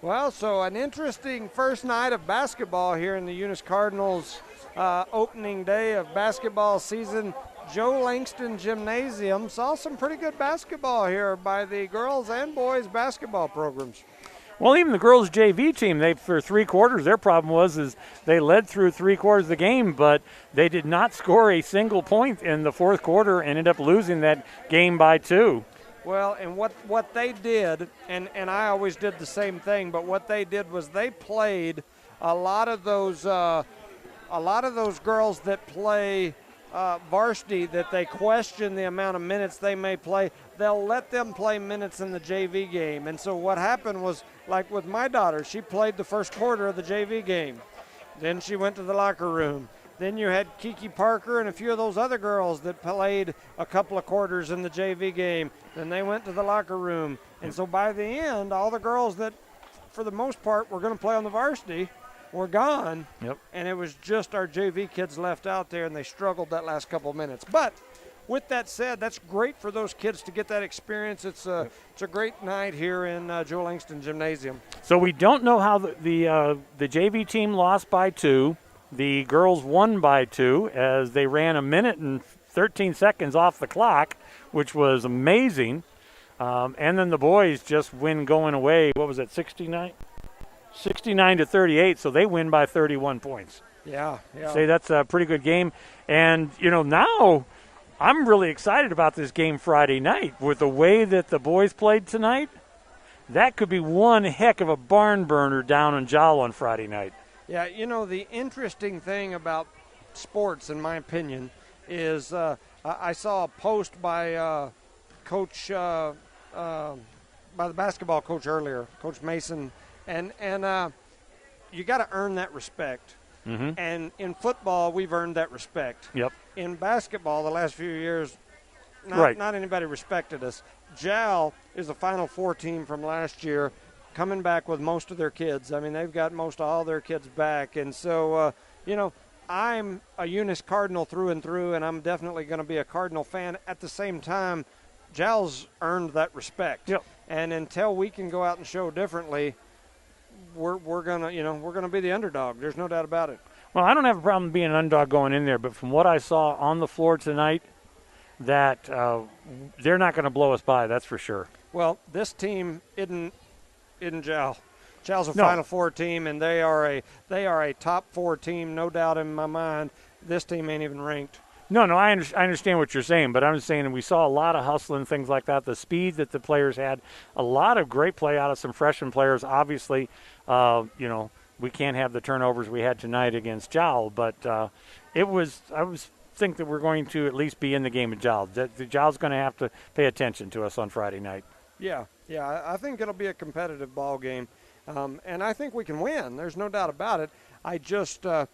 Well, so an interesting first night of basketball here in the Eunice Cardinals opening day of basketball season. Joe Langston Gymnasium saw some pretty good basketball here by the girls and boys basketball programs.
Well, even the girls' JV team, for three quarters, their problem was they led through three quarters of the game, but they did not score a single point in the fourth quarter and ended up losing that game by 2.
Well, and what they did, and I always did the same thing, but what they did was they played a lot of those girls that play varsity, that they question the amount of minutes they may play. They'll let them play minutes in the JV game. And so what happened was, like with my daughter, she played the first quarter of the JV game. Then she went to the locker room. Then you had Kiki Parker and a few of those other girls that played a couple of quarters in the JV game. Then they went to the locker room. And so by the end, all the girls that, for the most part, were going to play on the varsity were gone.
Yep. And
it was just our JV kids left out there, and they struggled that last couple of minutes. But with that said, that's great for those kids to get that experience. It's a great night here in Joe Langston Gymnasium.
So we don't know how the JV team lost by 2. The girls won by 2 as they ran a minute and 13 seconds off the clock, which was amazing. And then the boys just win going away. What was it, 69-38, so they win by 31 points.
Yeah.
Say that's a pretty good game. And, now I'm really excited about this game Friday night. With the way that the boys played tonight, that could be one heck of a barn burner down in Jowell on Friday night.
Yeah, the interesting thing about sports, in my opinion, is I saw a post by Coach, by the basketball coach earlier, Coach Mason, and you got to earn that respect.
Mm-hmm.
And in football, we've earned that respect.
Yep.
In basketball, the last few years, not anybody respected us. Jal is a Final Four team from last year, coming back with most of their kids. I mean, they've got most all their kids back. And so, I'm a Eunice Cardinal through and through, and I'm definitely going to be a Cardinal fan. At the same time, Jal's earned that respect.
Yep.
And until we can go out and show differently, we're gonna be the underdog. There's no doubt about it.
Well, I don't have a problem being an underdog going in there, but from what I saw on the floor tonight, that they're not going to blow us by. That's for sure.
Well, this team isn't Jal. Jal's a Final Four team, and they are a top 4 team, no doubt in my mind. This team ain't even ranked.
No, I understand what you're saying, but I'm just saying we saw a lot of hustling, things like that, the speed that the players had, a lot of great play out of some freshman players. Obviously, we can't have the turnovers we had tonight against Jowl. But I think that we're going to at least be in the game of Jowl. The Jowl's going to have to pay attention to us on Friday night.
Yeah, I think it'll be a competitive ball game, and I think we can win. There's no doubt about it. I just, I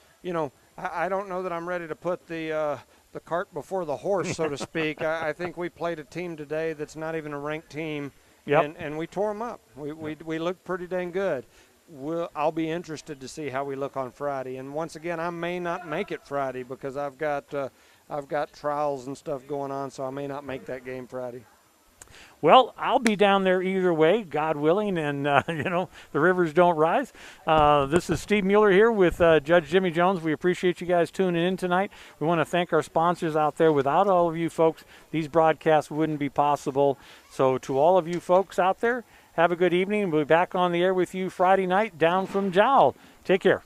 don't know that I'm ready to put the cart before the horse, so to speak. I think we played a team today that's not even a ranked team, and we tore them up. We looked pretty dang good. I'll be interested to see how we look on Friday. And once again, I may not make it Friday because I've got trials and stuff going on, so I may not make that game Friday.
Well, I'll be down there either way, God willing, and, the rivers don't rise. This is Steve Mueller here with Judge Jimmy Jones. We appreciate you guys tuning in tonight. We want to thank our sponsors out there. Without all of you folks, these broadcasts wouldn't be possible. So to all of you folks out there, have a good evening. We'll be back on the air with you Friday night down from Jowl. Take care.